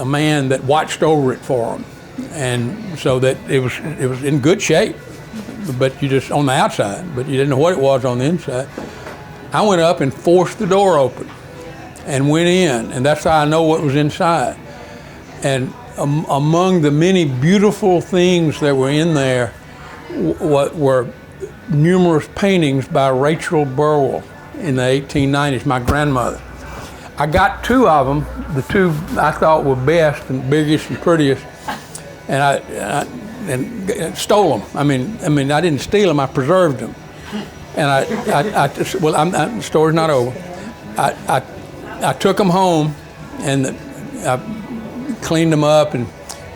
man that watched over it for them, and so that it was in good shape, but you just on the outside, but you didn't know what it was on the inside. I went up and forced the door open and went in, and that's how I know what was inside. And among the many beautiful things that were in there were numerous paintings by Rachel Burwell in the 1890s, my grandmother. I got two of them, the two I thought were best and biggest and prettiest, and I stole them. I mean, I didn't steal them, I preserved them. And the story's not over. I took them home, and I cleaned them up and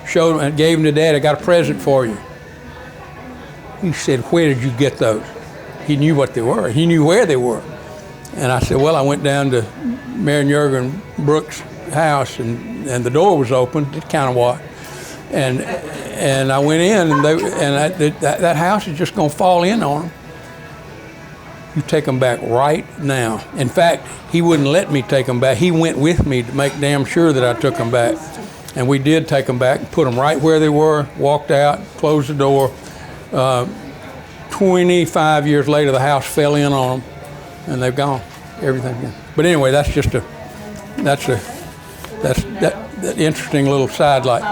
showed them and gave them to Dad. I got a present for you. He said, "Where did you get those?" He knew what they were. He knew where they were. And I said, "Well, I went down to Marion Yerger and Brooks' house, and the door was open. It kind of was. And I went in, and that house is just going to fall in on them. You take them back right now." In fact, he wouldn't let me take them back. He went with me to make damn sure that I took them back. And we did take them back and put them right where they were, walked out, closed the door. 25 years later, the house fell in on them, and they've gone. Everything. But anyway, that's that interesting little sidelight.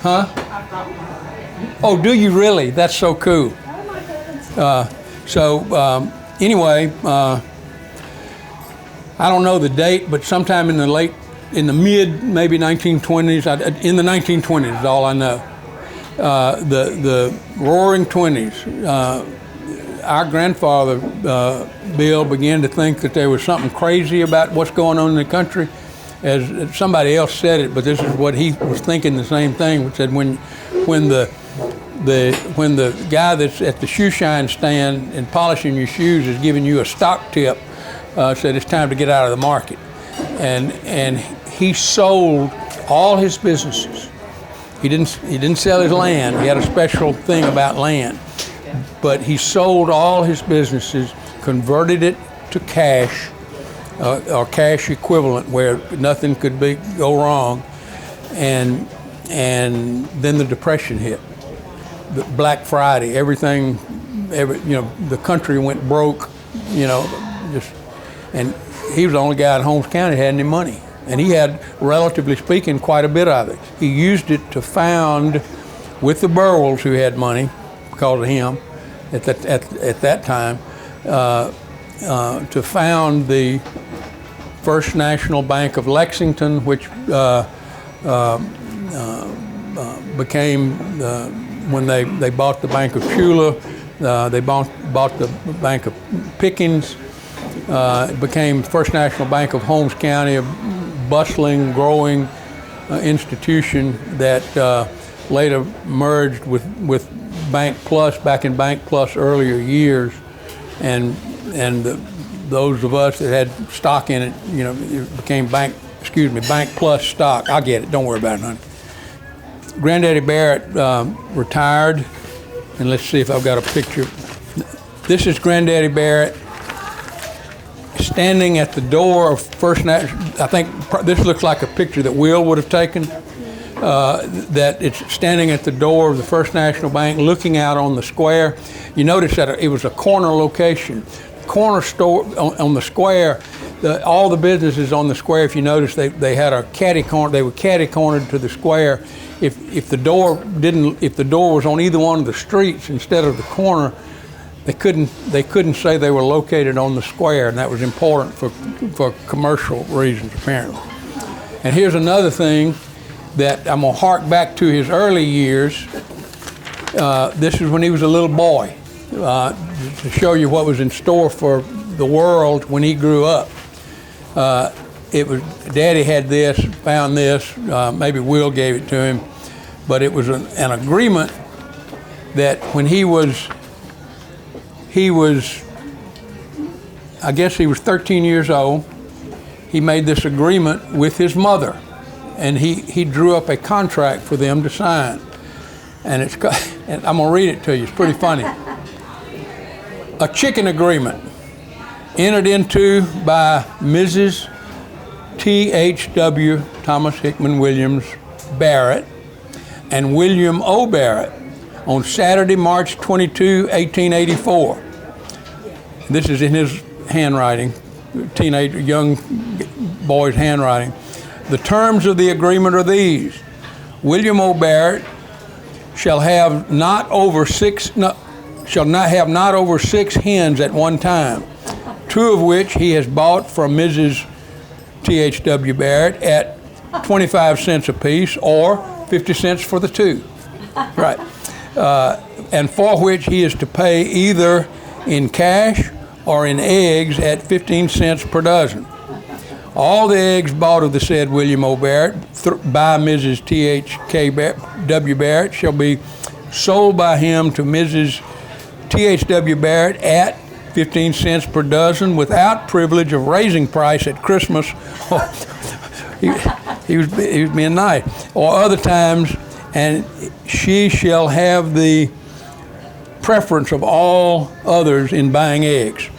Huh? Oh, do you really? That's so cool. Anyway, I don't know the date, but sometime in the mid, maybe 1920s, in the 1920s is all I know. The Roaring Twenties. Our grandfather, Bill, began to think that there was something crazy about what's going on in the country. As somebody else said it, but this is what he was thinking, the same thing, which said when the guy that's at the shoe shine stand and polishing your shoes is giving you a stock tip, said it's time to get out of the market. And he sold all his businesses. He didn't sell his land. He had a special thing about land. But he sold all his businesses, converted it to cash, or cash equivalent, where nothing could go wrong, and then the Depression hit. The Black Friday, the country went broke, and he was the only guy in Holmes County that had any money, and he had, relatively speaking, quite a bit of it. He used it to found, with the Burwells who had money because of him at that time, to found the First National Bank of Lexington, which became, when they bought the Bank of Chula, they bought the Bank of Pickens. It became First National Bank of Holmes County, a bustling, growing institution that later merged with Bank Plus back in Bank Plus earlier years, and those of us that had stock in it, it became Bank Plus stock. I'll get it. Don't worry about it, honey. Granddaddy Barrett retired, and let's see if I've got a picture. This is Granddaddy Barrett standing at the door of First National. I think this looks like a picture that Will would have taken. That it's standing at the door of the First National Bank, looking out on the square. You notice that it was a corner location. Corner store on the square. All the businesses on the square, if you notice, they had a catty corner. They were catty cornered to the square. If the door was on either one of the streets instead of the corner, they couldn't say they were located on the square, and that was important for commercial reasons apparently. And here's another thing that I'm gonna hark back to his early years. This is when he was a little boy, to show you what was in store for the world when he grew up. It was Daddy had this, found this. Maybe Will gave it to him, but it was an agreement that when he was, I guess he was 13 years old. He made this agreement with his mother, and he drew up a contract for them to sign. And and I'm gonna read it to you. It's pretty funny. A chicken agreement entered into by Mrs. T.H.W. Thomas Hickman Williams Barrett and William O. Barrett on Saturday, March 22, 1884. This is in his handwriting, young boy's handwriting. The terms of the agreement are these: William O. Barrett shall have not over six hens at one time, 2 of which he has bought from Mrs. T.H.W. Barrett at 25 cents apiece, or 50 cents for the 2. Right. And for which he is to pay either in cash or in eggs at 15 cents per dozen. All the eggs bought of the said William O. Barrett by Mrs. T.H.W. Barrett shall be sold by him to Mrs. T.H.W. Barrett at 15 cents per dozen without privilege of raising price at Christmas. he was being nice. Or other times, and she shall have the preference of all others in buying eggs.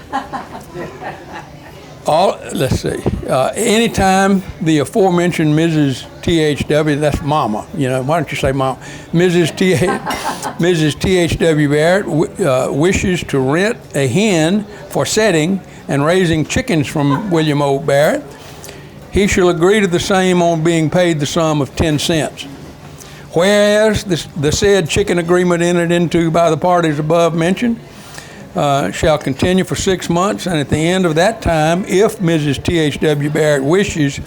Let's see. Anytime the aforementioned Mrs. T.H.W., that's Mama, why don't you say Mama? Mrs. T.H.W. Barrett wishes to rent a hen for setting and raising chickens from William O. Barrett, he shall agree to the same on being paid the sum of 10 cents. Whereas the said chicken agreement entered into by the parties above mentioned shall continue for 6 months, and at the end of that time, if Mrs. T.H.W. Barrett wishes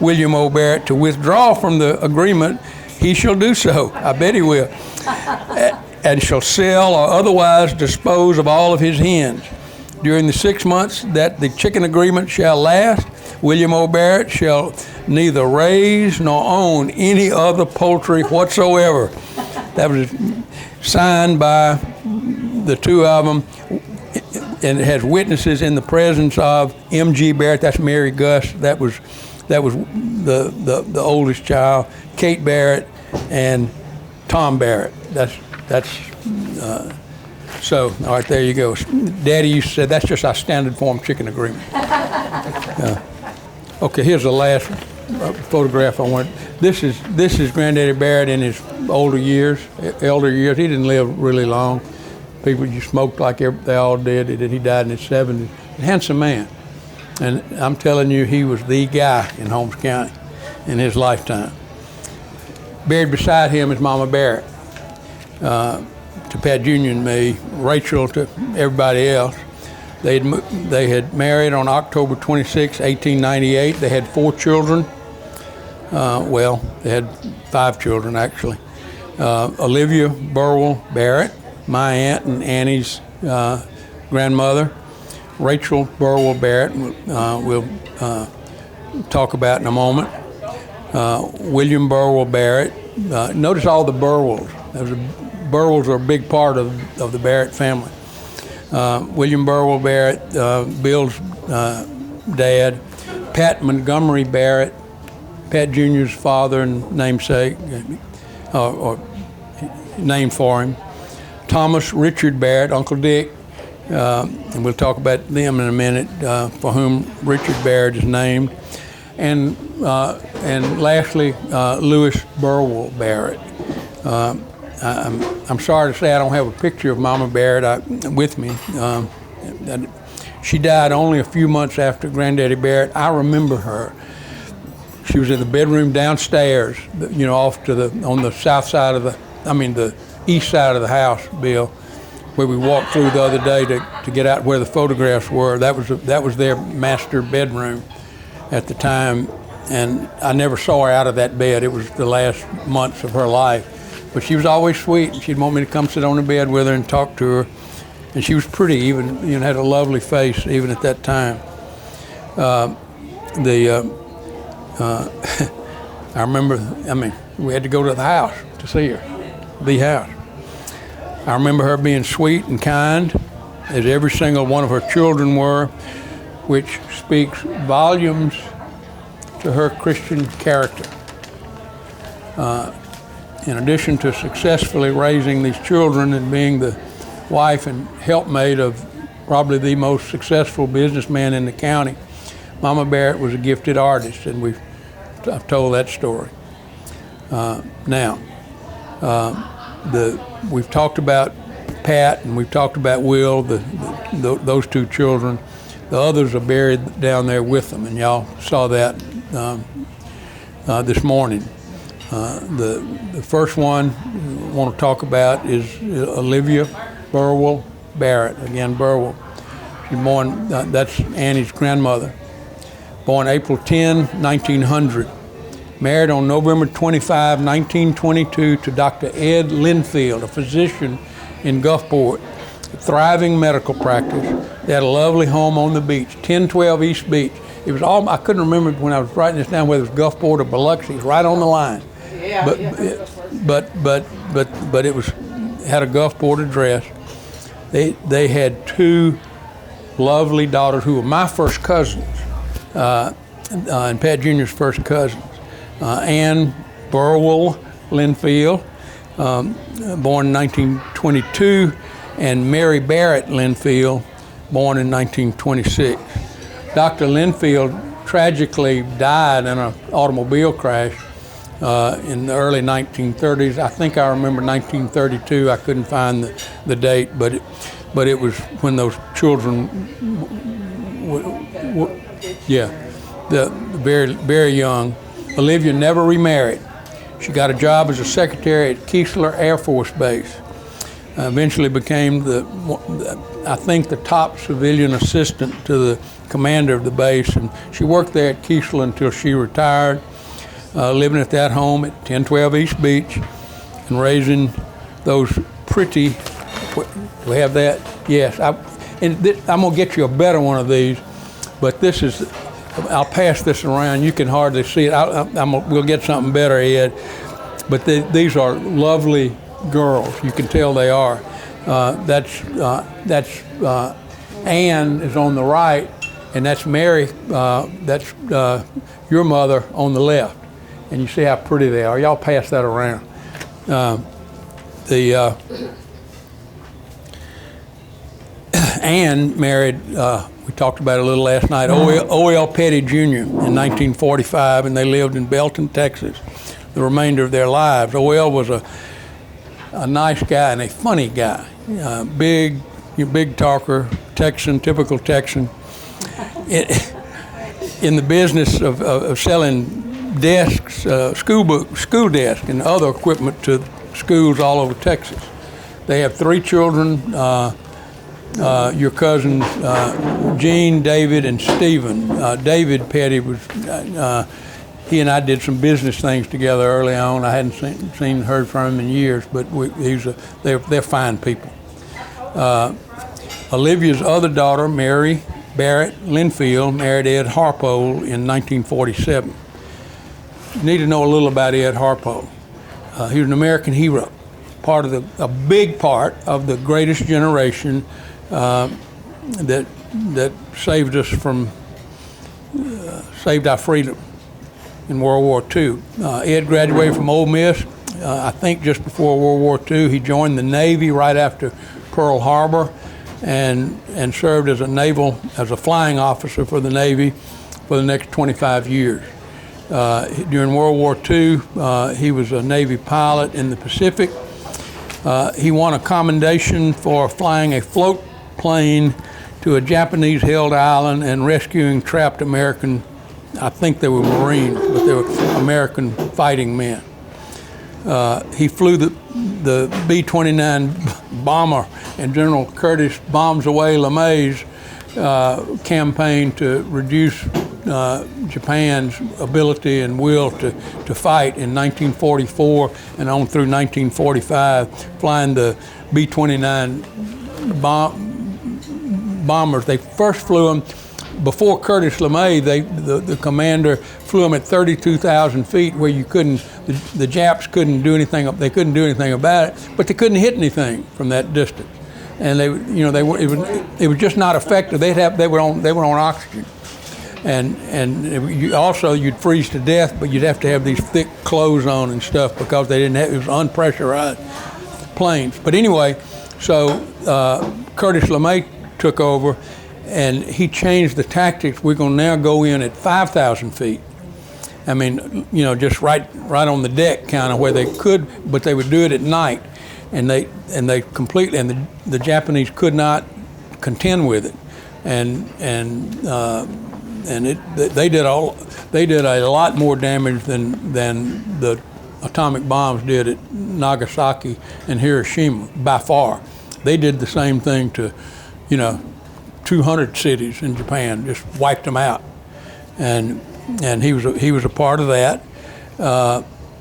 William O. Barrett to withdraw from the agreement, he shall do so. I bet he will. And shall sell or otherwise dispose of all of his hens. During the 6 months that the chicken agreement shall last, William O. Barrett shall neither raise nor own any other poultry whatsoever. That was signed by the 2 of them, and it has witnesses in the presence of M.G. Barrett. That's Mary Gus. That was the oldest child, Kate Barrett, and Tom Barrett. So, all right, there you go. Daddy used to say that's just our standard form chicken agreement. Okay, here's the last photograph I want. This is Granddaddy Barrett in his elder years. He didn't live really long. People just smoked like they all did. He died in his 70s. A handsome man. And I'm telling you, he was the guy in Holmes County in his lifetime. Buried beside him is Mama Barrett. To Pat Jr. and me, Rachel to everybody else. They had married on October 26, 1898. They had 4 children. They had 5 children, actually. Olivia Burwell Barrett, my aunt and Annie's grandmother. Rachel Burwell Barrett, we'll talk about in a moment. William Burwell Barrett. Notice all the Burwells. Burwells are a big part of the Barrett family. William Burwell Barrett, Bill's dad. Pat Montgomery Barrett, Pat Jr.'s father and namesake, or name for him. Thomas Richard Barrett, Uncle Dick, and we'll talk about them in a minute, for whom Richard Barrett is named. And lastly, Lewis Burwell Barrett. I'm sorry to say I don't have a picture of Mama Barrett with me. She died only a few months after Granddaddy Barrett. I remember her. She was in the bedroom downstairs, off to on the south side of the east side of the house, Bill, where we walked through the other day to get out where the photographs were. That was their master bedroom at the time, and I never saw her out of that bed. It was the last months of her life. But she was always sweet, and she'd want me to come sit on the bed with her and talk to her. and she was pretty, even, you know, had a lovely face even at that time. I remember, we had to go to the house to see her, the house. I remember her being sweet and kind, as every single one of her children were, which speaks volumes to her Christian character. In addition to successfully raising these children and being the wife and helpmate of probably the most successful businessman in the county, Mama Barrett was a gifted artist, and I've told that story. We've talked about Pat and we've talked about Will, those two children. The others are buried down there with them, and y'all saw that this morning. The first one I want to talk about is Olivia Burwell Barrett. Again, Burwell. She's born, that's Annie's grandmother. Born April 10, 1900. Married on November 25, 1922 to Dr. Ed Linfield, a physician in Gulfport, a thriving medical practice. They had a lovely home on the beach, 1012 East Beach. It was all, I couldn't remember when I was writing this down whether it was Gulfport or Biloxi. It was right on the line. But it was, had a Gulfport address. They had two lovely daughters who were my first cousins, and Pat Jr.'s first cousins. Ann Burwell Linfield, born in 1922, and Mary Barrett Linfield, born in 1926. Dr. Linfield tragically died in an automobile crash in the early 1930s. I think I remember 1932. I couldn't find the date, but it was when those children, very, very young. Olivia never remarried. She got a job as a secretary at Keesler Air Force Base. Eventually became I think the top civilian assistant to the commander of the base, and she worked there at Keesler until she retired, living at that home at 1012 East Beach and raising those pretty, do we have that? Yes, I'm gonna get you a better one of these, but this is, I'll pass this around. You can hardly see it. We'll get something better, Ed. But these are lovely girls. You can tell they are. That's Ann is on the right, and that's Mary. That's your mother on the left. And you see how pretty they are. Y'all pass that around. Ann married. We talked about it a little last night, O.L. Petty Jr. in 1945, and they lived in Belton, Texas, the remainder of their lives. O.L. was a nice guy and a funny guy, big talker, Texan, typical Texan. In the business of selling desks, school desks, and other equipment to schools all over Texas. They have 3 children. Your cousins, Gene, David, and Stephen. David Petty was, he and I did some business things together early on. I hadn't heard from him in years, but they're fine people. Olivia's other daughter, Mary Barrett Linfield, married Ed Harpole in 1947. You need to know a little about Ed Harpole. He was an American hero, a big part of the greatest generation that saved us from, saved our freedom in World War II. Ed graduated from Ole Miss, I think just before World War II. He joined the Navy right after Pearl Harbor and served as a flying officer for the Navy for the next 25 years. During World War II, he was a Navy pilot in the Pacific. He won a commendation for flying a float plane to a Japanese-held island and rescuing trapped American, I think they were Marines, but they were American fighting men. He flew the B-29 bomber, and General Curtis bombs away LeMay's campaign to reduce Japan's ability and will to fight in 1944 and on through 1945, flying the B-29 bombers. They first flew them before Curtis LeMay. The commander flew them at 32,000 feet, where you couldn't. The Japs couldn't do anything. They couldn't do anything about it, but they couldn't hit anything from that distance. And it was just not effective. They were on oxygen. You'd freeze to death, but you'd have to have these thick clothes on and stuff because they didn't have, it was unpressurized planes. But anyway, so Curtis LeMay took over, and he changed the tactics. We're going to now go in at 5,000 feet. I mean, just right on the deck, kind of where they could, but they would do it at night, and they completely, and the Japanese could not contend with it, they did a lot more damage than the atomic bombs did at Nagasaki and Hiroshima by far. They did the same thing to, 200 cities in Japan, just wiped them out, and he was a part of that.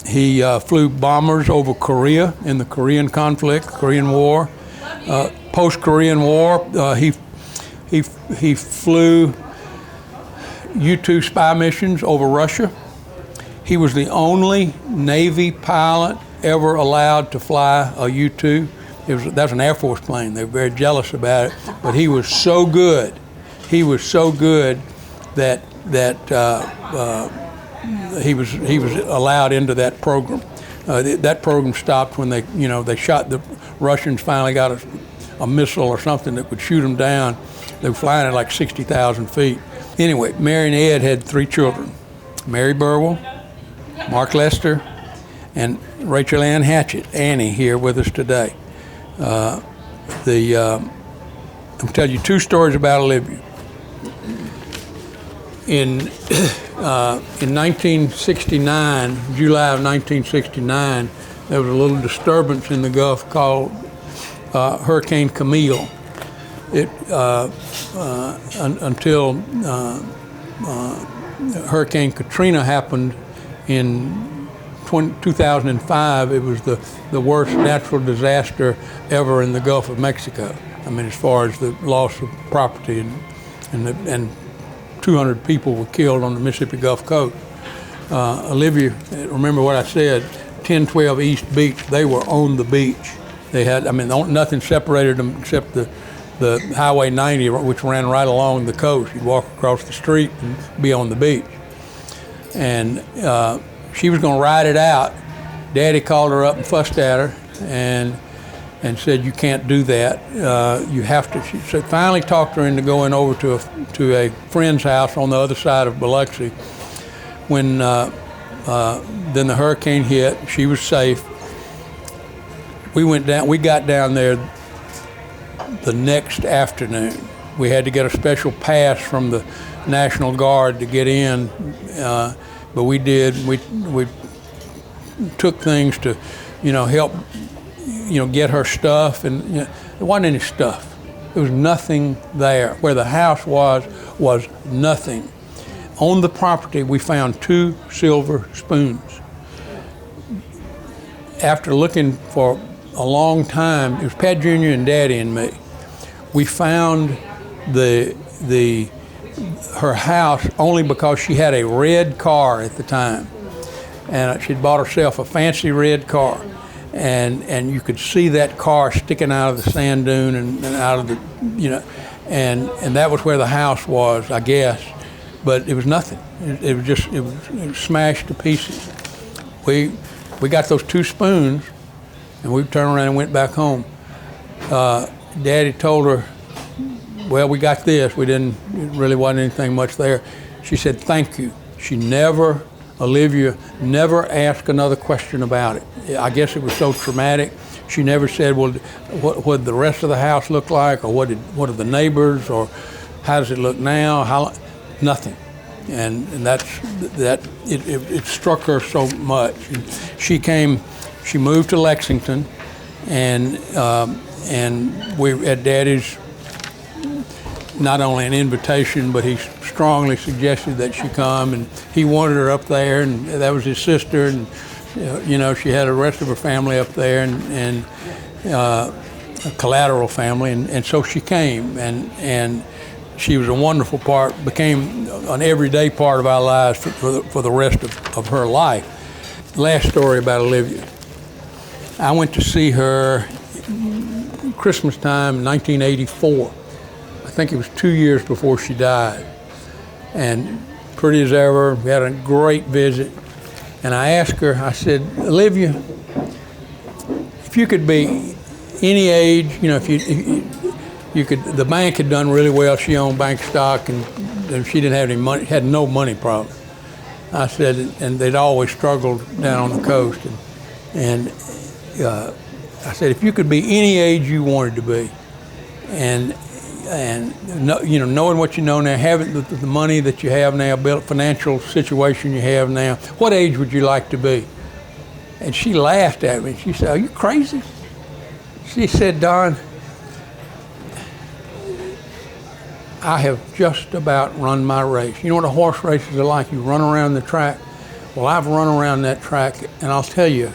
He flew bombers over Korea in the Korean conflict, Korean War. Post-Korean War, he flew U-2 spy missions over Russia. He was the only Navy pilot ever allowed to fly a U-2. That was an Air Force plane. They were very jealous about it, but he was so good. He was so good that he was allowed into that program. That program stopped when they shot the Russians. Finally got a missile or something that would shoot them down. They were flying at like 60,000 feet. Anyway, Mary and Ed had 3 children: Mary Burwell, Mark Lester, and Rachel Ann Hatchett, Annie, here with us today. I'm going to tell you 2 stories about Olivia. In 1969, July of 1969, there was a little disturbance in the Gulf called Hurricane Camille. Until Hurricane Katrina happened in 2005, it was the worst natural disaster ever in the Gulf of Mexico. I mean, as far as the loss of property and 200 people were killed on the Mississippi Gulf Coast. Olivia, remember what I said, 1012 East Beach, they were on the beach. They had, nothing separated them except the Highway 90, which ran right along the coast. You'd walk across the street and be on the beach. And she was going to ride it out. Daddy called her up and fussed at her and said, "You can't do that. You have to." She finally talked her into going over to a friend's house on the other side of Biloxi. When then the hurricane hit, she was safe. We got down there the next afternoon. We had to get a special pass from the National Guard to get in, but we did. We took things to, help, get her stuff, and there wasn't any stuff. There was nothing there. Where the house was nothing. On the property, we found 2 silver spoons. After looking for a long time, it was Pat Jr. and Daddy and me. We found her house only because she had a red car at the time, and she'd bought herself a fancy red car, and you could see that car sticking out of the sand dune and out of the, and that was where the house was, I guess, but it was nothing. It was smashed to pieces. We got those 2 spoons, and we turned around and went back home. Daddy told her, "Well, we got this. It really wasn't anything much there." She said, "Thank you." Olivia never asked another question about it. I guess it was so traumatic. She never said, "Well, what the rest of the house look like, or what are the neighbors, or how does it look now?" Nothing. And it struck her so much. And she moved to Lexington, and we at Daddy's, not only an invitation, but he strongly suggested that she come, and he wanted her up there, and that was his sister, and she had the rest of her family up there, and collateral family, and so she came, and she was a wonderful part, became an everyday part of our lives for the rest of her life. Last story about Olivia. I went to see her Christmas time, 1984. I think it was 2 years before she died. And pretty as ever, we had a great visit. And I asked her, I said, Olivia, if you could be any age, if you could, the bank had done really well. She owned bank stock, and she didn't have any money, had no money problem. I said, and they'd always struggled down on the coast. And I said, if you could be any age you wanted to be, and knowing what you know now, having the money that you have now, financial situation you have now, what age would you like to be? And she laughed at me. She said, are you crazy? She said, Don, I have just about run my race. You know what a horse races are like? You run around the track. Well, I've run around that track, and I'll tell you,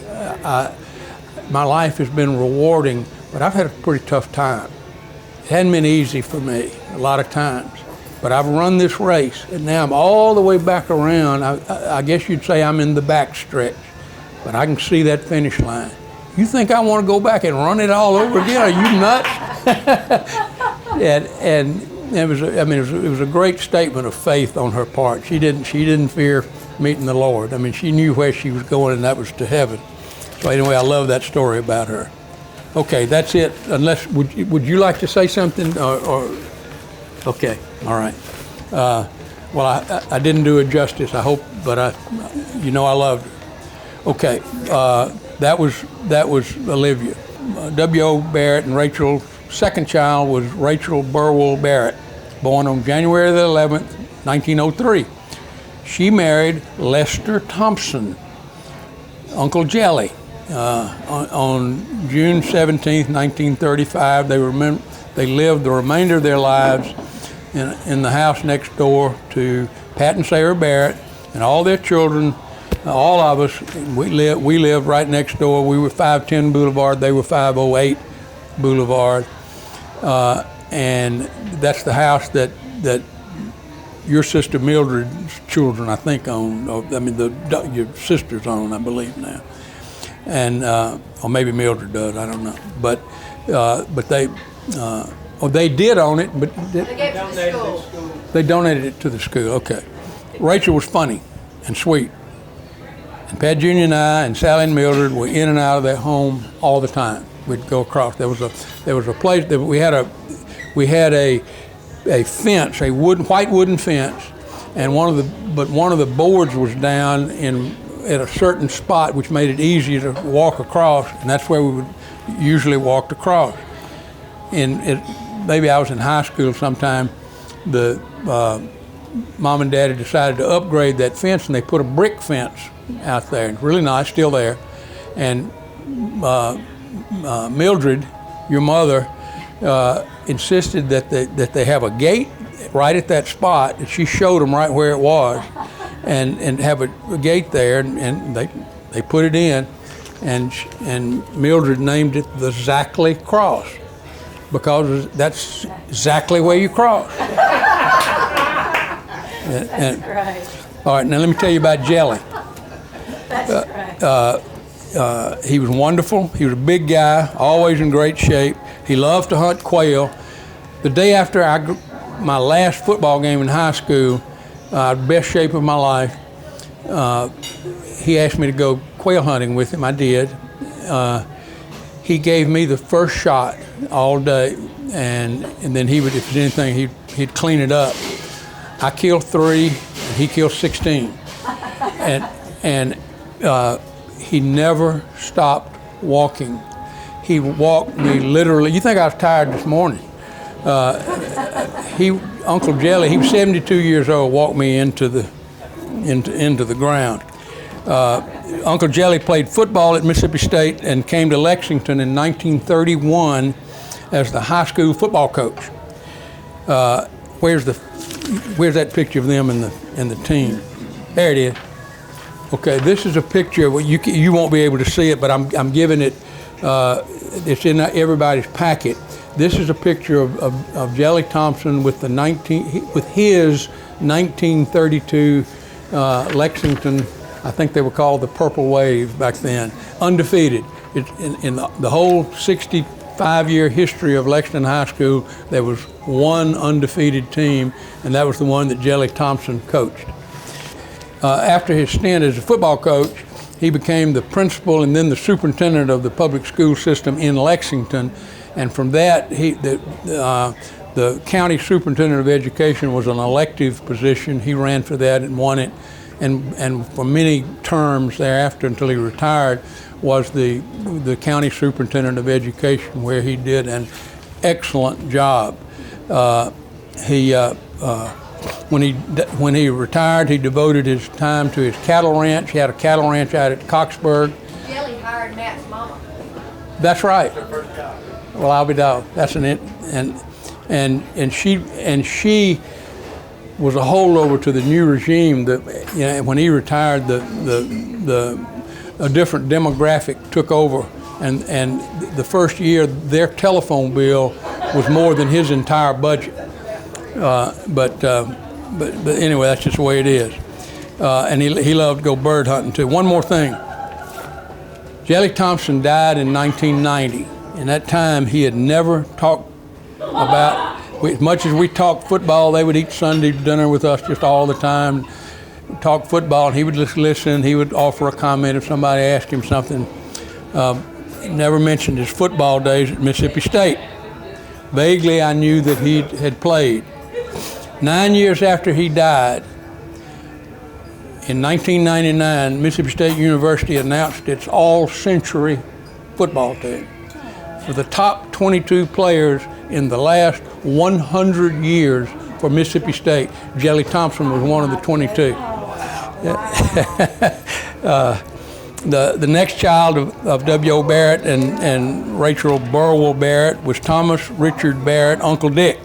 my life has been rewarding, but I've had a pretty tough time. It hadn't been easy for me a lot of times, but I've run this race, and now I'm all the way back around. I guess you'd say I'm in the back stretch, but I can see that finish line. You think I want to go back and run it all over again? Are you nuts? and it was a great statement of faith on her part. She didn't fear meeting the Lord. I mean, she knew where she was going, and that was to heaven. So anyway, I love that story about her. Okay, that's it. Unless would you like to say something or okay, all right. Well, I didn't do it justice. I hope, but I loved her. Okay, that was Olivia. W.O. Barrett and Rachel's second child was Rachel Burwell Barrett, born on January the 11th, 1903. She married Lester Thompson, Uncle Jelly, on June 17th, 1935. They lived the remainder of their lives in the house next door to Pat and Sarah Barrett, and all their children. All of us, we lived right next door. We were 510 Boulevard. They were 508 Boulevard, and that's the house that your sister Mildred's children, I think, own. Your sisters own, I believe now, and or maybe Mildred does. I don't know, but they did own it, but they gave it to the school. They donated it to the school. Okay, Rachel was funny and sweet. And Pat Jr. and I and Sally and Mildred were in and out of that home all the time. We'd go across. There was a place that we had a fence, a white wooden fence, and one of the boards was down at a certain spot, which made it easier to walk across, and that's where we would usually walk across. Maybe I was in high school sometime. The Mom and Daddy decided to upgrade that fence, and they put a brick fence out there. It's really nice, still there. And Mildred, your mother, insisted that they have a gate right at that spot, and she showed them right where it was, and have a gate there, and they put it in, and Mildred named it the Zackley Cross, because that's exactly where you cross. That's right. All right, now let me tell you about Jelly. That's right. He was wonderful. He was a big guy, always in great shape. He loved to hunt quail. The day after my last football game in high school, best shape of my life, he asked me to go quail hunting with him. I did. He gave me the first shot all day, and then he would, if there's anything, he'd clean it up. I killed 3, and he killed 16, and he never stopped walking. He walked me literally. You think I was tired this morning? Uncle Jelly, he was 72 years old, walked me into the ground. Uncle Jelly played football at Mississippi State and came to Lexington in 1931 as the high school football coach. Where's that picture of them and the team? There it is. Okay, this is a picture. You won't be able to see it, but I'm giving it It's in everybody's packet. This is a picture of Jelly Thompson with his 1932 Lexington. I think they were called the Purple Wave back then. Undefeated. In the whole 65-year history of Lexington High School, there was one undefeated team, and that was the one that Jelly Thompson coached. After his stint as a football coach, he became the principal and then the superintendent of the public school system in Lexington. And from that, the county superintendent of education was an elective position. He ran for that and won it. And for many terms thereafter until he retired was the county superintendent of education, where he did an excellent job. When he retired, he devoted his time to his cattle ranch. He had a cattle ranch out at Coxburg. Jelly hired Matt's mama. That's right. Well, I'll be down. That's and she was a holdover to the new regime. That when he retired, a different demographic took over, and the first year their telephone bill was more than his entire budget. But anyway, that's just the way it is. And he loved to go bird hunting too. One more thing. Jelly Thompson died in 1990. In that time, he had never talked about, as much as we talked football, they would eat Sunday dinner with us just all the time, talk football, and he would just listen. He would offer a comment if somebody asked him something. Never mentioned his football days at Mississippi State. Vaguely, I knew that he had played. 9 years after he died, in 1999, Mississippi State University announced its all-century football team. For the top 22 players in the last 100 years for Mississippi State, Jelly Thompson was one of the 22. The next child of W.O. Barrett and Rachel Burwell Barrett was Thomas Richard Barrett, Uncle Dick.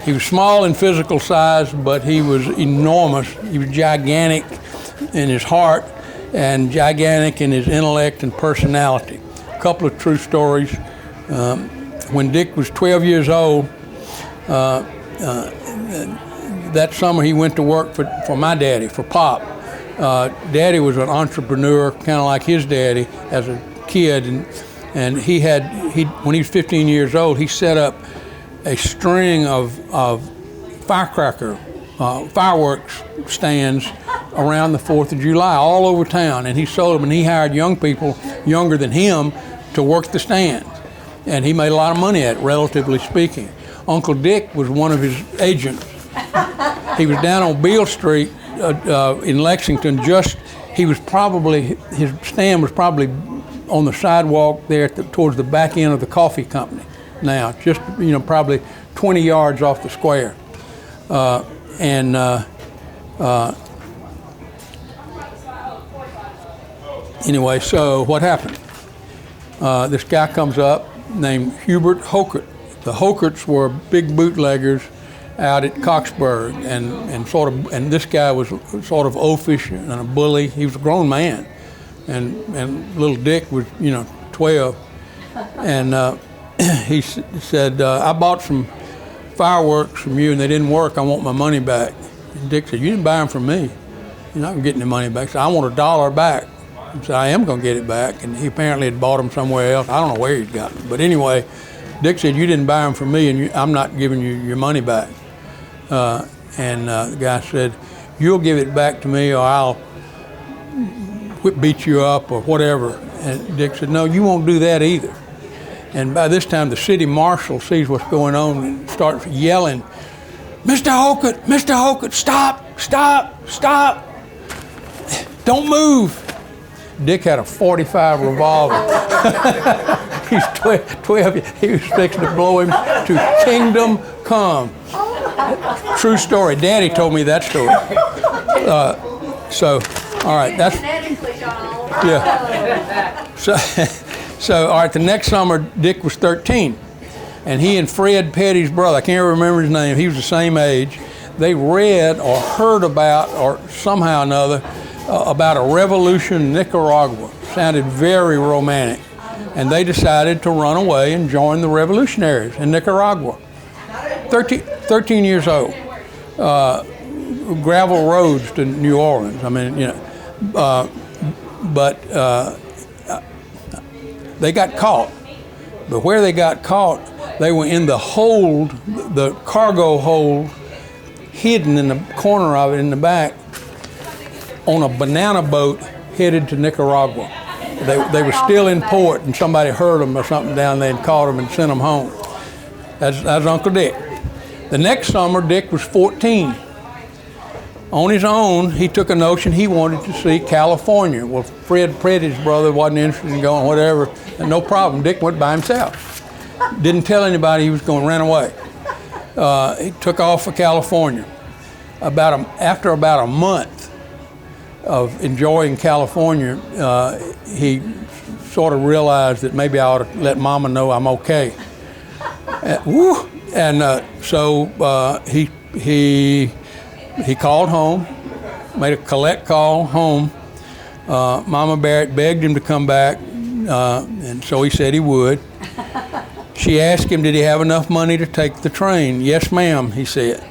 He was small in physical size, but he was enormous. He was gigantic in his heart and gigantic in his intellect and personality. A couple of true stories. When Dick was 12 years old, that summer he went to work for my daddy, for Pop. Daddy was an entrepreneur, kind of like his daddy as a kid, and when he was 15 years old, he set up a string of fireworks stands around the 4th of July all over town, and he sold them, and he hired young people younger than him to work the stands, and he made a lot of money at it, relatively speaking. Uncle Dick was one of his agents. He was down on Beale Street in Lexington. His stand was probably on the sidewalk there towards the back end of the coffee company. Now, just probably 20 yards off the square, anyway, so what happened? This guy comes up named Hubert Hokert. The Hokerts were big bootleggers out at Coxburg, and this guy was sort of oafish and a bully. He was a grown man, and little Dick was 12, and he said, I bought some fireworks from you and they didn't work. I want my money back. And Dick said, you didn't buy them from me. You're not going to get any money back. He said, I want $1 back. He said, I am going to get it back. And he apparently had bought them somewhere else. I don't know where he'd got them. But anyway, Dick said, you didn't buy them from me and I'm not giving you your money back. The guy said, you'll give it back to me or I'll beat you up or whatever. And Dick said, no, you won't do that either. And by this time, the city marshal sees what's going on and starts yelling, Mr. Hokert, stop, stop, stop. Don't move. Dick had a .45 revolver. He's 12. He was fixing to blow him to kingdom come. True story. Daddy told me that story. All right, that's... Yeah. So, all right, the next summer, Dick was 13, and he and Fred Petty's brother, I can't remember his name, he was the same age, they read or heard about, or somehow or another, about a revolution in Nicaragua. Sounded very romantic. and they decided to run away and join the revolutionaries in Nicaragua. 13 years old. Gravel roads to New Orleans. I mean, but they got caught. But where they got caught, they were in the hold, the cargo hold, hidden in the corner of it in the back, on a banana boat headed to Nicaragua. They were still in port, and somebody heard them or something down there and caught them and sent them home. That's Uncle Dick. The next summer, Dick was 14. On his own, he took a notion he wanted to see California. Well, Fred Preddy's brother wasn't interested in going, whatever, and no problem. Dick went by himself. Didn't tell anybody he was going, ran away. He took off for California. After about a month of enjoying California, he sort of realized that maybe I ought to let Mama know I'm okay. So he called home, made a collect call home. Mama Barrett begged him to come back, and so he said he would. She asked him, did he have enough money to take the train? Yes, ma'am, he said.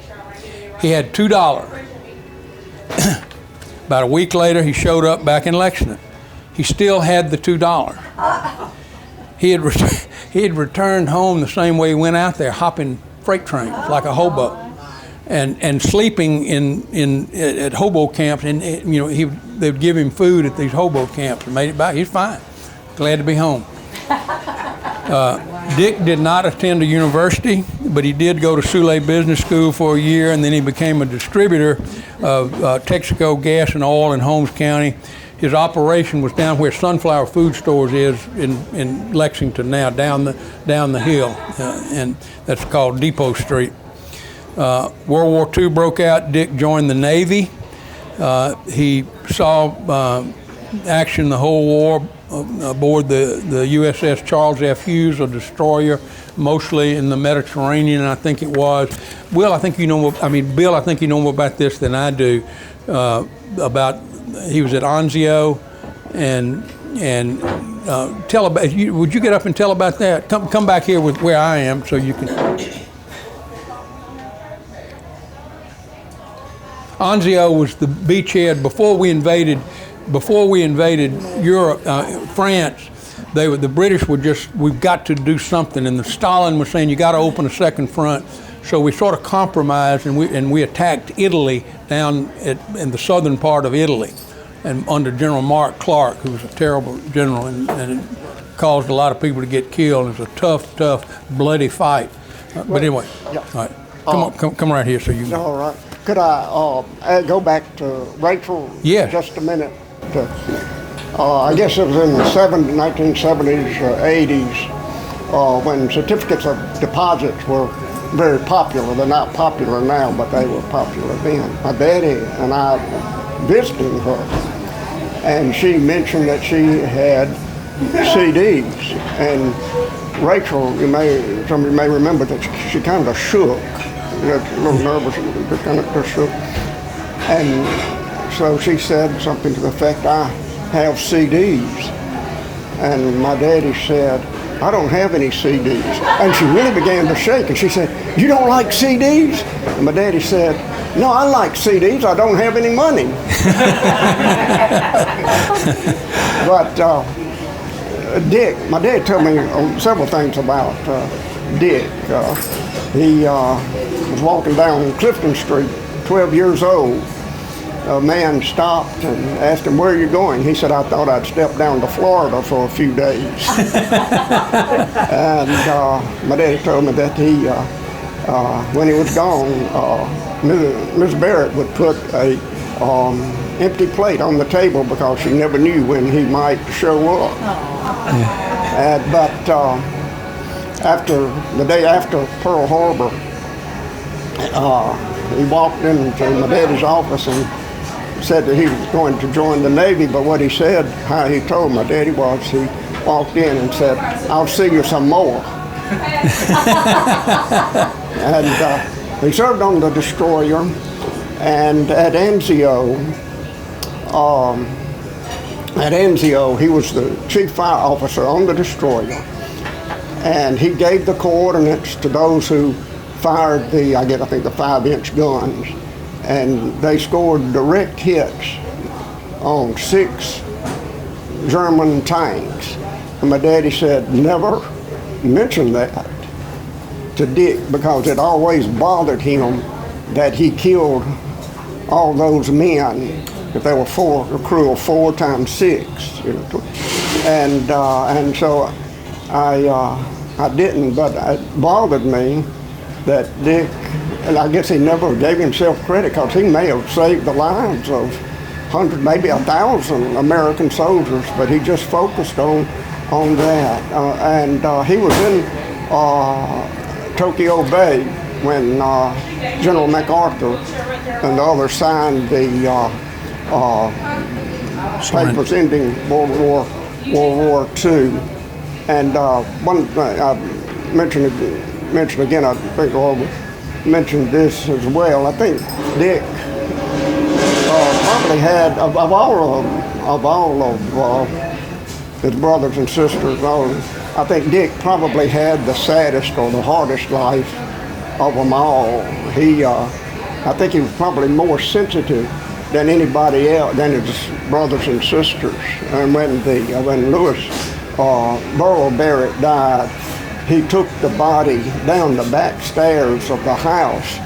He had $2. About a week later, he showed up back in Lexington. He still had the $2. He had returned home the same way he went out there, hopping freight trains like a hobo, and sleeping at hobo camps. And they'd give him food at these hobo camps and made it back. He's fine, glad to be home. Dick did not attend a university, but he did go to Soule Business School for a year, and then he became a distributor of Texaco gas and oil in Holmes County. His operation was down where Sunflower Food Stores is in Lexington now, down the hill, and that's called Depot Street. World War II broke out. Dick joined the Navy. He saw action the whole war aboard the USS Charles F. Hughes, a destroyer, mostly in the Mediterranean, I think it was. Bill, I think you know more about this than I do. He was at Anzio, and tell about. Would you get up and tell about that? Come back here with where I am, so you can. Anzio was the beachhead before we invaded Europe, France. The British were just, we've got to do something, and Stalin was saying you got to open a second front. So we sort of compromised, and we attacked Italy down in the southern part of Italy, and under General Mark Clark, who was a terrible general, and it caused a lot of people to get killed. It was a tough, bloody fight. But anyway, yeah. All right, come right here so you. All right. Could I go back to Rachel? Yes. Just a minute. I guess it was in the 1970s, 80s, when certificates of deposits were very popular. They're not popular now, but they were popular then. My daddy and I visited her, and she mentioned that she had CDs. And Rachel, some of you may remember that she kind of shook. A little nervous, but kind of shook. And so she said something to the effect, I have CDs. And my daddy said, I don't have any CDs. And she really began to shake, and she said, you don't like CDs? And my daddy said, no, I like CDs, I don't have any money. But Dick, my dad told me several things about Dick. He was walking down Clifton Street, 12 years old. A man stopped and asked him, where are you going? He said, I thought I'd step down to Florida for a few days. And my daddy told me that when he was gone, Ms. Barrett would put a empty plate on the table because she never knew when he might show up. But the day after Pearl Harbor, he walked into my daddy's office and said that he was going to join the Navy, but what he said, how he told my daddy was, he walked in and said, I'll see you some more. And he served on the destroyer, and at Anzio, at Anzio, he was the chief fire officer on the destroyer, and he gave the coordinates to those who fired I think the 5-inch guns, and they scored direct hits on 6 German tanks. And my daddy said, never mention that to Dick, because it always bothered him that he killed all those men. If there were a crew of 4 times 6, and so I didn't, but it bothered me that Dick, and I guess he never gave himself credit, because he may have saved the lives of 100, maybe 1,000 American soldiers, but he just focused on that. And he was in Tokyo Bay when General MacArthur and the others signed the papers ending World War II. And one thing I mentioned again, I think I mentioned this as well. I think Dick probably had, of all of his brothers and sisters, I think Dick probably had the saddest or the hardest life of them all. I think he was probably more sensitive than anybody else, than his brothers and sisters. And when Lewis Burrow Barrett died, he took the body down the back stairs of the house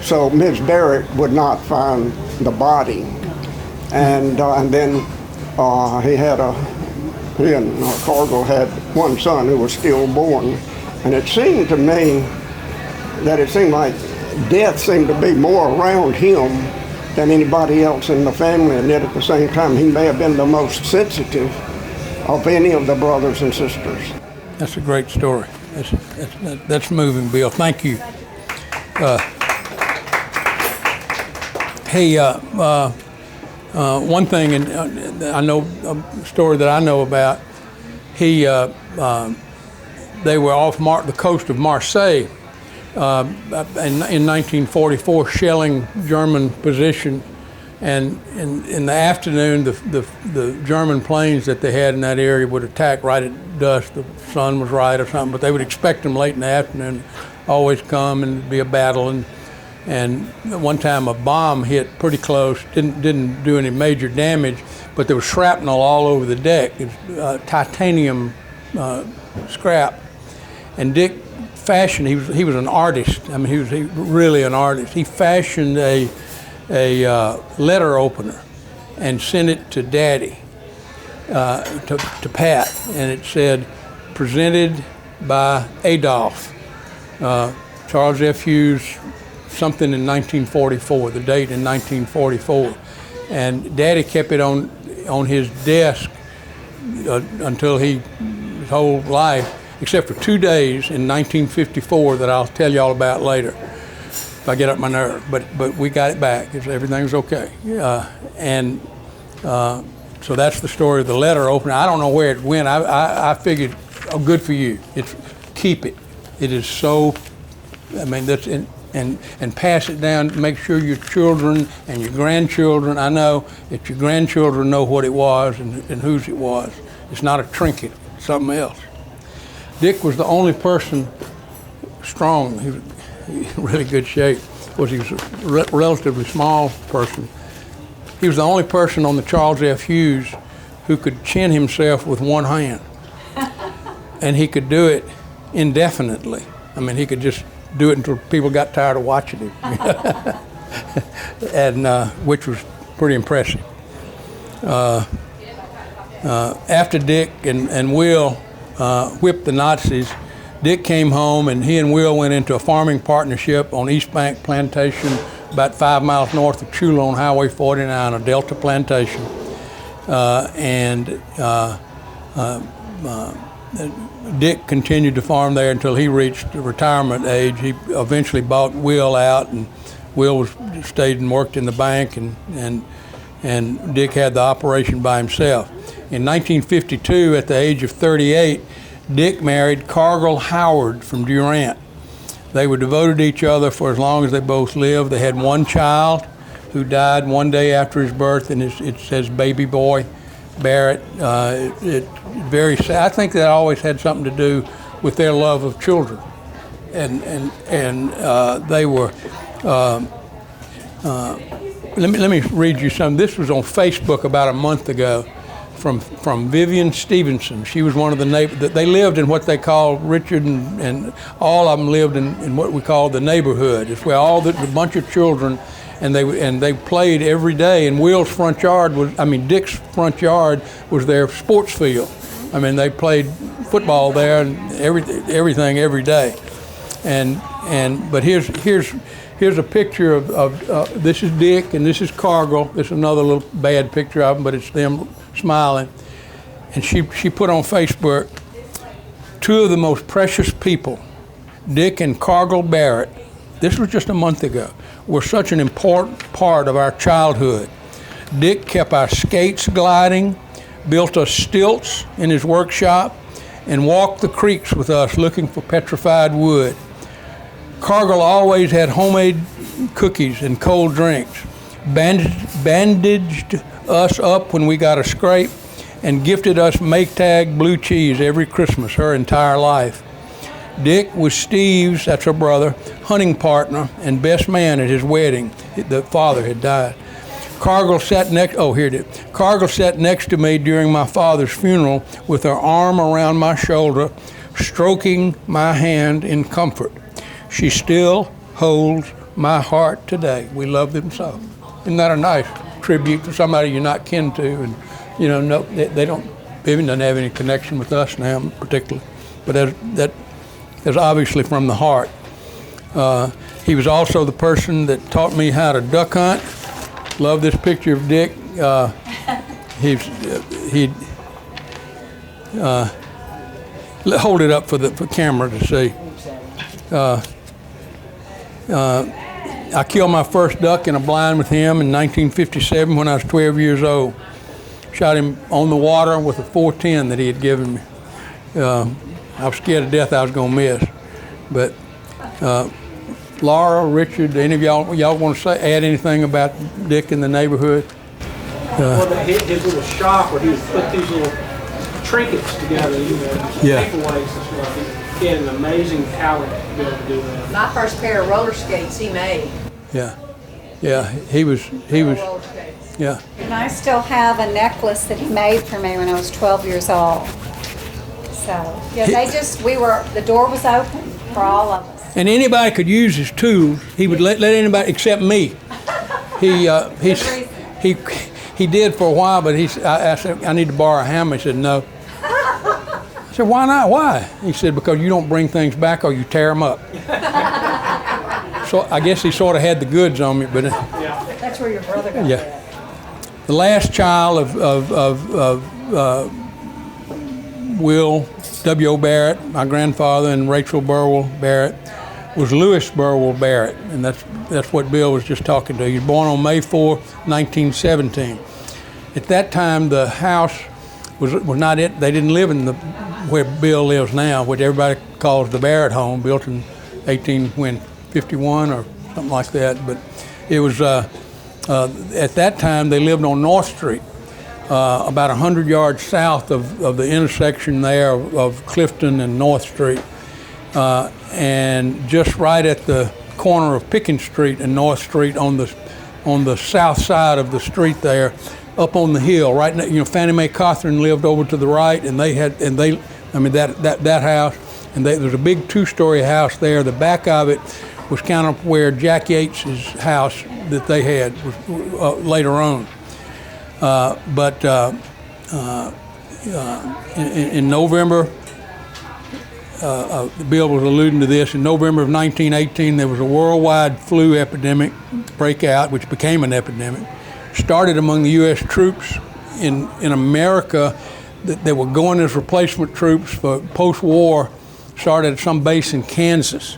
so Ms. Barrett would not find the body. And then he and Cargill had one son who was stillborn. And it seemed to me that it seemed like death seemed to be more around him than anybody else in the family, and yet at the same time he may have been the most sensitive of any of the brothers and sisters. That's a great story. That's moving, Bill. Thank you. One thing, and I know a story that I know about. They were off the coast of Marseille in 1944, shelling German position, and in the afternoon, the German planes that they had in that area would attack right at dusk. The sun was right or something, but they would expect them late in the afternoon, always come and be a battle. And one time a bomb hit pretty close, didn't do any major damage, but there was shrapnel all over the deck. It was titanium scrap. And Dick fashioned, he was an artist. I mean, he was really an artist. He fashioned a letter opener and sent it to Daddy, to Pat, and it said, presented by Adolf, Charles F. Hughes, something in 1944, the date in 1944. And Daddy kept it on his desk until his whole life, except for 2 days in 1954 that I'll tell you all about later if I get up my nerve. But we got it back. Everything's okay. So that's the story of the letter opener. I don't know where it went. I figured, oh, good for you. Keep it. It is so, I mean, that's and pass it down. Make sure your children and your grandchildren, I know that your grandchildren know what it was and whose it was. It's not a trinket, it's something else. Dick was the only person strong. He was in really good shape. He was a relatively small person. He was the only person on the Charles F. Hughes who could chin himself with one hand. And he could do it indefinitely. I mean, he could just do it until people got tired of watching him. And which was pretty impressive. After Dick and Will whipped the Nazis, Dick came home and he and Will went into a farming partnership on East Bank Plantation, about 5 miles north of Chula on Highway 49, a Delta plantation. Dick continued to farm there until he reached retirement age. He eventually bought Will out, and Will stayed and worked in the bank, and Dick had the operation by himself. In 1952, at the age of 38, Dick married Cargill Howard from Durant. They were devoted to each other for as long as they both lived. They had one child who died one day after his birth, and it says baby boy. Barrett. Very sad. I think that always had something to do with their love of children, and they were. Let me read you some. This was on Facebook about a month ago, from Vivian Stevenson. She was one of the neighbors. They lived in what they call, Richard and all of them lived in what we call the neighborhood. It's where all the bunch of children, and they played every day. And Dick's front yard was their sports field. I mean, they played football there and everything every day. But here's a picture of this is Dick and this is Cargill. This is another little bad picture of them, but it's them smiling. And she put on Facebook, two of the most precious people, Dick and Cargill Barrett, this was just a month ago, were such an important part of our childhood. Dick kept our skates gliding, built us stilts in his workshop, and walked the creeks with us looking for petrified wood. Cargill always had homemade cookies and cold drinks, bandaged us up when we got a scrape, and gifted us Maytag blue cheese every Christmas her entire life. Dick was Steve's, that's her brother, hunting partner and best man at his wedding. The father had died. Cargill sat next to me during my father's funeral with her arm around my shoulder, stroking my hand in comfort. She still holds my heart today. We love them so. Isn't that a nice tribute to somebody you're not kin to? And no, they don't. Vivian doesn't have any connection with us now, particularly, but that is obviously from the heart. He was also the person that taught me how to duck hunt. Love this picture of Dick. Hold it up for camera to see. I killed my first duck in a blind with him in 1957 when I was 12 years old. Shot him on the water with a .410 that he had given me. I was scared to death I was going to miss. But Laura, Richard, any of y'all want to add anything about Dick in the neighborhood? His little shop where he would put these little trinkets together, paperweights and stuff. He had an amazing talent to be able to do that. My first pair of roller skates he made. Yeah, he was, roller skates. yeah. And I still have a necklace that he made for me when I was 12 years old. So, the door was open for all of us. And anybody could use his tools. He would let anybody except me. He did for a while, but I said, I need to borrow a hammer. He said, no. I said, why not? Why? He said, because you don't bring things back or you tear them up. So I guess he sort of had the goods on me, but That's where your brother got that. The last child of Will W.O. Barrett, my grandfather, and Rachel Burwell Barrett, was Lewis Burwell Barrett, and that's what Bill was just talking to. He was born on May 4, 1917. At that time, the house was not it. They didn't live in where Bill lives now, which everybody calls the Barrett home, built in 1851 or something like that. But it was at that time they lived on North Street, about 100 yards south of the intersection there of Clifton and North Street, and just right at the corner of Pickens Street and North Street on the south side of the street there, up on the hill. Right now, Fannie Mae Cothran lived over to the right, and that house, and there was a big two-story house there. The back of it was kind of where Jack Yates's house that they had was later on. In November, Bill was alluding to this, in November of 1918, there was a worldwide flu epidemic breakout, which became an epidemic. Started among the U.S. troops in America that were going as replacement troops for post-war, started at some base in Kansas.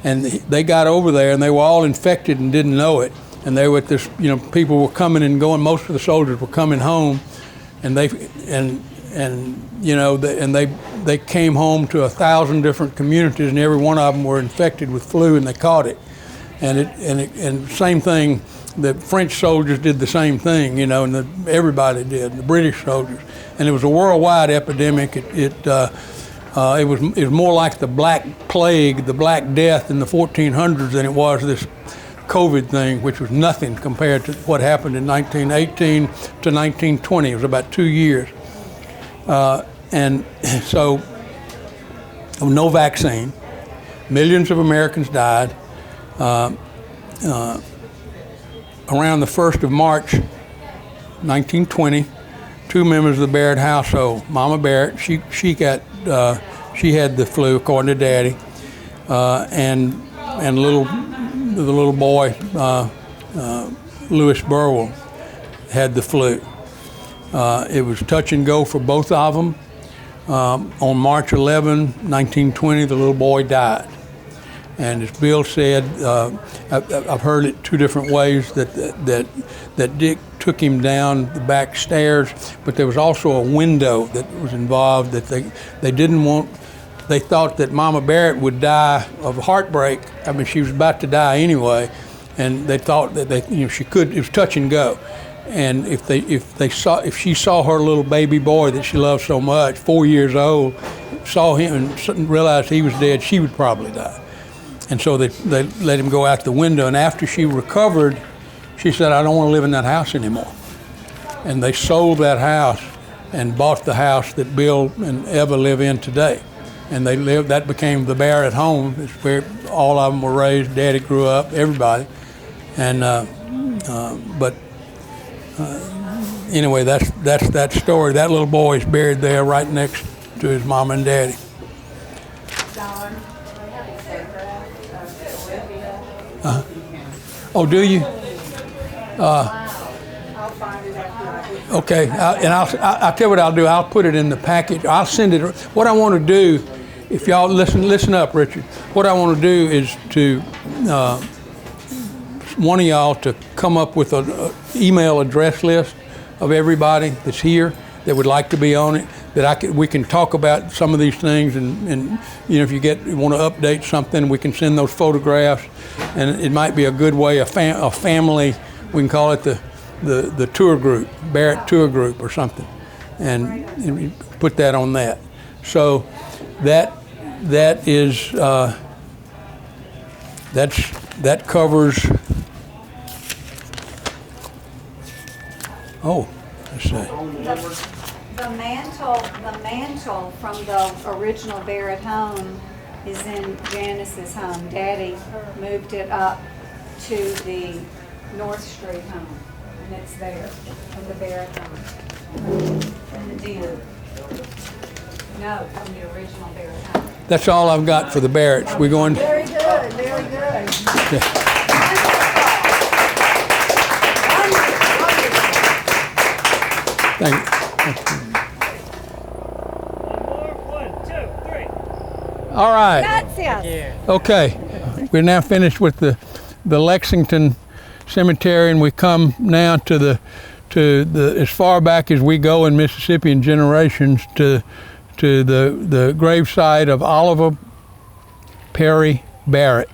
And they got over there, and they were all infected and didn't know it. And they were at this, people were coming and going. Most of the soldiers were coming home, and they came home to 1,000 different communities, and every one of them were infected with flu, and they caught it. And same thing. The French soldiers did the same thing, you know, and everybody did. The British soldiers, and it was a worldwide epidemic. It was more like the Black Plague, the Black Death in the 1400s than it was this COVID thing, which was nothing compared to what happened in 1918 to 1920. It was about 2 years, and so no vaccine. Millions of Americans died. Around the 1st of March, 1920, 2 members of the Barrett household, Mama Barrett, she had the flu according to Daddy, and the little boy, Louis Burwell, had the flu. It was touch and go for both of them. On March 11, 1920, the little boy died. And as Bill said, I've heard it 2 different ways that Dick took him down the back stairs, but there was also a window that was involved that they didn't want. They thought that Mama Barrett would die of heartbreak. I mean, she was about to die anyway, and they thought that she could. It was touch and go, and if she saw her little baby boy that she loved so much, 4 years old, saw him and realized he was dead, she would probably die. And so they let him go out the window. And after she recovered, she said, I don't want to live in that house anymore. And they sold that house and bought the house that Bill and Eva live in today. And that became the Barrett home. It's where all of them were raised. Daddy grew up, everybody. And anyway, that's that story. That little boy is buried there right next to his mom and daddy. Oh, do you? Okay, I'll tell you what I'll do. I'll put it in the package. I'll send it. What I want to do, if y'all listen up, Richard. What I want to do is to one of y'all to come up with an email address list of everybody that's here that would like to be on it. We can talk about some of these things, and you know, if you want to update something, we can send those photographs, and it might be a good way, a family. We can call it the tour group, Barrett tour group or something, and we put that on that. So that is that covers. Oh, let's see. The mantle from the original Barrett home is in Janice's home. Daddy moved it up to the North Street home, and it's there in the Barrett home. From the den. No, from the original Barrett home. That's all I've got for the Barretts. We're going. Very good, very good. Yeah. Thank you. All right. Gracias. Okay. We're now finished with the Lexington Cemetery, and we come now to the as far back as we go in Mississippi in generations to the gravesite of Oliver Perry Barrett,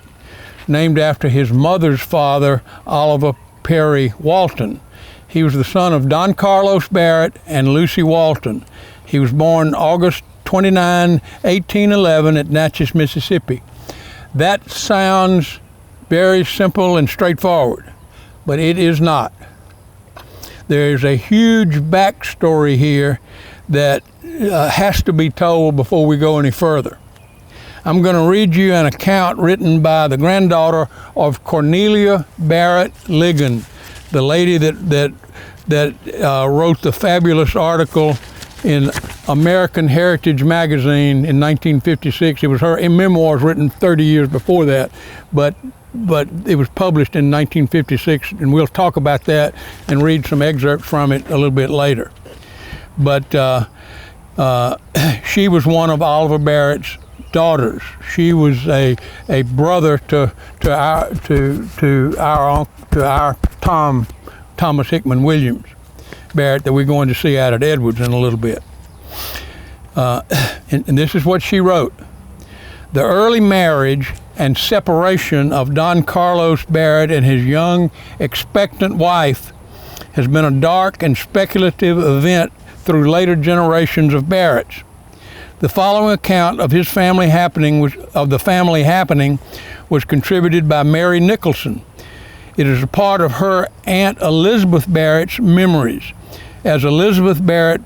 named after his mother's father, Oliver Perry Walton. He was the son of Don Carlos Barrett and Lucy Walton. He was born August 29, 1811 at Natchez, Mississippi. That sounds very simple and straightforward, but it is not. There's a huge backstory here that has to be told before we go any further. I'm going to read you an account written by the granddaughter of Cornelia Barrett Ligon, the lady that wrote the fabulous article in American Heritage magazine in 1956. It was her memoirs written 30 years before that, but it was published in 1956, and we'll talk about that and read some excerpts from it a little bit later. But she was one of Oliver Barrett's daughters. She was a brother to our Thomas Hickman Williams Barrett that we're going to see out at Edwards in a little bit. And this is what she wrote. The early marriage and separation of Don Carlos Barrett and his young, expectant wife has been a dark and speculative event through later generations of Barretts. The following account of his family happening was contributed by Mary Nicholson. It is a part of her Aunt Elizabeth Barrett's memories, as Elizabeth Barrett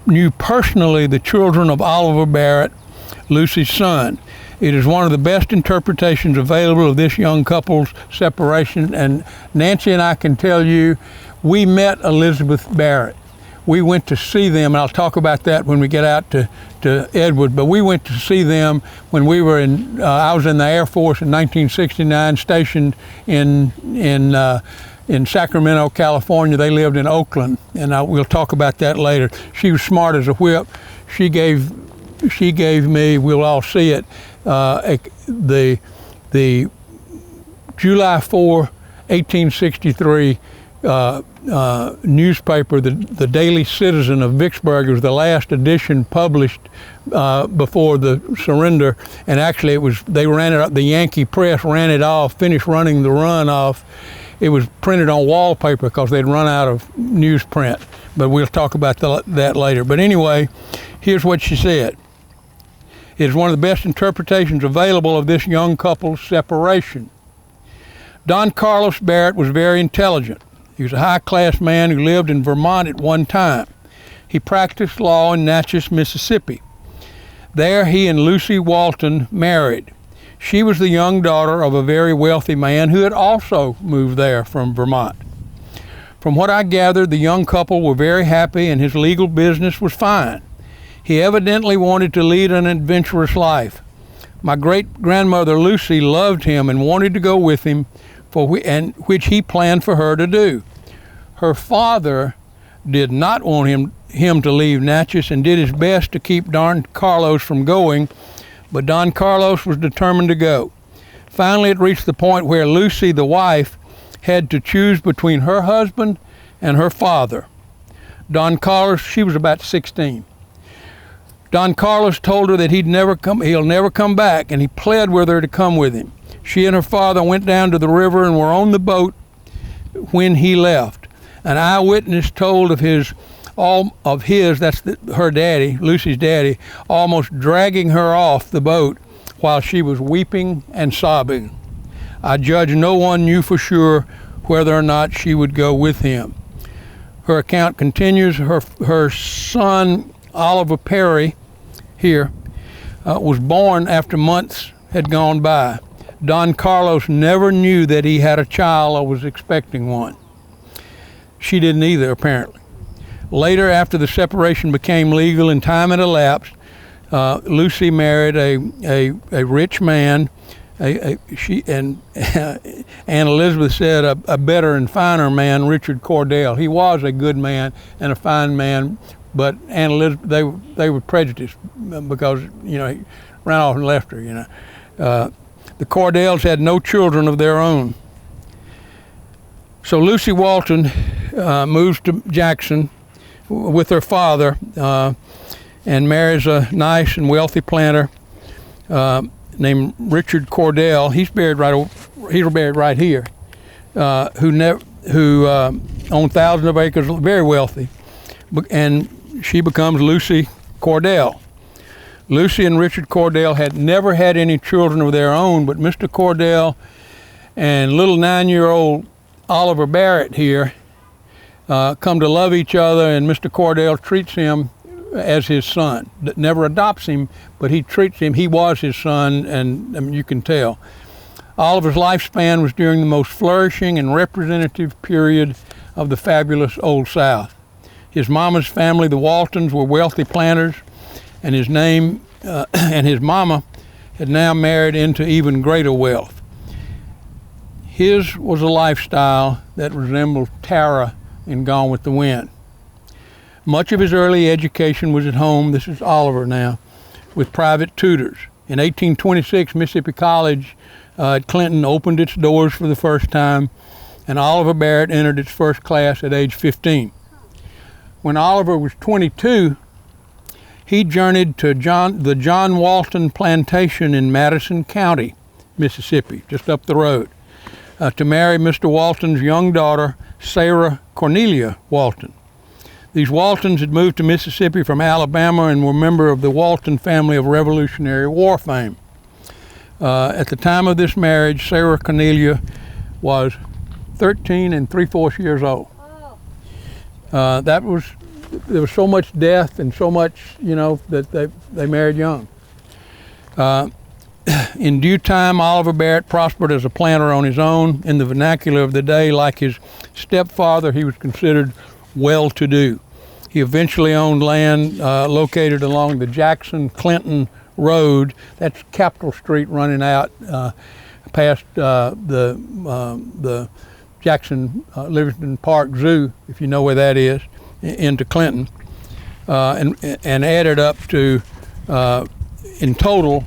knew personally the children of Oliver Barrett, Lucy's son. It is one of the best interpretations available of this young couple's separation, and Nancy and I can tell you, we met Elizabeth Barrett. We went to see them, and I'll talk about that when we get out to Edward, but we went to see them when we were I was in the Air Force in 1969, stationed in Sacramento, California. They lived in Oakland, and we'll talk about that later. She was smart as a whip. She gave me, we'll all see it, the July 4, 1863 newspaper, the Daily Citizen of Vicksburg. It was the last edition published before the surrender, and actually they ran it up, the Yankee press ran it off, finished running the run off. It was printed on wallpaper because they'd run out of newsprint, but we'll talk about that later. But anyway, here's what she said. It is one of the best interpretations available of this young couple's separation. Don Carlos Barrett was very intelligent. He was a high-class man who lived in Vermont at one time. He practiced law in Natchez, Mississippi. There he and Lucy Walton married. She was the young daughter of a very wealthy man who had also moved there from Vermont. From what I gathered, the young couple were very happy and his legal business was fine. He evidently wanted to lead an adventurous life. My great-grandmother Lucy loved him and wanted to go with him, which he planned for her to do. Her father did not want him to leave Natchez and did his best to keep Don Carlos from going, but Don Carlos was determined to go. Finally, it reached the point where Lucy, the wife, had to choose between her husband and her father. Don Carlos, she was about 16. Don Carlos told her that he'll never come back, and he pled with her to come with him. She and her father went down to the river and were on the boat when he left. An eyewitness told of his, her daddy, Lucy's daddy, almost dragging her off the boat while she was weeping and sobbing. I judge no one knew for sure whether or not she would go with him. Her account continues. Her son, Oliver Perry, here, was born after months had gone by. Don Carlos never knew that he had a child or was expecting one. She didn't either, apparently. Later, after the separation became legal and time had elapsed, Lucy married a rich man. She and Aunt Elizabeth said a better and finer man, Richard Cordell. He was a good man and a fine man, but Aunt Elizabeth, they were prejudiced because, he ran off and left her, The Cordells had no children of their own. So Lucy Walton moves to Jackson with her father and marries a nice and wealthy planter named Richard Cordell. He's buried right here. Who owned thousands of acres, very wealthy, and she becomes Lucy Cordell. Lucy and Richard Cordell had never had any children of their own, but Mr. Cordell and little 9-year-old Oliver Barrett here come to love each other, and Mr. Cordell treats him as his son. Never adopts him, but he treats him, he was his son, and you can tell. Oliver's lifespan was during the most flourishing and representative period of the fabulous Old South. His mama's family, the Waltons, were wealthy planters, and his mama had now married into even greater wealth. His was a lifestyle that resembled Tara in Gone with the Wind. Much of his early education was at home, this is Oliver now, with private tutors. In 1826, Mississippi College at Clinton opened its doors for the first time, and Oliver Barrett entered its first class at age 15. When Oliver was 22, he journeyed to the John Walton Plantation in Madison County, Mississippi, just up the road, to marry Mr. Walton's young daughter, Sarah Cornelia Walton. These Waltons had moved to Mississippi from Alabama and were a member of the Walton family of Revolutionary War fame. At the time of this marriage, Sarah Cornelia was 13 3/4 years old. There was so much death and so much, that they married young. In due time, Oliver Barrett prospered as a planter on his own. In the vernacular of the day, like his stepfather, he was considered well-to-do. He eventually owned land located along the Jackson-Clinton Road. That's Capitol Street running out past the Jackson Livingston Park Zoo, if you know where that is, into Clinton, and added up to, in total,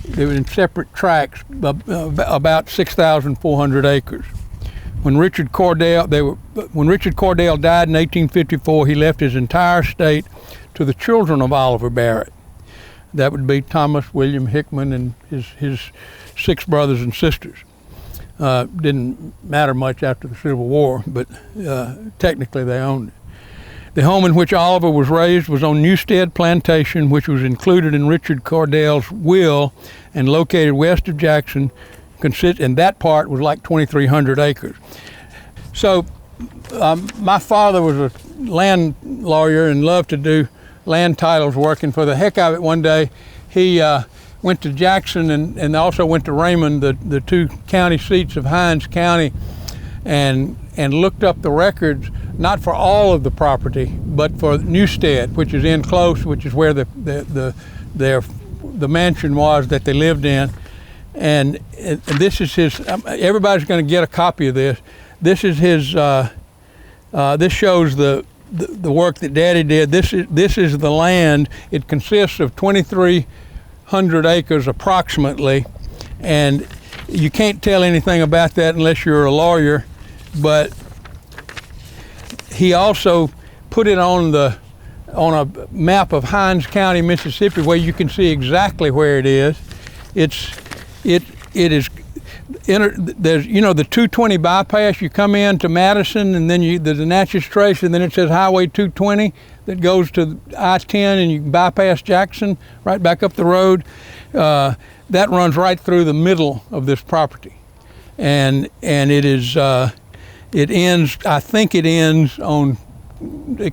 they were in separate tracts, about 6,400 acres. When Richard Cordell died in 1854, he left his entire estate to the children of Oliver Barrett. That would be Thomas William Hickman and his 6 brothers and sisters. Didn't matter much after the Civil War, but technically they owned it. The home in which Oliver was raised was on Newstead Plantation, which was included in Richard Cordell's will and located west of Jackson, and that part was like 2,300 acres. So my father was a land lawyer and loved to do land titles working. For the heck of it, one day he went to Jackson and also went to Raymond, the 2 county seats of Hinds County, and looked up the records, not for all of the property, but for Newstead, which is in close, which is where the mansion was that they lived in. And this is his, everybody's going to get a copy of this. This is his, this shows the work that Daddy did. This is the land. It consists of 2,300 acres approximately, and you can't tell anything about that unless you're a lawyer, but he also put it on a map of Hinds County, Mississippi, where you can see exactly where it is. It is, there's, the 220 bypass, you come in to Madison and then there's a Natchez Trace and then it says Highway 220 that goes to I-10 and you can bypass Jackson right back up the road. That runs right through the middle of this property. And it is, it ends, I think it ends on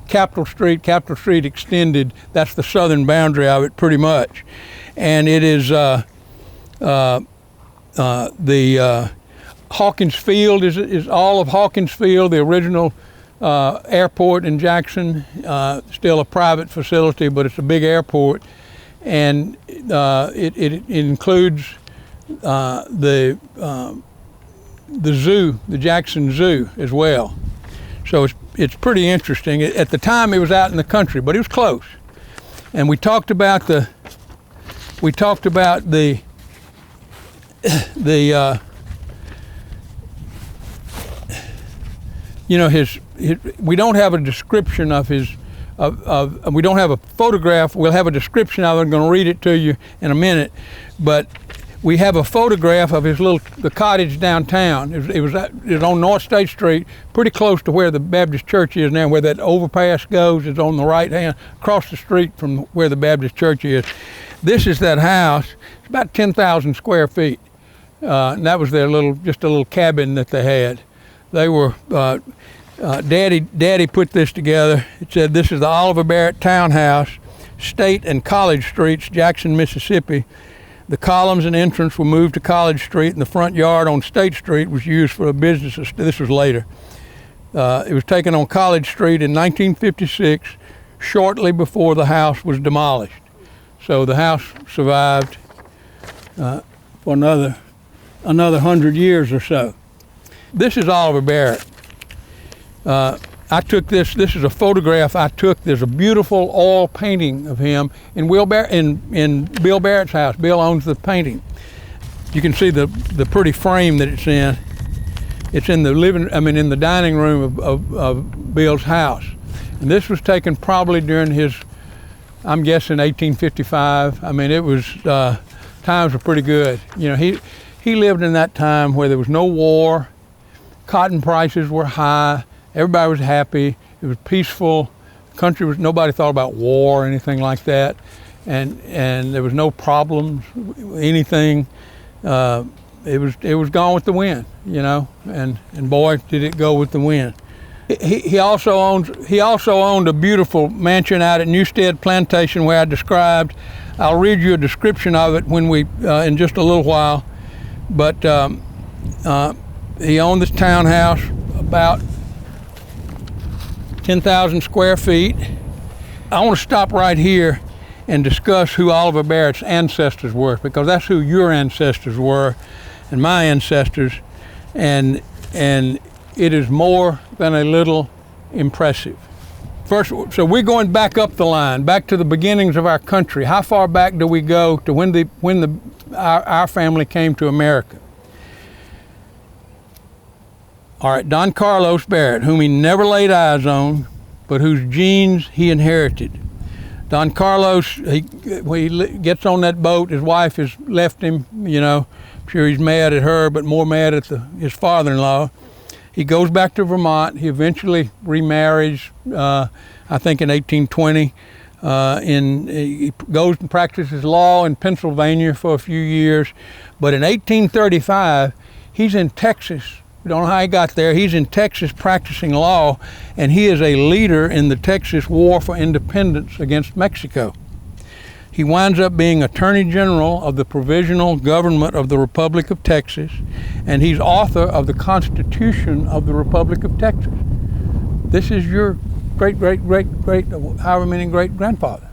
Capitol Street extended. That's the southern boundary of it pretty much. And it is, the Hawkins Field is all of Hawkins Field, the original airport in Jackson, still a private facility, but it's a big airport. And it includes the zoo, the Jackson Zoo as well. So it's pretty interesting. At the time it was out in the country, but it was close. And we talked about the his we don't have a description of his we don't have a photograph. We'll have a description of it. I'm going to read it to you in a minute, but we have a photograph of the cottage downtown. It was on North State Street, pretty close to where the Baptist Church is now, where that overpass goes. It's on the right hand, across the street from where the Baptist Church is. This is that house. It's about 10,000 square feet. And that was just a little cabin that they had. They were, Daddy put this together. It said, this is the Oliver Barrett Townhouse, State and College Streets, Jackson, Mississippi. The columns and entrance were moved to College Street, and the front yard on State Street was used for a business. This was later. It was taken on College Street in 1956, shortly before the house was demolished. So the house survived for another 100 years or so. This is Oliver Barrett. I took this is a photograph I took. There's a beautiful oil painting of him in Bill Barrett's house. Bill owns the painting. You can see the pretty frame that it's in. It's in the dining room of Bill's house. And this was taken probably during his, I'm guessing 1855. I mean, it was, times were pretty good. he lived in that time where there was no war, cotton prices were high, everybody was happy, it was peaceful, country was, nobody thought about war or anything like that, and there was no problems, anything. It was gone with the wind, you know, and boy, did it go with the wind. He also owned a beautiful mansion out at Newstead Plantation where I described. I'll read you a description of it when we in just a little while. But he owned this townhouse about 10,000 square feet. I want to stop right here and discuss who Oliver Barrett's ancestors were, because that's who your ancestors were and my ancestors, and it is more than a little impressive. First, so we're going back up the line, back to the beginnings of our country. How far back do we go to when our family came to America? All right, Don Carlos Barrett, whom he never laid eyes on, but whose genes he inherited. Don Carlos, he gets on that boat, his wife has left him, you know, I'm sure he's mad at her, but more mad at his father-in-law. He goes back to Vermont. He eventually remarries, I think in 1820. He goes and practices law in Pennsylvania for a few years. But in 1835, he's in Texas. We don't know how he got there. He's in Texas practicing law, and he is a leader in the Texas War for Independence against Mexico. He winds up being Attorney General of the Provisional Government of the Republic of Texas, and he's author of the Constitution of the Republic of Texas. This is your however many great-grandfather.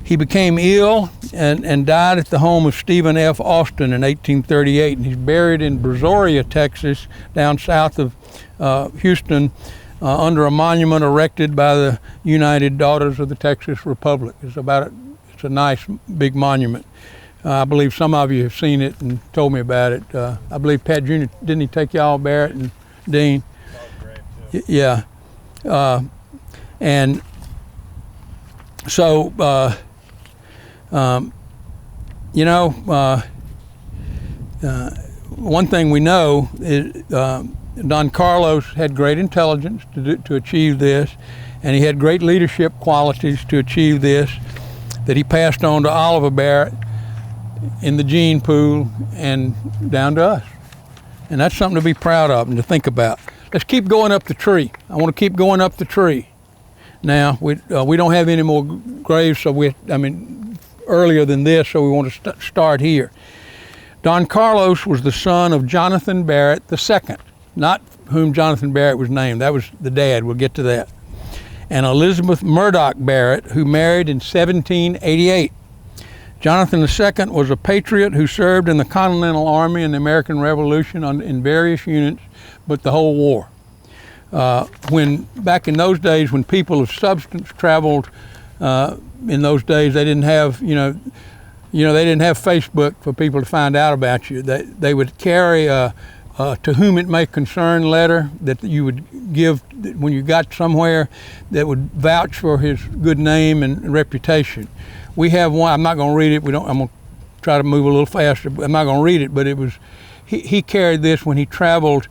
He became ill and died at the home of Stephen F. Austin in 1838, and he's buried in Brazoria, Texas, down south of Houston, under a monument erected by the United Daughters of the Texas Republic. It's a nice big monument. I believe some of you have seen it and told me about it. I believe Pat Jr., didn't he take y'all, Barrett and Dean? Great, yeah. And so, you know, one thing we know is Don Carlos had great intelligence to achieve this, and he had great leadership qualities to achieve this, that he passed on to Oliver Barrett in the gene pool and down to us. And that's something to be proud of and to think about. Let's keep going up the tree. I want to keep going up the tree. Now, we don't have any more graves, so earlier than this, so we want to start here. Don Carlos was the son of Jonathan Barrett II, not whom Jonathan Barrett was named. That was the dad. We'll get to that. And Elizabeth Murdoch Barrett, who married in 1788. Jonathan II was a patriot who served in the Continental Army in the American Revolution in various units, but the whole war. Back in those days, when people of substance traveled, in those days they didn't have, they didn't have Facebook for people to find out about you. They would carry a to whom it may concern letter that you would give when you got somewhere that would vouch for his good name and reputation. We have one. I'm not going to read it. I'm going to try to move a little faster. I'm not going to read it, but it was he carried this when he traveled.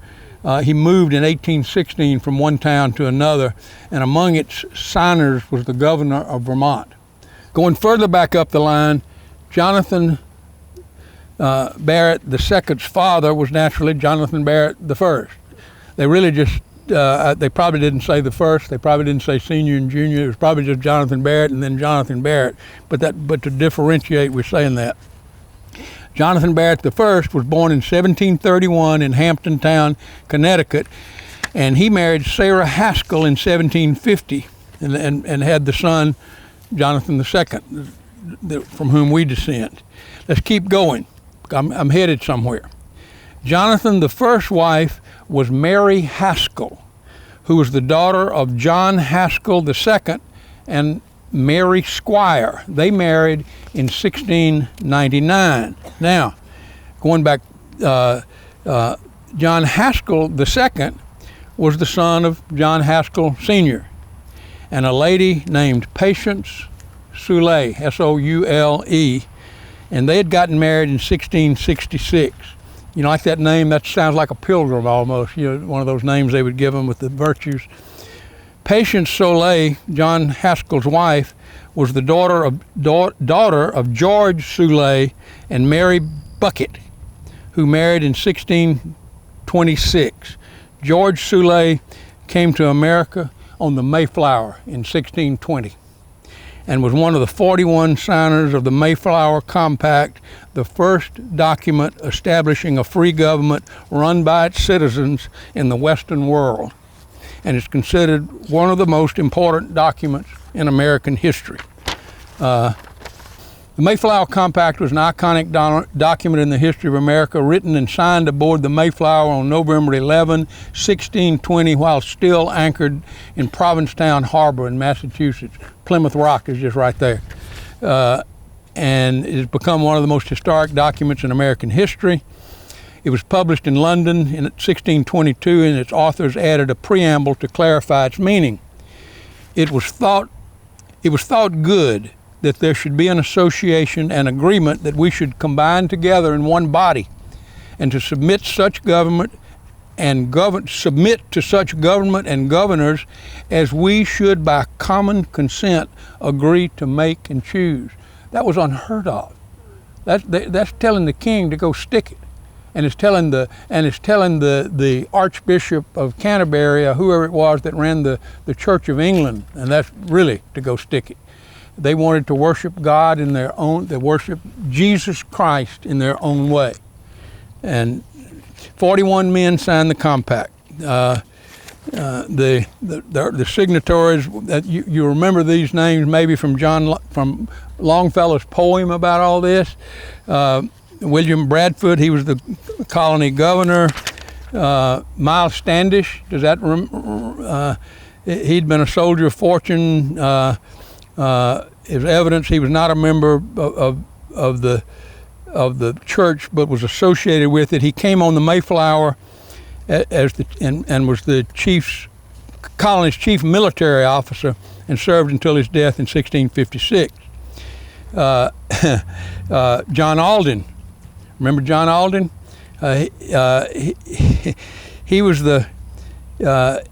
He moved in 1816 from one town to another, and among its signers was the governor of Vermont. Going further back up the line, Jonathan Barrett II's father was naturally Jonathan Barrett I. They really just, they probably didn't say the first, they probably didn't say senior and junior, it was probably just Jonathan Barrett and then Jonathan Barrett, but to differentiate, we're saying that. Jonathan Barrett I was born in 1731 in Hamptontown, Connecticut, and he married Sarah Haskell in 1750 and had the son Jonathan II, from whom we descend. Let's keep going. I'm headed somewhere. Jonathan, the first wife, was Mary Haskell, who was the daughter of John Haskell II and Mary Squire. They married in 1699. Now, going back, John Haskell II was the son of John Haskell Sr. and a lady named Patience Soule, S-O-U-L-E, and they had gotten married in 1666. You know, like that name, that sounds like a pilgrim almost, you know, one of those names they would give them with the virtues. Patience Soleil, John Haskell's wife, was the daughter of George Soleil and Mary Bucket, who married in 1626. George Soleil came to America on the Mayflower in 1620 and was one of the 41 signers of the Mayflower Compact, the first document establishing a free government run by its citizens in the Western world, and is considered one of the most important documents in American history. The Mayflower Compact was an iconic document in the history of America, written and signed aboard the Mayflower on November 11, 1620, while still anchored in Provincetown Harbor in Massachusetts. Plymouth Rock is just right there. And it has become one of the most historic documents in American history. It was published in London in 1622, and its authors added a preamble to clarify its meaning. It was thought good that there should be an association and agreement that we should combine together in one body, and to submit such government and submit to such government and governors as we should by common consent agree to make and choose. That was unheard of. That's telling the king to go stick it, and it's telling the Archbishop of Canterbury, or whoever it was that ran the Church of England, and that's really to go stick it. They wanted to worship God in their own, they worshiped Jesus Christ in their own way. And 41 men signed the compact. The signatories, you remember these names maybe from Longfellow's poem about all this. William Bradford, he was the colony governor. Miles Standish, does that he'd been a soldier of fortune. Is evidence he was not a member of the church, but was associated with it. He came on the Mayflower and was the colony's chief military officer, and served until his death in 1656. John Alden, remember John Alden?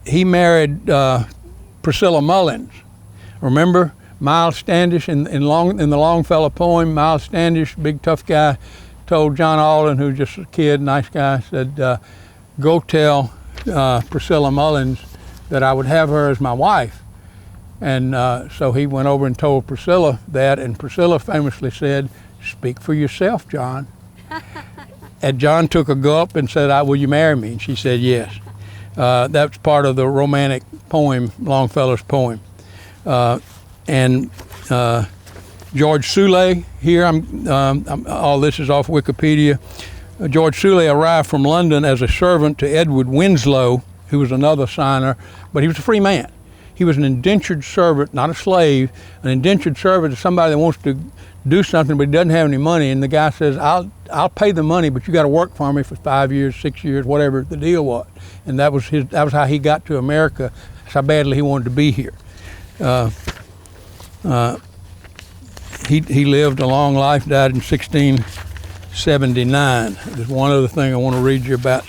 He married Priscilla Mullins. Remember? Miles Standish in the Longfellow poem, Miles Standish, big tough guy, told John Alden, who was just a kid, nice guy, said, go tell Priscilla Mullins that I would have her as my wife. And so he went over and told Priscilla that, and Priscilla famously said, speak for yourself, John. And John took a gulp and said, will you marry me? And she said yes. That's part of the romantic poem, Longfellow's poem. And George Soleil, here, all this is off Wikipedia. George Soleil arrived from London as a servant to Edward Winslow, who was another signer, but he was a free man. He was an indentured servant, not a slave. An indentured servant is somebody that wants to do something but he doesn't have any money, and the guy says, I'll pay the money, but you got to work for me for 5 years, 6 years, whatever the deal was. And that was how he got to America. That's how badly he wanted to be here. He lived a long life, died in 1679. There's one other thing I want to read you about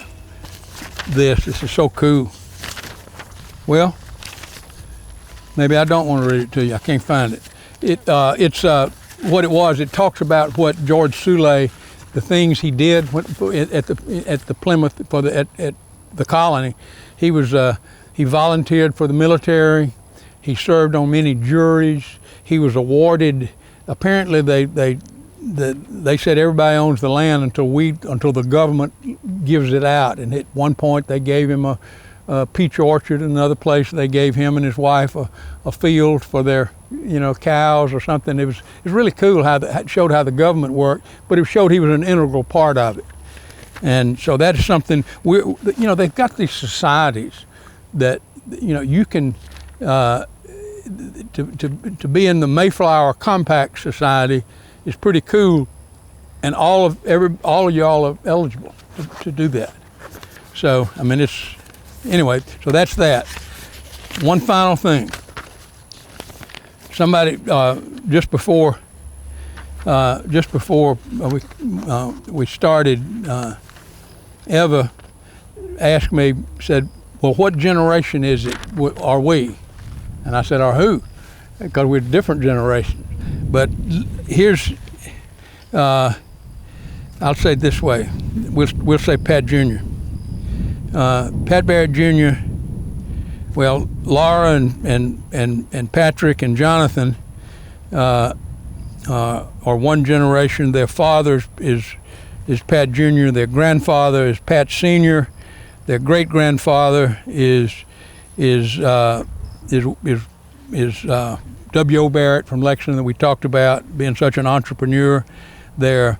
this. This is so cool. Well, maybe I don't want to read it to you. I can't find it. It's what it was. It talks about what George Soleil, the things he did at the Plymouth at the colony. He volunteered for the military. He served on many juries. He was awarded. Apparently, they said everybody owns the land until the government gives it out. And at one point, they gave him a peach orchard. Another place, they gave him and his wife a field for their cows or something. It was really cool how it showed how the government worked, but it showed he was an integral part of it. And so that is something they've got these societies that you can. To be in the Mayflower Compact Society is pretty cool, and all of y'all are eligible to do that. So anyway. So that's that. One final thing. Somebody just before just before we started, Eva asked me, said, well, what generation is it, are we? And I said, are who? Because we're different generations. But here's, I'll say it this way. We'll say Pat Jr. Pat Barrett Jr., well, Laura and Patrick and Jonathan are one generation. Their father is Pat Jr., their grandfather is Pat Sr., their great-grandfather is W.O. Barrett from Lexington that we talked about, being such an entrepreneur. Did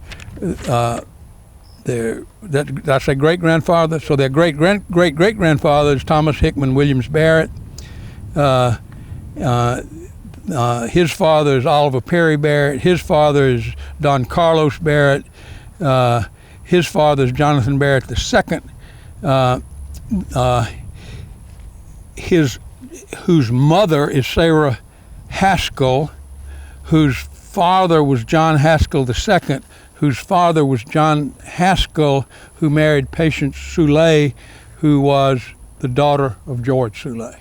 I say great-grandfather? So their great-great-great-grandfather is Thomas Hickman Williams Barrett. His father is Oliver Perry Barrett. His father is Don Carlos Barrett. His father is Jonathan Barrett II. Whose mother is Sarah Haskell, whose father was John Haskell II, whose father was John Haskell, who married Patience Soule, who was the daughter of George Soule.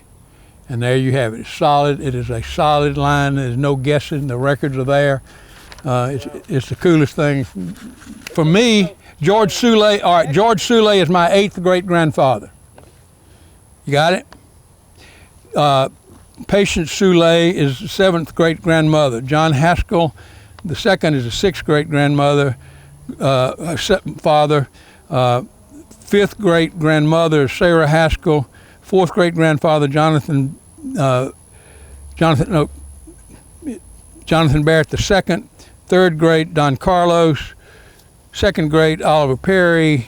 And there you have it. It's solid. It is a solid line. There's no guessing. The records are there. It's the coolest thing. For me, George Soule, all right, George Soule is my 8th great-grandfather. You got it? Patience Soule is the 7th great-grandmother. John Haskell, the 2nd, is the 6th great-grandmother, father. 5th great-grandmother is Sarah Haskell. 4th great-grandfather Jonathan Barrett II. 3rd great Don Carlos. 2nd great Oliver Perry.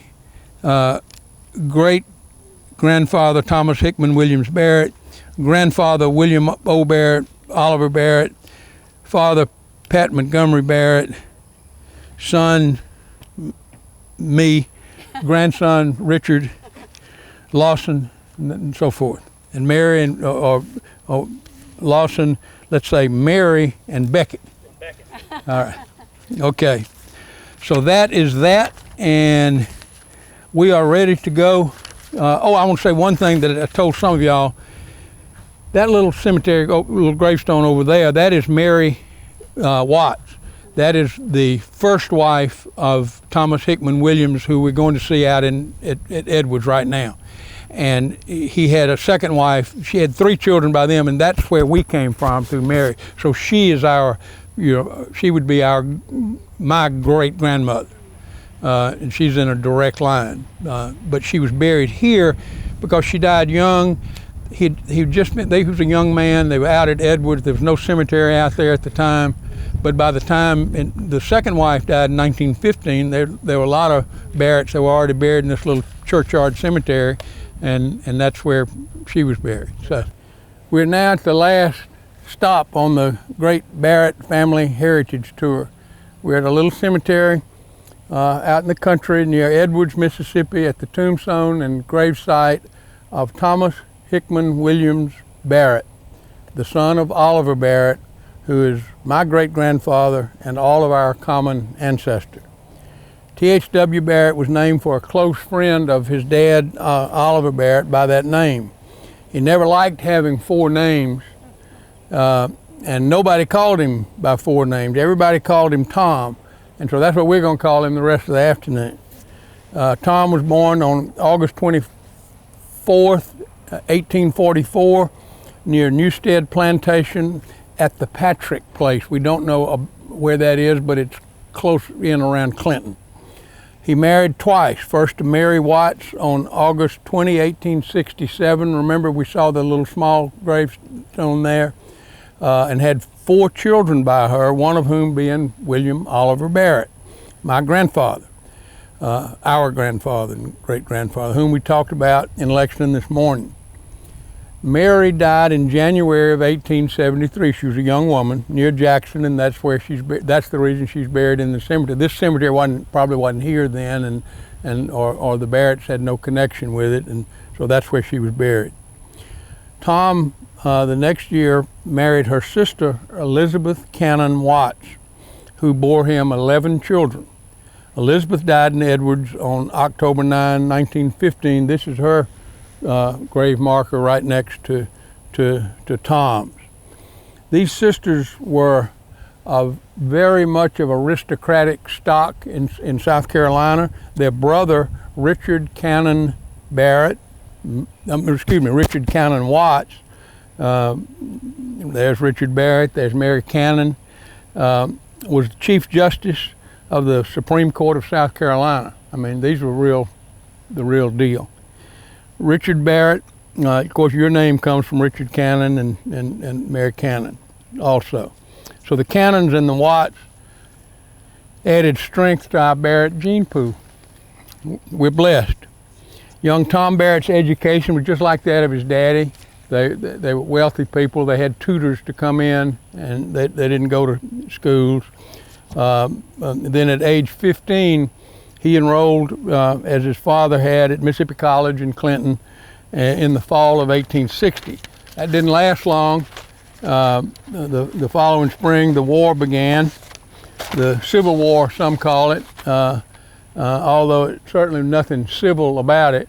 Great-grandfather Thomas Hickman Williams Barrett. Grandfather William O. Barrett, Oliver Barrett. Father Pat Montgomery Barrett. Son me. Grandson Richard Lawson, and so forth. And Mary and or Lawson, let's say Mary and Beckett. All right. Okay. So that is that, and we are ready to go. I want to say one thing that I told some of y'all. That little cemetery, little gravestone over there, that is Mary Watts. That is the first wife of Thomas Hickman Williams, who we're going to see out at Edwards right now. And he had a second wife. She had 3 children by them, and that's where we came from, through Mary. So she is she would be my great-grandmother. And she's in a direct line. But she was buried here because she died young. He was a young man. They were out at Edwards. There was no cemetery out there at the time. But by the time the second wife died in 1915, there were a lot of Barretts that were already buried in this little churchyard cemetery, and that's where she was buried. So we're now at the last stop on the Great Barrett Family Heritage Tour. We're at a little cemetery out in the country near Edwards, Mississippi, at the tombstone and gravesite of Thomas Hickman Williams Barrett, the son of Oliver Barrett, who is my great-grandfather and all of our common ancestor. T.H.W. Barrett was named for a close friend of his dad, Oliver Barrett, by that name. He never liked having 4 names, and nobody called him by 4 names. Everybody called him Tom, and so that's what we're going to call him the rest of the afternoon. Tom was born on August 24th, 1844, near Newstead Plantation at the Patrick Place. We don't know where that is, but it's close in around Clinton. He married twice, first to Mary Watts on August 20, 1867. Remember, we saw the little small gravestone there, and had 4 children by her, one of whom being William Oliver Barrett, my grandfather, our grandfather and great-grandfather, whom we talked about in Lexington this morning. Mary died in January of 1873. She was a young woman near Jackson, and that's where that's the reason she's buried in the cemetery. This cemetery probably wasn't here then, or the Barretts had no connection with it, and so that's where she was buried. Tom, the next year, married her sister Elizabeth Cannon Watts, who bore him 11 children. Elizabeth died in Edwards on October 9, 1915. This is her grave marker right next to Tom's. These sisters were of very much of aristocratic stock in South Carolina. Their brother, Richard Cannon Barrett, Richard Cannon Watts, there's Richard Barrett, there's Mary Cannon, was Chief Justice of the Supreme Court of South Carolina. I mean, these were the real deal. Richard Barrett, of course, your name comes from Richard Cannon and Mary Cannon also. So the Cannons and the Watts added strength to our Barrett gene pool. We're blessed. Young Tom Barrett's education was just like that of his daddy. They were wealthy people. They had tutors to come in, and they didn't go to schools. Then at age 15, he enrolled, as his father had, at Mississippi College in Clinton in the fall of 1860. That didn't last long. The following spring, the war began. The Civil War, some call it, although it's certainly nothing civil about it.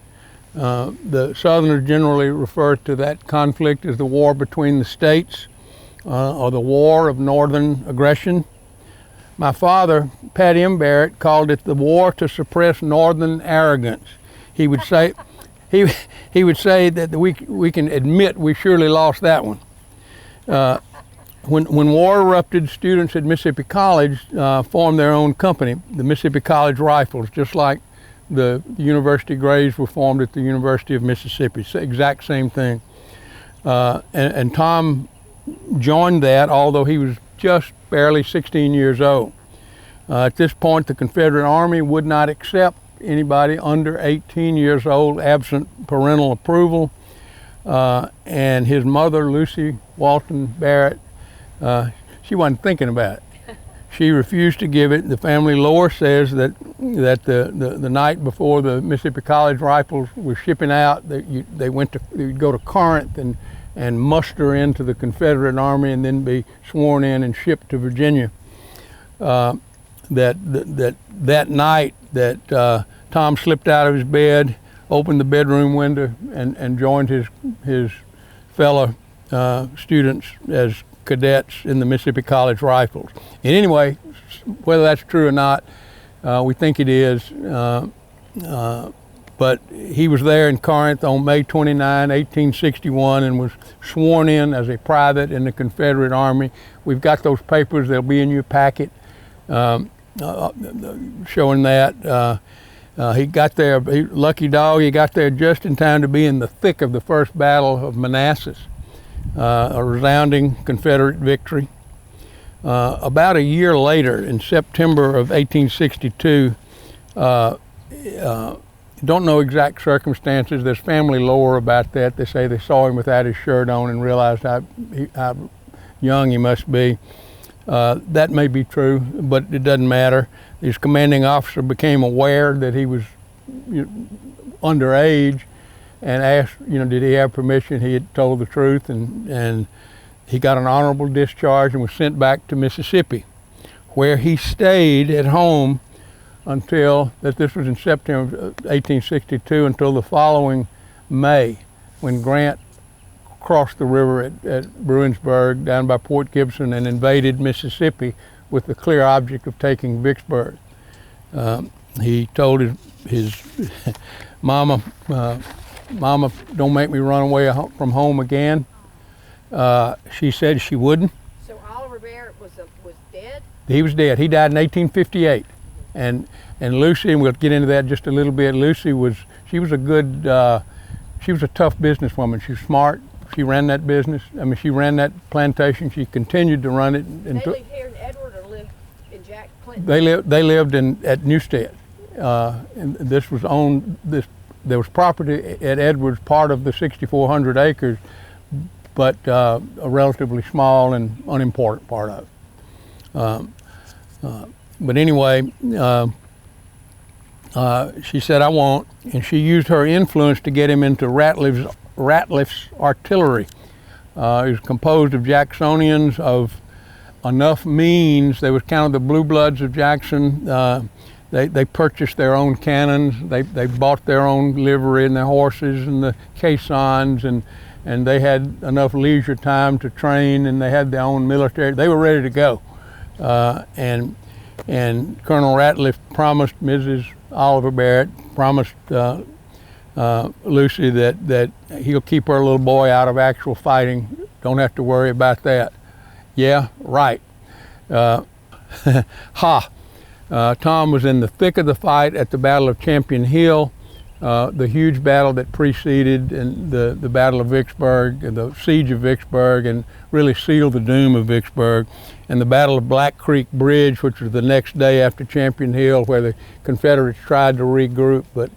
The Southerners generally refer to that conflict as the war between the states, or the War of Northern Aggression. My father, Pat M. Barrett, called it the war to suppress Northern arrogance. He would say, he would say that we can admit we surely lost that one. When war erupted, students at Mississippi College formed their own company, the Mississippi College Rifles, just like the University Grays were formed at the University of Mississippi. Exact same thing. And Tom joined that, although he was just barely 16 years old. At this point, the Confederate Army would not accept anybody under 18 years old absent parental approval. And his mother, Lucy Walton Barrett, she wasn't thinking about it. She refused to give it. The family lore says that the night before the Mississippi College Rifles were shipping out, they'd go to Corinth and muster into the Confederate Army and then be sworn in and shipped to Virginia. That night that Tom slipped out of his bed, opened the bedroom window, and joined his fellow students as cadets in the Mississippi College Rifles. And anyway, whether that's true or not, we think it is. But he was there in Corinth on May 29, 1861, and was sworn in as a private in the Confederate Army. We've got those papers. They'll be in your packet showing that. He got there, lucky dog, he got there just in time to be in the thick of the first battle of Manassas, a resounding Confederate victory. About a year later, in September of 1862, don't know exact circumstances. There's family lore about that. They say they saw him without his shirt on and realized how young he must be. That may be true, but it doesn't matter. His commanding officer became aware that he was underage and asked, did he have permission? He had told the truth, and he got an honorable discharge and was sent back to Mississippi, where he stayed at home until, this was in September 1862, until the following May, when Grant crossed the river at Bruinsburg down by Port Gibson and invaded Mississippi with the clear object of taking Vicksburg. He told his mama, don't make me run away from home again. She said she wouldn't. So Oliver Barrett was dead? He was dead. He died in 1858. And Lucy, and we'll get into that just a little bit, Lucy was a good, she was a tough businesswoman. She was smart. She ran that business. I mean, she ran that plantation. She continued to run it. They live here in Edward or live in Jack Clinton? They lived at Newstead. And this was owned, there was property at Edwards, part of the 6,400 acres, but a relatively small and unimportant part of it. But anyway, she said, I won't, and she used her influence to get him into Ratliff's artillery. It was composed of Jacksonians of enough means. They was kind of the blue bloods of Jackson. They purchased their own cannons. They bought their own livery and their horses and the caissons, and they had enough leisure time to train, and they had their own military. They were ready to go. And Colonel Ratliff promised Mrs. Oliver Barrett, promised Lucy that he'll keep her little boy out of actual fighting. Don't have to worry about that. Yeah, right. Tom was in the thick of the fight at the Battle of Champion Hill, the huge battle that preceded and the Battle of Vicksburg, the Siege of Vicksburg, and really sealed the doom of Vicksburg, and the Battle of Black Creek Bridge, which was the next day after Champion Hill, where the Confederates tried to regroup, but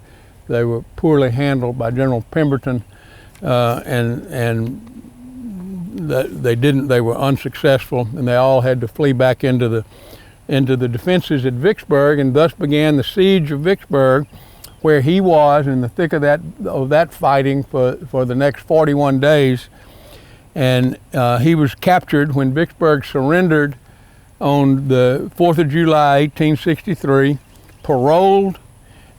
they were poorly handled by General Pemberton, and they didn't. They were unsuccessful, and they all had to flee back into the defenses at Vicksburg, and thus began the Siege of Vicksburg, where he was in the thick of that fighting for the next 41 days. And he was captured when Vicksburg surrendered on the 4th of July, 1863, paroled,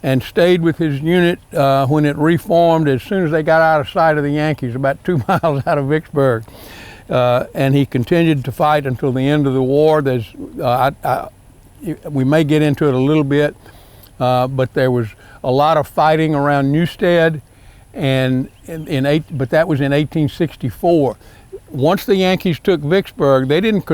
and stayed with his unit when it reformed as soon as they got out of sight of the Yankees, about 2 miles out of Vicksburg. And he continued to fight until the end of the war. We may get into it a little bit, but there was a lot of fighting around Newstead, but that was in 1864. Once the Yankees took Vicksburg, they didn't.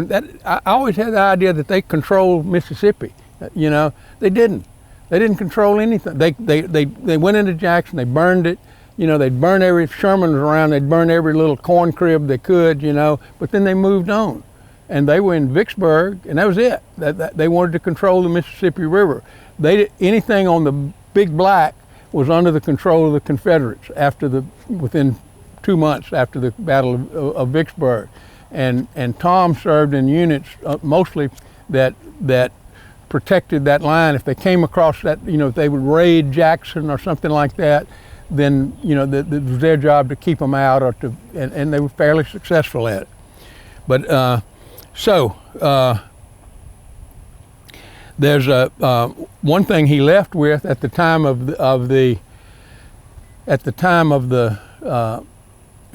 I always had the idea that they controlled Mississippi. You know, they didn't. They didn't control anything. They went into Jackson. They burned it. You know, they'd burn Sherman was around. They'd burn every little corn crib they could. You know, but then they moved on, and they were in Vicksburg, and that was it. They wanted to control the Mississippi River. Anything on the Big Black was under the control of the Confederates within 2 months after the Battle of Vicksburg, and Tom served in units mostly that protected that line. If they came across that, you know, if they would raid Jackson or something like that, then, you know, it was their job to keep them out, and they were fairly successful at it. But there's one thing he left with at the time of the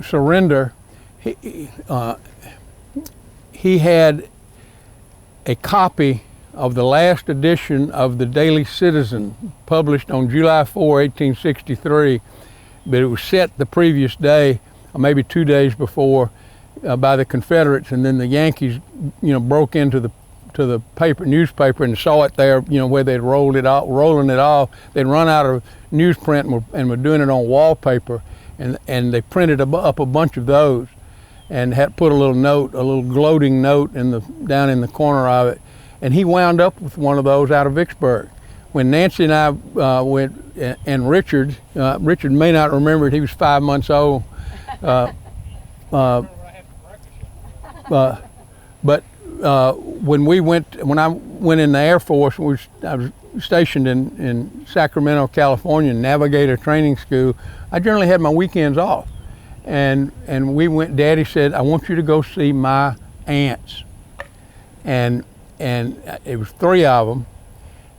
surrender. He had a copy of the last edition of the Daily Citizen, published on July 4, 1863, but it was set the previous day, or maybe 2 days before, by the Confederates, and then the Yankees, you know, broke into the newspaper and saw it there, you know, where they'd rolling it off. They'd run out of newsprint and were doing it on wallpaper, and they printed up a bunch of those, and had put a little gloating note down in the corner of it. And he wound up with one of those out of Vicksburg. When Nancy and I went, and Richard may not remember it, he was 5 months old. But when I went in the Air Force, I was stationed in Sacramento, California, Navigator Training School. I generally had my weekends off. And we went, Daddy said, I want you to go see my aunts. And it was 3 of them,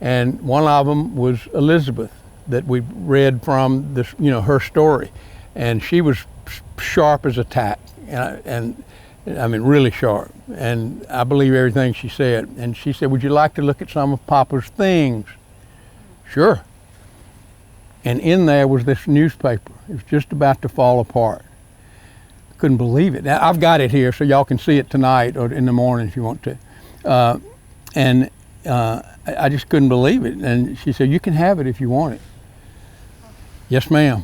and one of them was Elizabeth, that we read from this, you know, her story, and she was sharp as a tack, and I mean really sharp, and I believe everything she said. And she said, would you like to look at some of Papa's things? Sure. And in there was this newspaper. It was just about to fall apart. Couldn't believe it. Now, I've got it here so y'all can see it tonight or in the morning if you want to. I just couldn't believe it. And she said, you can have it if you want it. Yes, ma'am.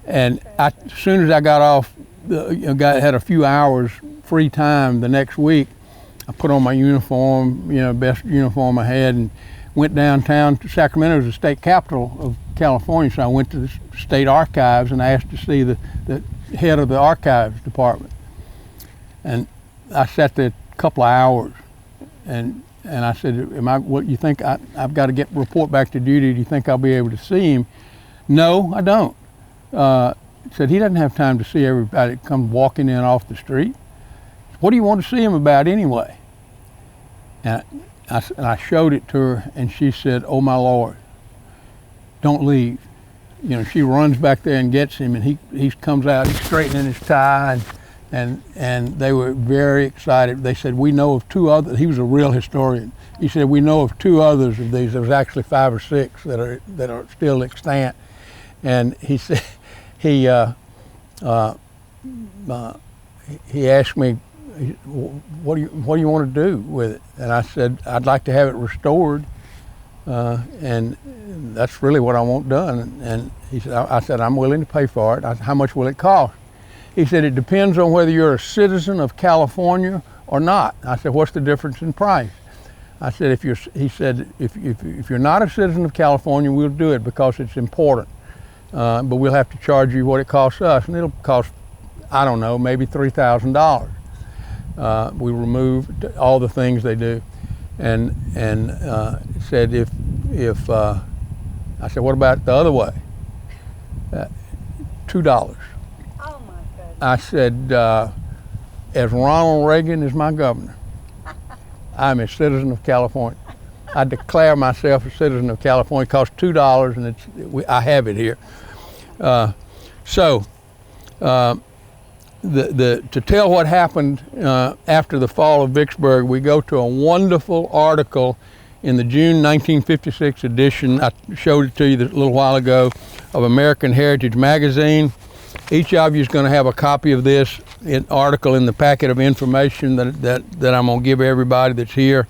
And as soon as I got off, had a few hours free time the next week, I put on my uniform, you know, best uniform I had, and went downtown to Sacramento. It was the state capital of California, so I went to the state archives and asked to see the head of the archives department. And I sat there a couple of hours, and I said, what you think, I've got to report back to duty, do you think I'll be able to see him? No, I don't. Said he doesn't have time to see everybody that comes walking in off the street. What do you want to see him about anyway? And I showed it to her, and she said, "Oh my Lord, don't leave." You know, she runs back there and gets him, and he comes out, he's straightening his tie, and they were very excited. They said, "We know of 2 others." He was a real historian. He said, "We know of 2 others of these. There was actually 5 or 6 that are still extant." And he said, he asked me, what do you want to do with it? And I said, "I'd like to have it restored, and that's really what I want done." And he said, I said, "I'm willing to pay for it." How much will it cost? He said, "It depends on whether you're a citizen of California or not." I said, "What's the difference in price?" I said, "If you're not a citizen of California, we'll do it because it's important. But we'll have to charge you what it costs us, and it'll cost, I don't know, maybe $3,000. We remove all the things they do." And said, if I said, "What about the other way?" $2. Oh my goodness. I said, "As Ronald Reagan is my governor, I'm a citizen of California. I declare myself a citizen of California. It costs $2, and I have it here." To tell what happened after the fall of Vicksburg, we go to a wonderful article in the June 1956 edition. I showed it to you a little while ago, of American Heritage Magazine. Each of you is going to have a copy of this article in the packet of information that I'm going to give everybody that's here.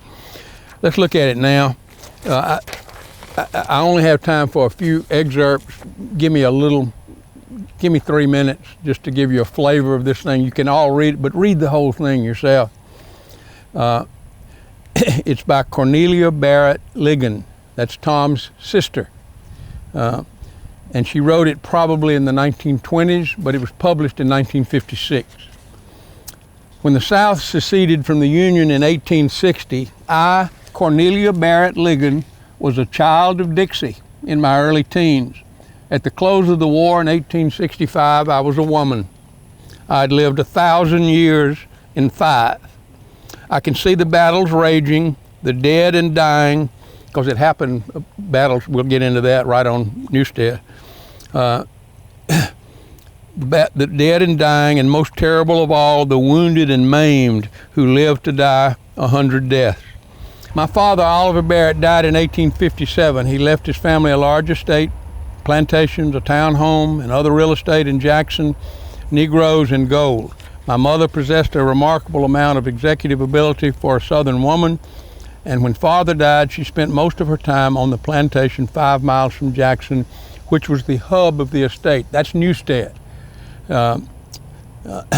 Let's look at it now. I only have time for a few excerpts. Give me 3 minutes just to give you a flavor of this thing. You can all read it, but read the whole thing yourself. It's by Cornelia Barrett Ligon. That's Tom's sister. And she wrote it probably in the 1920s, but it was published in 1956. When the South seceded from the Union in 1860, I, Cornelia Barrett Ligon, was a child of Dixie in my early teens. At the close of the war in 1865, I was a woman. I'd lived 1,000 years in 5. I can see the battles raging, the dead and dying, because it happened, battles, we'll get into that right on Newstead. The dead and dying, and most terrible of all, the wounded and maimed who lived to die 100 deaths. My father, Oliver Barrett, died in 1857. He left his family a large estate, plantations, a town home, and other real estate in Jackson, Negroes, and gold. My mother possessed a remarkable amount of executive ability for a Southern woman, and when father died, she spent most of her time on the plantation 5 miles from Jackson, which was the hub of the estate. That's Newstead.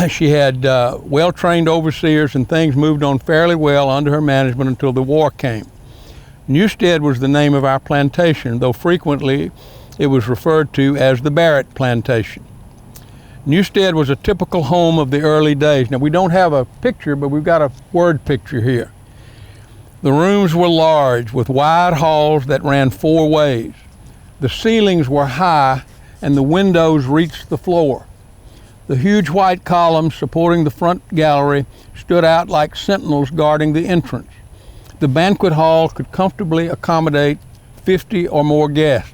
She had well-trained overseers, and things moved on fairly well under her management until the war came. Newstead was the name of our plantation, though frequently it was referred to as the Barrett Plantation. Newstead was a typical home of the early days. Now, we don't have a picture, but we've got a word picture here. The rooms were large, with wide halls that ran 4 ways. The ceilings were high, and the windows reached the floor. The huge white columns supporting the front gallery stood out like sentinels guarding the entrance. The banquet hall could comfortably accommodate 50 or more guests.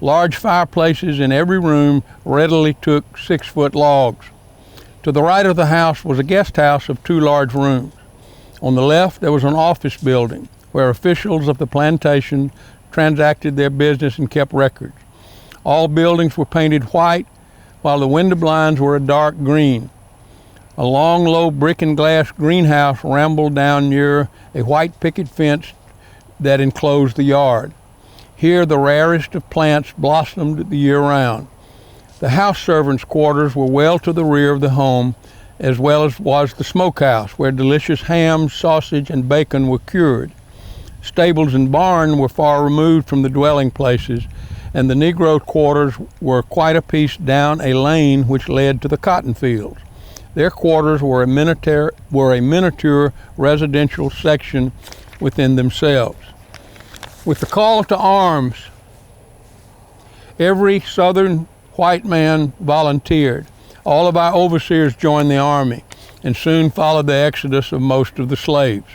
Large fireplaces in every room readily took 6-foot logs. To the right of the house was a guest house of 2 large rooms. On the left, there was an office building where officials of the plantation transacted their business and kept records. All buildings were painted white, while the window blinds were a dark green. A long, low brick and glass greenhouse rambled down near a white picket fence that enclosed the yard. Here, the rarest of plants blossomed the year round. The house servants' quarters were well to the rear of the home, as well as was the smokehouse, where delicious ham, sausage, and bacon were cured. Stables and barn were far removed from the dwelling places, and the Negro quarters were quite a piece down a lane which led to the cotton fields. Their quarters were a miniature residential section within themselves. With the call to arms, every Southern white man volunteered. All of our overseers joined the army, and soon followed the exodus of most of the slaves.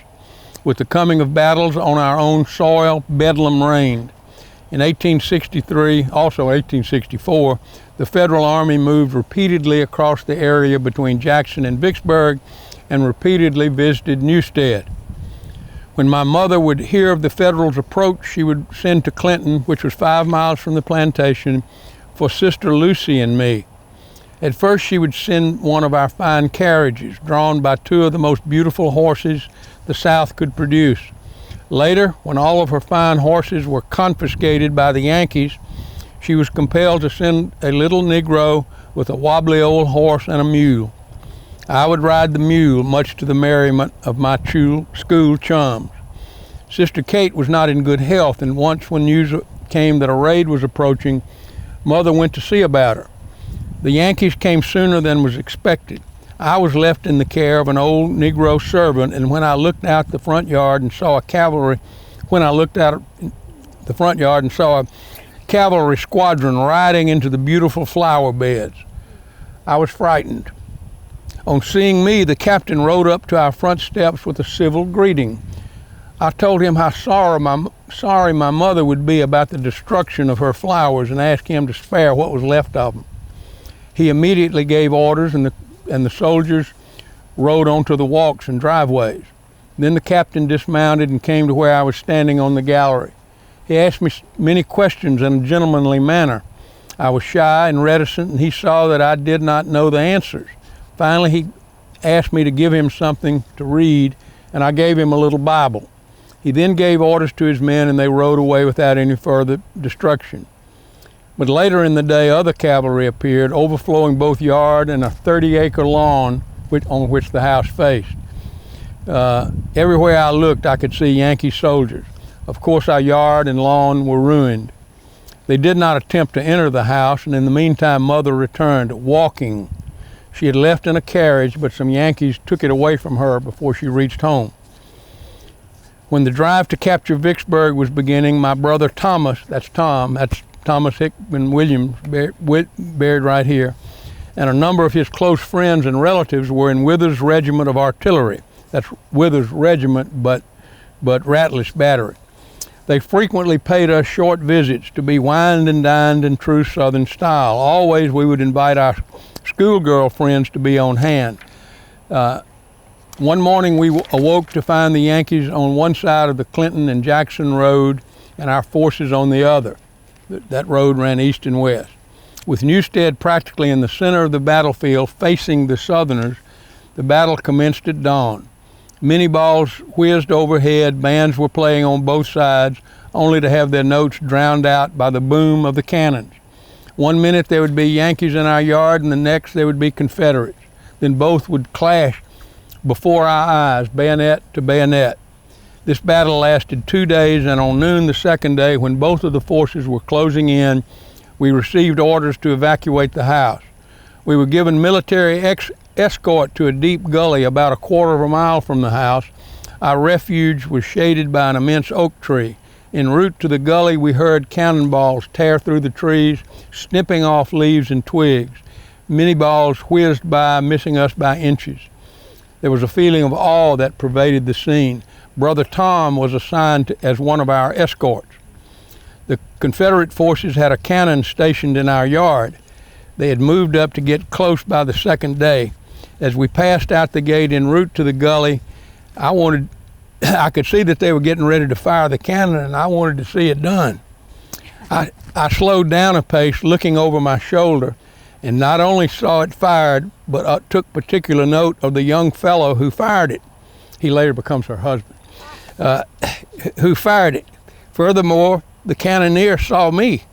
With the coming of battles on our own soil, bedlam reigned. In 1863, also 1864, the Federal Army moved repeatedly across the area between Jackson and Vicksburg and repeatedly visited Newstead. When my mother would hear of the Federals' approach, she would send to Clinton, which was 5 miles from the plantation, for Sister Lucy and me. At first, she would send one of our fine carriages, drawn by 2 of the most beautiful horses the South could produce. Later, when all of her fine horses were confiscated by the Yankees, she was compelled to send a little Negro with a wobbly old horse and a mule. I would ride the mule, much to the merriment of my school chums. Sister Kate was not in good health, and once when news came that a raid was approaching, Mother went to see about her. The Yankees came sooner than was expected. I was left in the care of an old Negro servant, and when I looked out the front yard and saw a cavalry squadron riding into the beautiful flower beds, I was frightened. On seeing me, the captain rode up to our front steps with a civil greeting. I told him how sorry my mother would be about the destruction of her flowers and asked him to spare what was left of them. He immediately gave orders, and the soldiers rode onto the walks and driveways. Then the captain dismounted and came to where I was standing on the gallery. He asked me many questions in a gentlemanly manner. I was shy and reticent, and he saw that I did not know the answers. Finally, he asked me to give him something to read, and I gave him a little Bible. He then gave orders to his men, and they rode away without any further destruction. But later in the day, other cavalry appeared, overflowing both yard and a 30-acre lawn on which the house faced. Everywhere I looked, I could see Yankee soldiers. Of course, our yard and lawn were ruined. They did not attempt to enter the house, and in the meantime, Mother returned, walking. She had left in a carriage, but some Yankees took it away from her before she reached home. When the drive to capture Vicksburg was beginning, my brother Thomas, that's Thomas Hickman Williams, buried right here, and a number of his close friends and relatives were in Withers' Regiment of Artillery. That's Withers' Regiment, but Ratliff's Battery. They frequently paid us short visits to be wined and dined in true Southern style. Always we would invite our schoolgirl friends to be on hand. One morning we awoke to find the Yankees on one side of the Clinton and Jackson Road and our forces on the other. That road ran east and west. With Newstead practically in the center of the battlefield facing the Southerners, the battle commenced at dawn. Many balls whizzed overhead, bands were playing on both sides, only to have their notes drowned out by the boom of the cannons. One minute there would be Yankees in our yard, and the next there would be Confederates. Then both would clash before our eyes, bayonet to bayonet. This battle lasted 2 days, and on noon the second day, when both of the forces were closing in, we received orders to evacuate the house. We were given military escort to a deep gully about a quarter of a mile from the house. Our refuge was shaded by an immense oak tree. En route to the gully, we heard cannonballs tear through the trees, snipping off leaves and twigs. Many balls whizzed by, missing us by inches. There was a feeling of awe that pervaded the scene. Brother Tom was assigned as one of our escorts. The Confederate forces had a cannon stationed in our yard. They had moved up to get close by the second day. As we passed out the gate en route to the gully, I could see that they were getting ready to fire the cannon, and I wanted to see it done. I slowed down a pace, looking over my shoulder, and not only saw it fired, but took particular note of the young fellow who fired it. He later becomes her husband. Who fired it. Furthermore, the cannoneer saw me.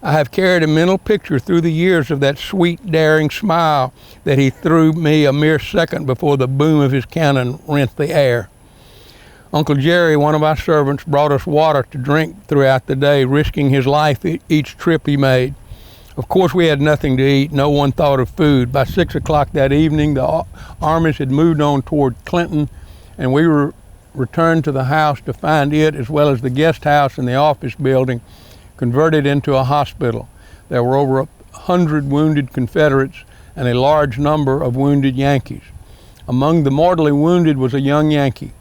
I have carried a mental picture through the years of that sweet, daring smile that he threw me a mere second before the boom of his cannon rent the air. Uncle Jerry, one of our servants, brought us water to drink throughout the day, risking his life each trip he made. Of course, we had nothing to eat. No one thought of food. By 6 o'clock that evening, the armies had moved on toward Clinton, and we were returned to the house to find it, as well as the guest house and the office building, converted into a hospital. There were over 100 wounded Confederates and a large number of wounded Yankees. Among the mortally wounded was a young Yankee.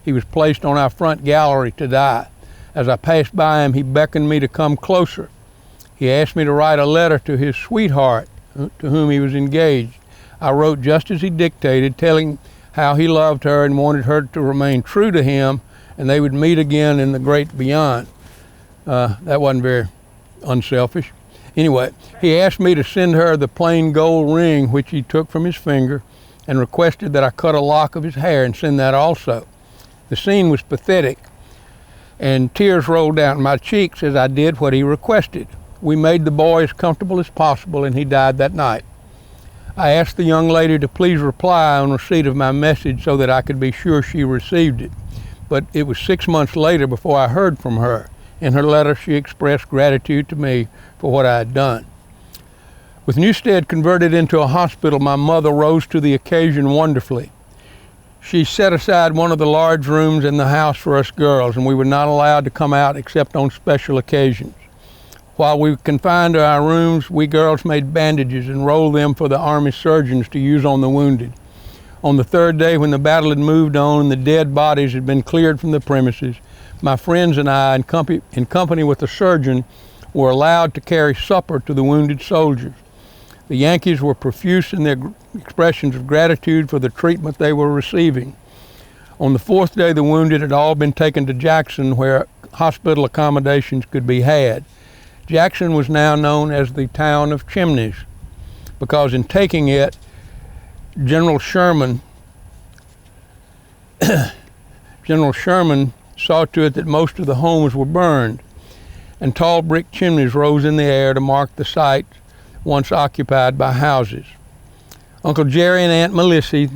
He was placed on our front gallery to die. As I passed by him, he beckoned me to come closer. He asked me to write a letter to his sweetheart, to whom he was engaged. I wrote just as he dictated, telling how he loved her and wanted her to remain true to him, and they would meet again in the great beyond. That wasn't very unselfish. Anyway, he asked me to send her the plain gold ring which he took from his finger, and requested that I cut a lock of his hair and send that also. The scene was pathetic, and tears rolled down my cheeks as I did what he requested. We made the boy as comfortable as possible, and he died that night. I asked the young lady to please reply on receipt of my message so that I could be sure she received it. But it was 6 months later before I heard from her. In her letter, she expressed gratitude to me for what I had done. With Newstead converted into a hospital, my mother rose to the occasion wonderfully. She set aside one of the large rooms in the house for us girls, and we were not allowed to come out except on special occasions. While we were confined to our rooms, we girls made bandages and rolled them for the Army surgeons to use on the wounded. On the third day, when the battle had moved on and the dead bodies had been cleared from the premises, my friends and I, in company with the surgeon, were allowed to carry supper to the wounded soldiers. The Yankees were profuse in their expressions of gratitude for the treatment they were receiving. On the fourth day, the wounded had all been taken to Jackson, where hospital accommodations could be had. Jackson was now known as the town of chimneys, because in taking it, General Sherman saw to it that most of the homes were burned, and tall brick chimneys rose in the air to mark the site once occupied by houses. Uncle Jerry and Aunt Melissy,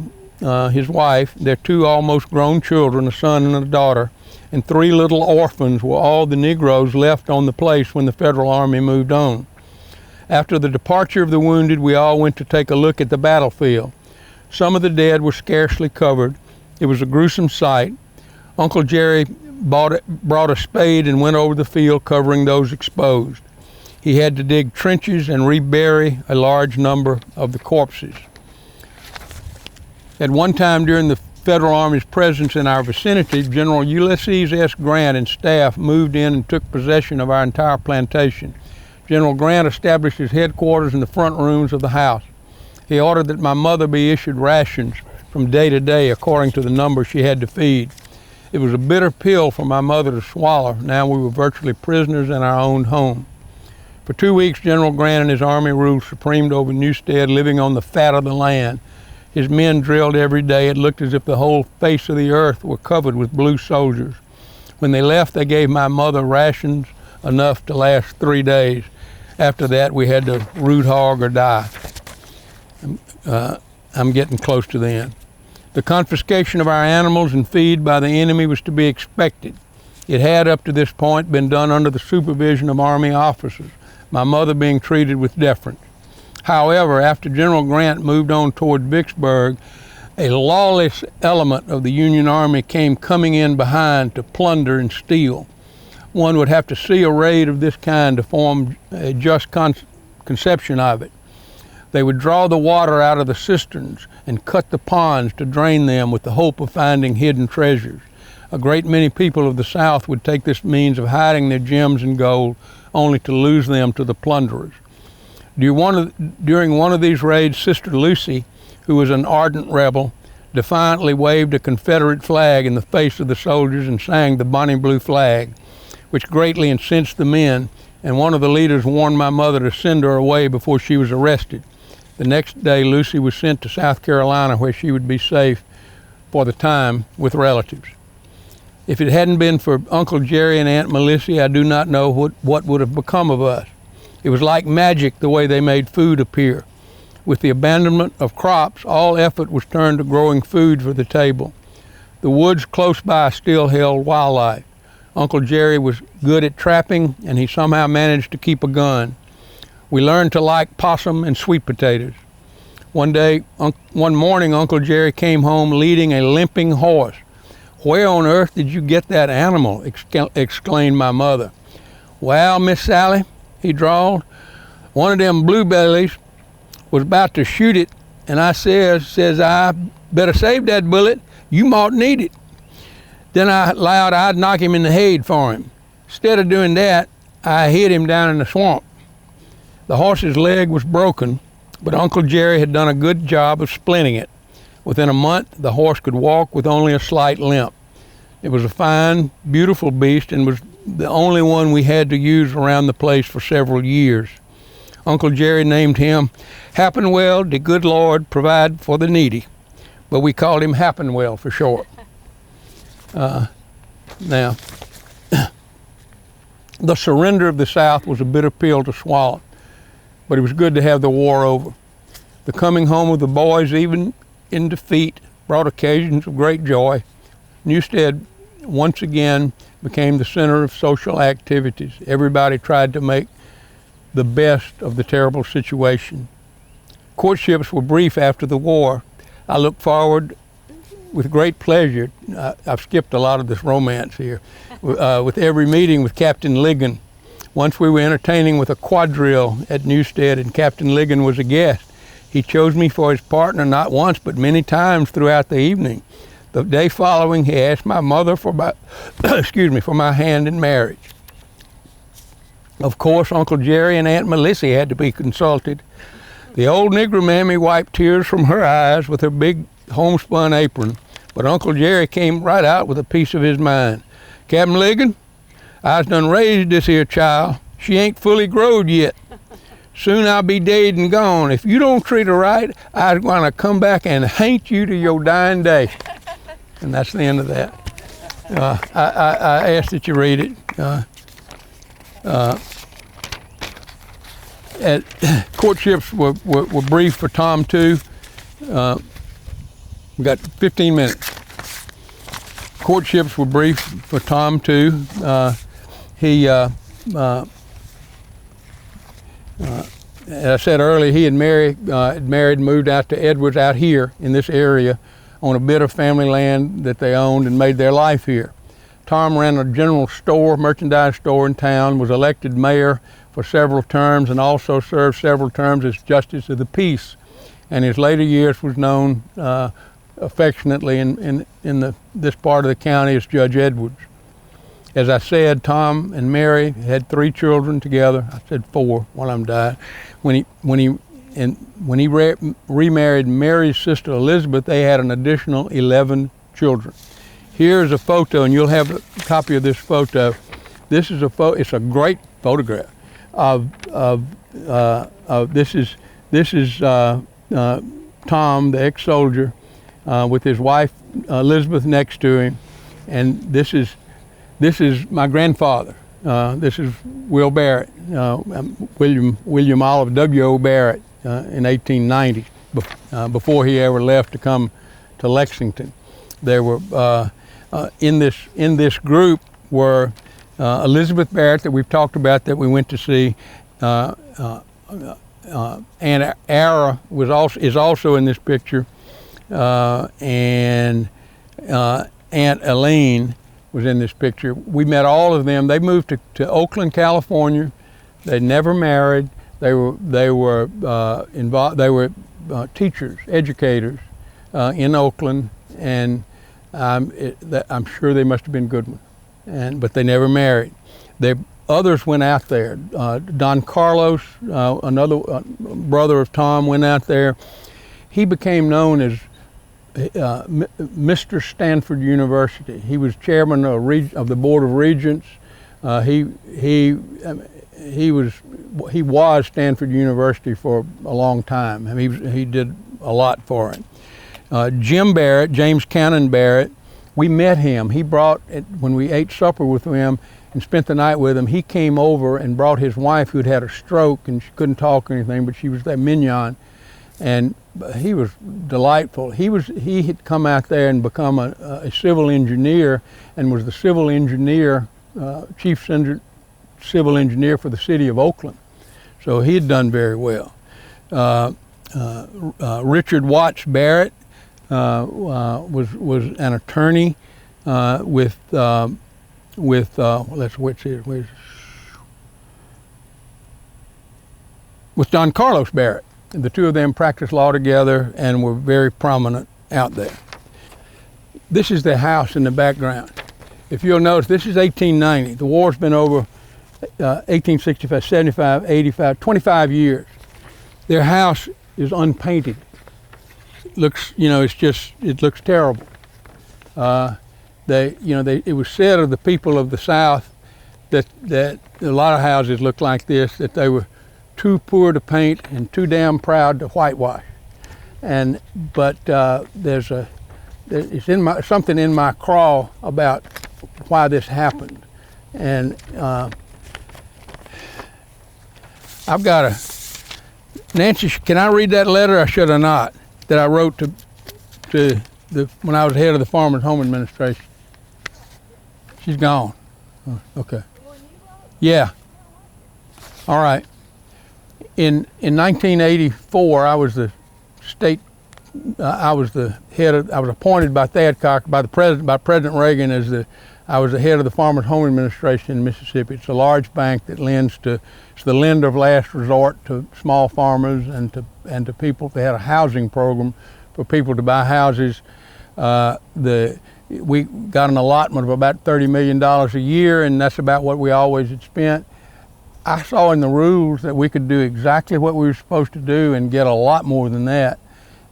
his wife, their 2 almost grown children, a son and a daughter, and 3 little orphans were all the Negroes left on the place when the Federal Army moved on. After the departure of the wounded, we all went to take a look at the battlefield. Some of the dead were scarcely covered. It was a gruesome sight. Uncle Jerry brought a spade and went over the field covering those exposed. He had to dig trenches and rebury a large number of the corpses. At one time during the Federal Army's presence in our vicinity, General Ulysses S. Grant and staff moved in and took possession of our entire plantation. General Grant established his headquarters in the front rooms of the house. He ordered that my mother be issued rations from day to day according to the number she had to feed. It was a bitter pill for my mother to swallow. Now we were virtually prisoners in our own home. For 2 weeks, General Grant and his army ruled supreme over Newstead, living on the fat of the land. His men drilled every day. It looked as if the whole face of the earth were covered with blue soldiers. When they left, they gave my mother rations enough to last 3 days. After that, we had to root hog or die. I'm getting close to the end. The confiscation of our animals and feed by the enemy was to be expected. It had, up to this point, been done under the supervision of Army officers, my mother being treated with deference. However, after General Grant moved on toward Vicksburg, a lawless element of the Union Army came coming in behind to plunder and steal. One would have to see a raid of this kind to form a just conception of it. They would draw the water out of the cisterns and cut the ponds to drain them with the hope of finding hidden treasures. A great many people of the South would take this means of hiding their gems and gold, only to lose them to the plunderers. During one of these raids, Sister Lucy, who was an ardent rebel, defiantly waved a Confederate flag in the face of the soldiers and sang the Bonnie Blue Flag, which greatly incensed the men, and one of the leaders warned my mother to send her away before she was arrested. The next day, Lucy was sent to South Carolina, where she would be safe for the time with relatives. If it hadn't been for Uncle Jerry and Aunt Melissy, I do not know what would have become of us. It was like magic the way they made food appear. With the abandonment of crops, all effort was turned to growing food for the table. The woods close by still held wildlife. Uncle Jerry was good at trapping, and he somehow managed to keep a gun. We learned to like possum and sweet potatoes. One morning, Uncle Jerry came home leading a limping horse. "Where on earth did you get that animal?" exclaimed my mother. "Well, Miss Sally," he drawled, "one of them bluebellies was about to shoot it, and I says I, better save that bullet, you mought need it." Then I allowed I'd knock him in the head for him. Instead of doing that, I hit him down in the swamp. The horse's leg was broken, but Uncle Jerry had done a good job of splinting it. Within a month, the horse could walk with only a slight limp. It was a fine, beautiful beast and was the only one we had to use around the place for several years. Uncle Jerry named him Happenwell, the good Lord provide for the needy, but we called him Happenwell for short. Now, the surrender of the South was a bitter pill to swallow, but it was good to have the war over. The coming home of the boys, even in defeat, brought occasions of great joy. Newstead once again became the center of social activities. Everybody tried to make the best of the terrible situation. Courtships were brief after the war. I look forward with great pleasure, I've skipped a lot of this romance here, with every meeting with Captain Ligon. Once we were entertaining with a quadrille at Newstead and Captain Ligon was a guest. He chose me for his partner not once but many times throughout the evening. The day following, he asked my mother for my, for my hand in marriage. Of course, Uncle Jerry and Aunt Melissy had to be consulted. The old Negro mammy wiped tears from her eyes with her big homespun apron, but Uncle Jerry came right out with a piece of his mind. Captain Ligon, I's done raised this here child. She ain't fully growed yet. Soon I'll be dead and gone. If you don't treat her right, I's gonna come back and hate you to your dying day. And that's the end of that. I ask that you read it. Courtships were brief for Tom too. We got 15 minutes. Courtships were brief for Tom too. As I said earlier, he had married and moved out to Edwards out here in this area on a bit of family land that they owned and made their life here. Tom ran a general store, merchandise store in town, was elected mayor for several terms and also served several terms as Justice of the Peace. And his later years was known affectionately in this part of the county as Judge Edwards. As I said, Tom and Mary had 3 children together. I said 4, one of them died. When he remarried Mary's sister Elizabeth, they had an additional 11 children. Here's a photo, and you'll have a copy of this photo. This is it's a great photograph of this is Tom, the ex-soldier, with his wife Elizabeth next to him, and this is my grandfather. This is Will Barrett, William Olive W.O. Barrett in 1890, before he ever left to come to Lexington. There were in this group were Elizabeth Barrett that we've talked about that we went to see. Aunt Ara is also in this picture, and Aunt Elaine was in this picture. We met all of them. They moved to Oakland, California. They never married. They were involved. They were teachers, educators in Oakland, and I'm sure they must have been good ones. But they never married. Others went out there. Don Carlos, another brother of Tom, went out there. He became known as Mr. Stanford University. He was chairman of the Board of Regents. He was Stanford University for a long time. I mean, he did a lot for it. Jim Barrett, James Cannon Barrett, we met him. He brought, when we ate supper with him and spent the night with him, he came over and brought his wife who'd had a stroke and she couldn't talk or anything, but she was that mignon. And he was delightful. He had come out there and become a civil engineer and was the civil engineer, chief civil engineer for the city of Oakland. So he had done very well. Richard Watts Barrett was an attorney with Don Carlos Barrett. The two of them practiced law together and were very prominent out there. This is their house in the background. if you'll notice, this is 1890. The war's been over 1865, 75, 85, 25 years. Their house is unpainted. Looks, it looks terrible. It was said of the people of the South that a lot of houses looked like this, that they were too poor to paint and too damn proud to whitewash. But there's something in my crawl about why this happened. And I've got Nancy, can I read that letter, or should I not, that I wrote when I was head of the Farmers Home Administration? She's gone. Oh, okay. Yeah. All right. In 1984, I was the I was appointed by President Reagan I was the head of the Farmers Home Administration in Mississippi. It's a large bank that it's the lender of last resort to small farmers and to people. They had a housing program for people to buy houses. We got an allotment of about $30 million a year, and that's about what we always had spent. I saw in the rules that we could do exactly what we were supposed to do and get a lot more than that,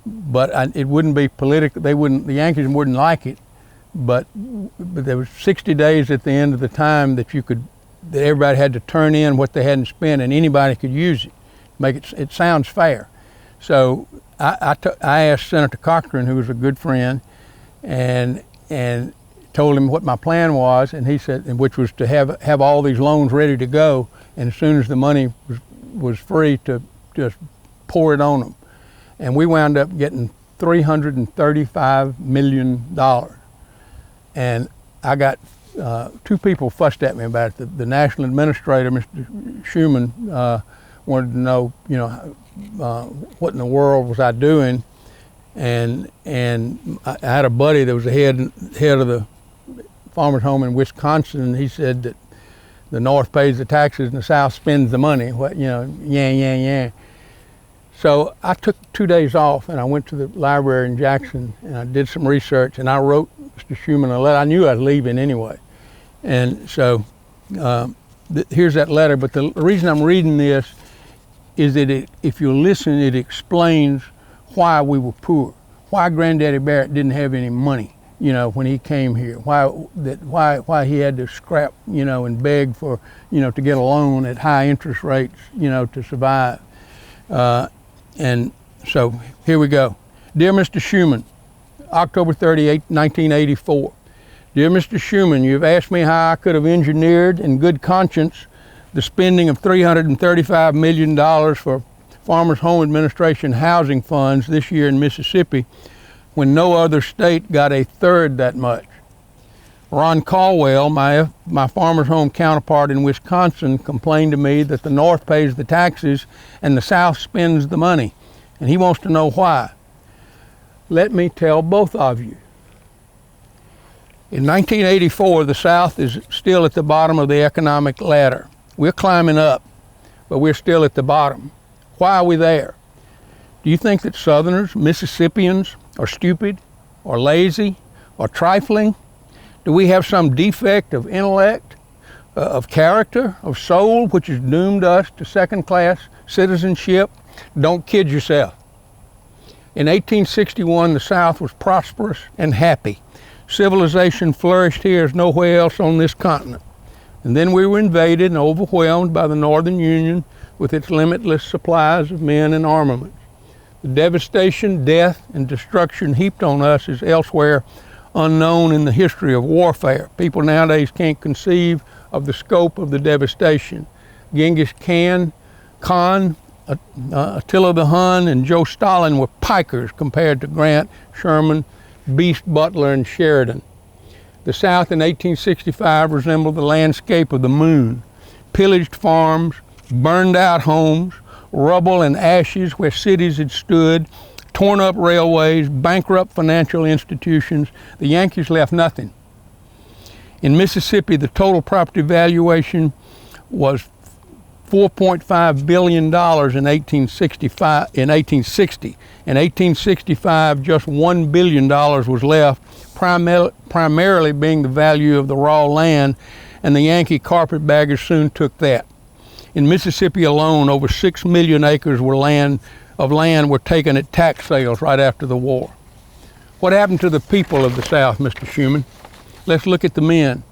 but it wouldn't be political. The Yankees wouldn't like it, but there was 60 days at the end of the time that everybody had to turn in what they hadn't spent, and anybody could use it. It sounds fair. So I asked Senator Cochran, who was a good friend, and told him what my plan was, and he said, which was to have all these loans ready to go, and as soon as the money was free, to just pour it on them. And we wound up getting $335 million. And I got two people fussed at me about it. The national administrator, Mr. Schuman, wanted to know, what in the world was I doing? And I had a buddy that was the head of the Farmers Home in Wisconsin, and he said that the North pays the taxes and the South spends the money. Yeah. So I took 2 days off, and I went to the library in Jackson, and I did some research, and I wrote Mr. Schuman a letter. I knew I was leaving anyway. And so here's that letter, but the reason I'm reading this is that if you listen, it explains why we were poor, why Granddaddy Barrett didn't have any money, when he came here, why he had to scrap, and beg for, to get a loan at high interest rates, to survive. And so here we go. Dear Mr. Schuman, October 38, 1984. Dear Mr. Schuman, you've asked me how I could have engineered in good conscience the spending of $335 million for Farmers Home Administration housing funds this year in Mississippi when no other state got a third that much. Ron Caldwell, my Farmers Home counterpart in Wisconsin, complained to me that the North pays the taxes and the South spends the money, and he wants to know why. Let me tell both of you. In 1984, the South is still at the bottom of the economic ladder. We're climbing up, but we're still at the bottom. Why are we there? Do you think that Southerners, Mississippians, are stupid, or lazy, or trifling? Do we have some defect of intellect, of character, of soul, which has doomed us to second-class citizenship? Don't kid yourself. In 1861, the South was prosperous and happy. Civilization flourished here as nowhere else on this continent. And then we were invaded and overwhelmed by the Northern Union with its limitless supplies of men and armaments. The devastation, death, and destruction heaped on us is elsewhere unknown in the history of warfare. People nowadays can't conceive of the scope of the devastation. Genghis Khan, Attila the Hun, and Joe Stalin were pikers compared to Grant, Sherman, Beast Butler, and Sheridan. The South in 1865 resembled the landscape of the moon. Pillaged farms, burned out homes, rubble and ashes where cities had stood, torn up railways, bankrupt financial institutions. The Yankees left nothing. In Mississippi, the total property valuation was $4.5 billion in 1860. In 1865, just $1 billion was left, primarily being the value of the raw land, and the Yankee carpetbaggers soon took that. In Mississippi alone, over 6 million acres of land were taken at tax sales right after the war. What happened to the people of the South, Mr. Schuman? Let's look at the men.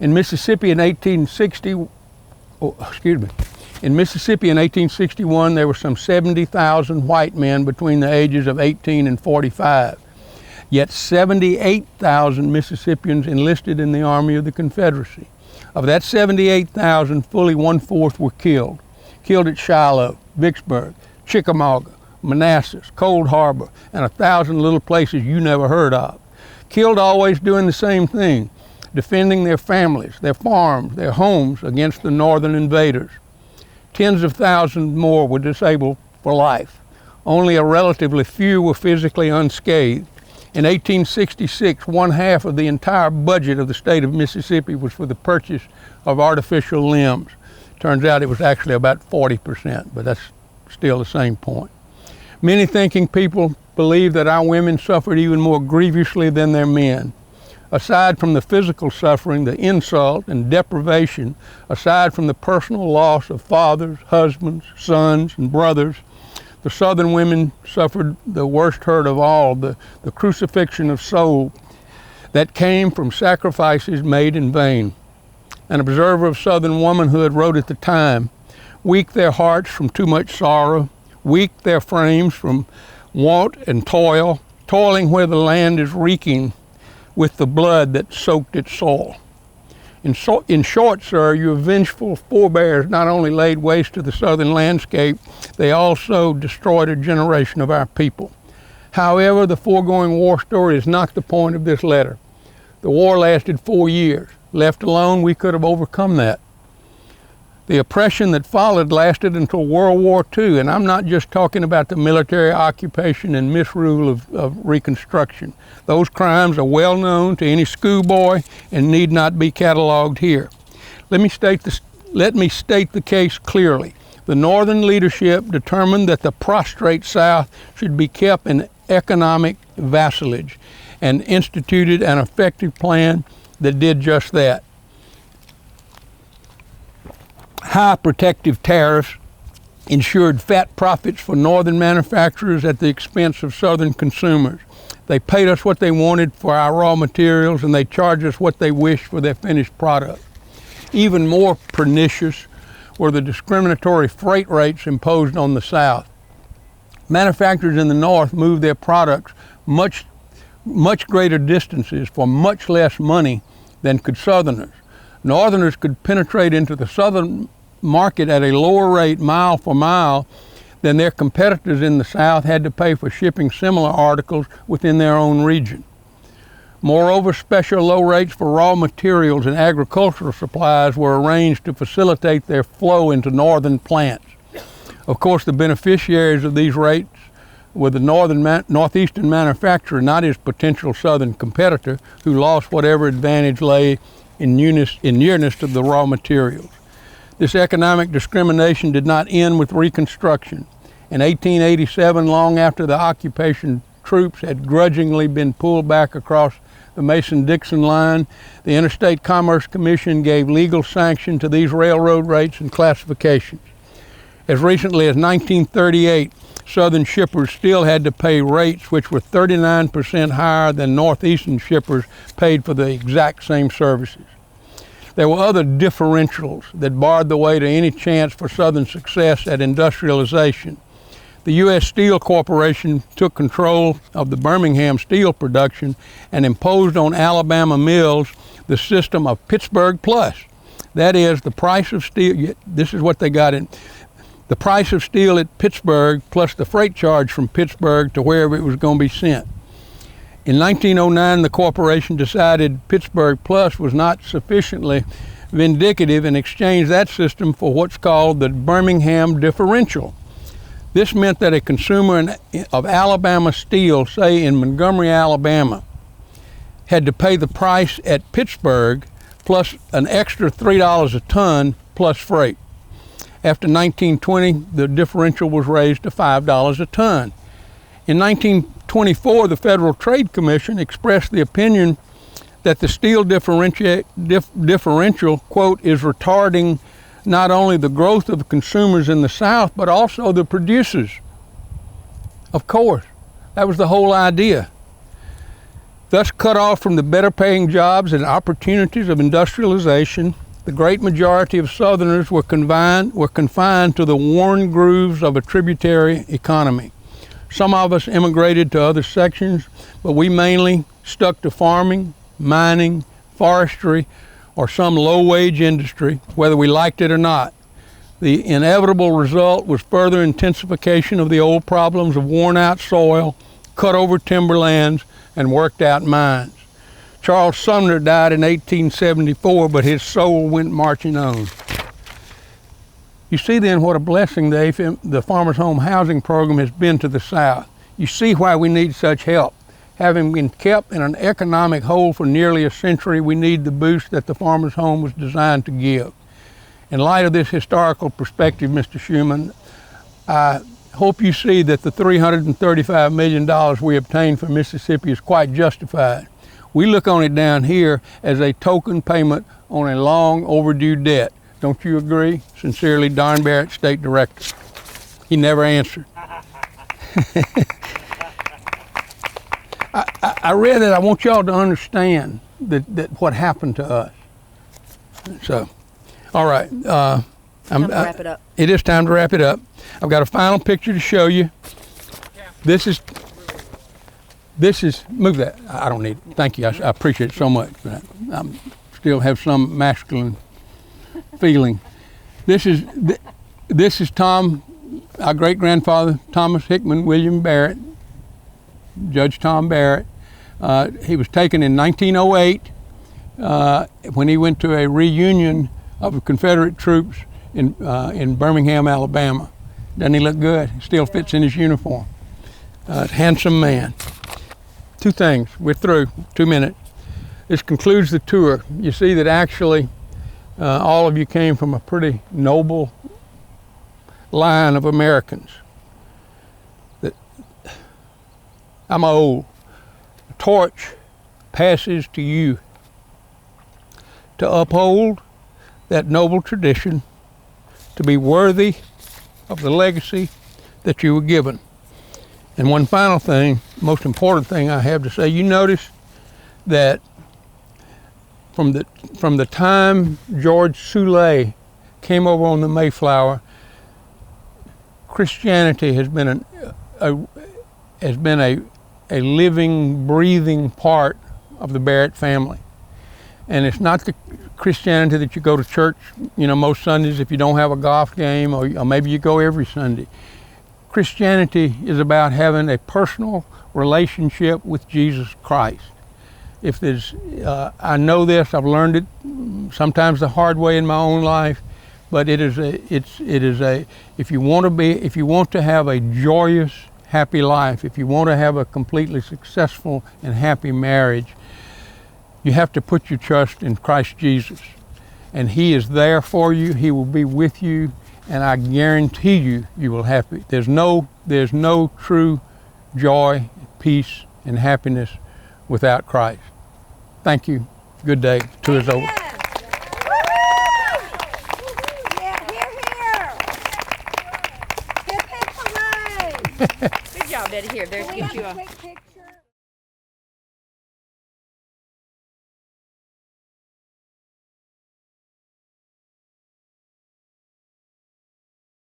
In Mississippi in 1861, there were some 70,000 white men between the ages of 18 and 45. Yet 78,000 Mississippians enlisted in the Army of the Confederacy. Of that 78,000, fully 1/4 were killed. Killed at Shiloh, Vicksburg, Chickamauga, Manassas, Cold Harbor, and 1,000 little places you never heard of. Killed always doing the same thing, defending their families, their farms, their homes against the northern invaders. Tens of thousands more were disabled for life. Only a relatively few were physically unscathed. In 1866, 1/2 of the entire budget of the state of Mississippi was for the purchase of artificial limbs. Turns out it was actually about 40%, but that's still the same point. Many thinking people believe that our women suffered even more grievously than their men. Aside from the physical suffering, the insult and deprivation, aside from the personal loss of fathers, husbands, sons, and brothers, the Southern women suffered the worst hurt of all, the crucifixion of soul that came from sacrifices made in vain. An observer of Southern womanhood wrote at the time, "Weak their hearts from too much sorrow, weak their frames from want and toil, toiling where the land is reeking with the blood that soaked its soil." In short, sir, your vengeful forebears not only laid waste to the Southern landscape, they also destroyed a generation of our people. However, the foregoing war story is not the point of this letter. The war lasted 4 years. Left alone, we could have overcome that. The oppression that followed lasted until World War II, and I'm not just talking about the military occupation and misrule of Reconstruction. Those crimes are well known to any schoolboy and need not be cataloged here. Let me state the case clearly. The Northern leadership determined that the prostrate South should be kept in economic vassalage and instituted an effective plan that did just that. High protective tariffs ensured fat profits for Northern manufacturers at the expense of Southern consumers. They paid us what they wanted for our raw materials, and they charged us what they wished for their finished product. Even more pernicious were the discriminatory freight rates imposed on the South. Manufacturers in the North moved their products much greater distances for much less money than could Southerners. Northerners could penetrate into the Southern market at a lower rate mile for mile than their competitors in the South had to pay for shipping similar articles within their own region. Moreover, special low rates for raw materials and agricultural supplies were arranged to facilitate their flow into Northern plants. Of course, the beneficiaries of these rates were the Northeastern manufacturer, not his potential Southern competitor, who lost whatever advantage lay in nearness to the raw materials. This economic discrimination did not end with Reconstruction. In 1887, long after the occupation troops had grudgingly been pulled back across the Mason-Dixon line, the Interstate Commerce Commission gave legal sanction to these railroad rates and classifications. As recently as 1938, Southern shippers still had to pay rates which were 39% higher than Northeastern shippers paid for the exact same services. There were other differentials that barred the way to any chance for Southern success at industrialization. The U.S. Steel Corporation took control of the Birmingham steel production and imposed on Alabama mills the system of Pittsburgh Plus. That is, the price of steel, this is what they got in, the price of steel at Pittsburgh plus the freight charge from Pittsburgh to wherever it was going to be sent. In 1909, the corporation decided Pittsburgh Plus was not sufficiently vindicative and exchanged that system for what's called the Birmingham Differential. This meant that a consumer of Alabama steel, say in Montgomery, Alabama, had to pay the price at Pittsburgh plus an extra $3 a ton plus freight. After 1920, the differential was raised to $5 a ton. In 1924, the Federal Trade Commission expressed the opinion that the steel differential, quote, is retarding not only the growth of consumers in the South, but also the producers. Of course, that was the whole idea. Thus cut off from the better paying jobs and opportunities of industrialization, the great majority of Southerners were confined to the worn grooves of a tributary economy. Some of us immigrated to other sections, but we mainly stuck to farming, mining, forestry, or some low-wage industry, whether we liked it or not. The inevitable result was further intensification of the old problems of worn-out soil, cut-over timberlands, and worked-out mines. Charles Sumner died in 1874, but his soul went marching on. You see then what a blessing the Farmers Home Housing Program has been to the South. You see why we need such help. Having been kept in an economic hole for nearly a century, we need the boost that the Farmers Home was designed to give. In light of this historical perspective, Mr. Schuman, I hope you see that the $335 million we obtained from Mississippi is quite justified. We look on it down here as a token payment on a long overdue debt. Don't you agree? Sincerely, Don Barrett, State Director. He never answered. I read it. I want y'all to understand that what happened to us. So, all right. Time to wrap it up. It is time to wrap it up. I've got a final picture to show you. This is, move that. I don't need it. Thank you. I appreciate it so much. But I still have some masculine feeling. This is Tom, our great-grandfather, Thomas Hickman William Barrett, Judge Tom Barrett. He was taken in 1908 when he went to a reunion of Confederate troops in Birmingham, Alabama. Doesn't he look good? He still fits in his uniform. Handsome man. Two things. We're through. 2 minutes. This concludes the tour. You see that actually all of you came from a pretty noble line of Americans. I'm old. The torch passes to you to uphold that noble tradition, to be worthy of the legacy that you were given. And one final thing, most important thing I have to say, you notice that from the time George Soule came over on the Mayflower, Christianity has been a living, breathing part of the Barrett family. And it's not the Christianity that you go to church, most Sundays if you don't have a golf game, or maybe you go every Sunday. Christianity is about having a personal relationship with Jesus Christ. If there's, I know this, I've learned it sometimes the hard way in my own life, but it is if you want to have a joyous, happy life, if you want to have a completely successful and happy marriage, you have to put your trust in Christ Jesus. And He is there for you, He will be with you, and I guarantee you, you will have it. There's no true joy, peace, and happiness without Christ. Thank you. Good day. Tour is over. Good job, Daddy. Here, there's get you a.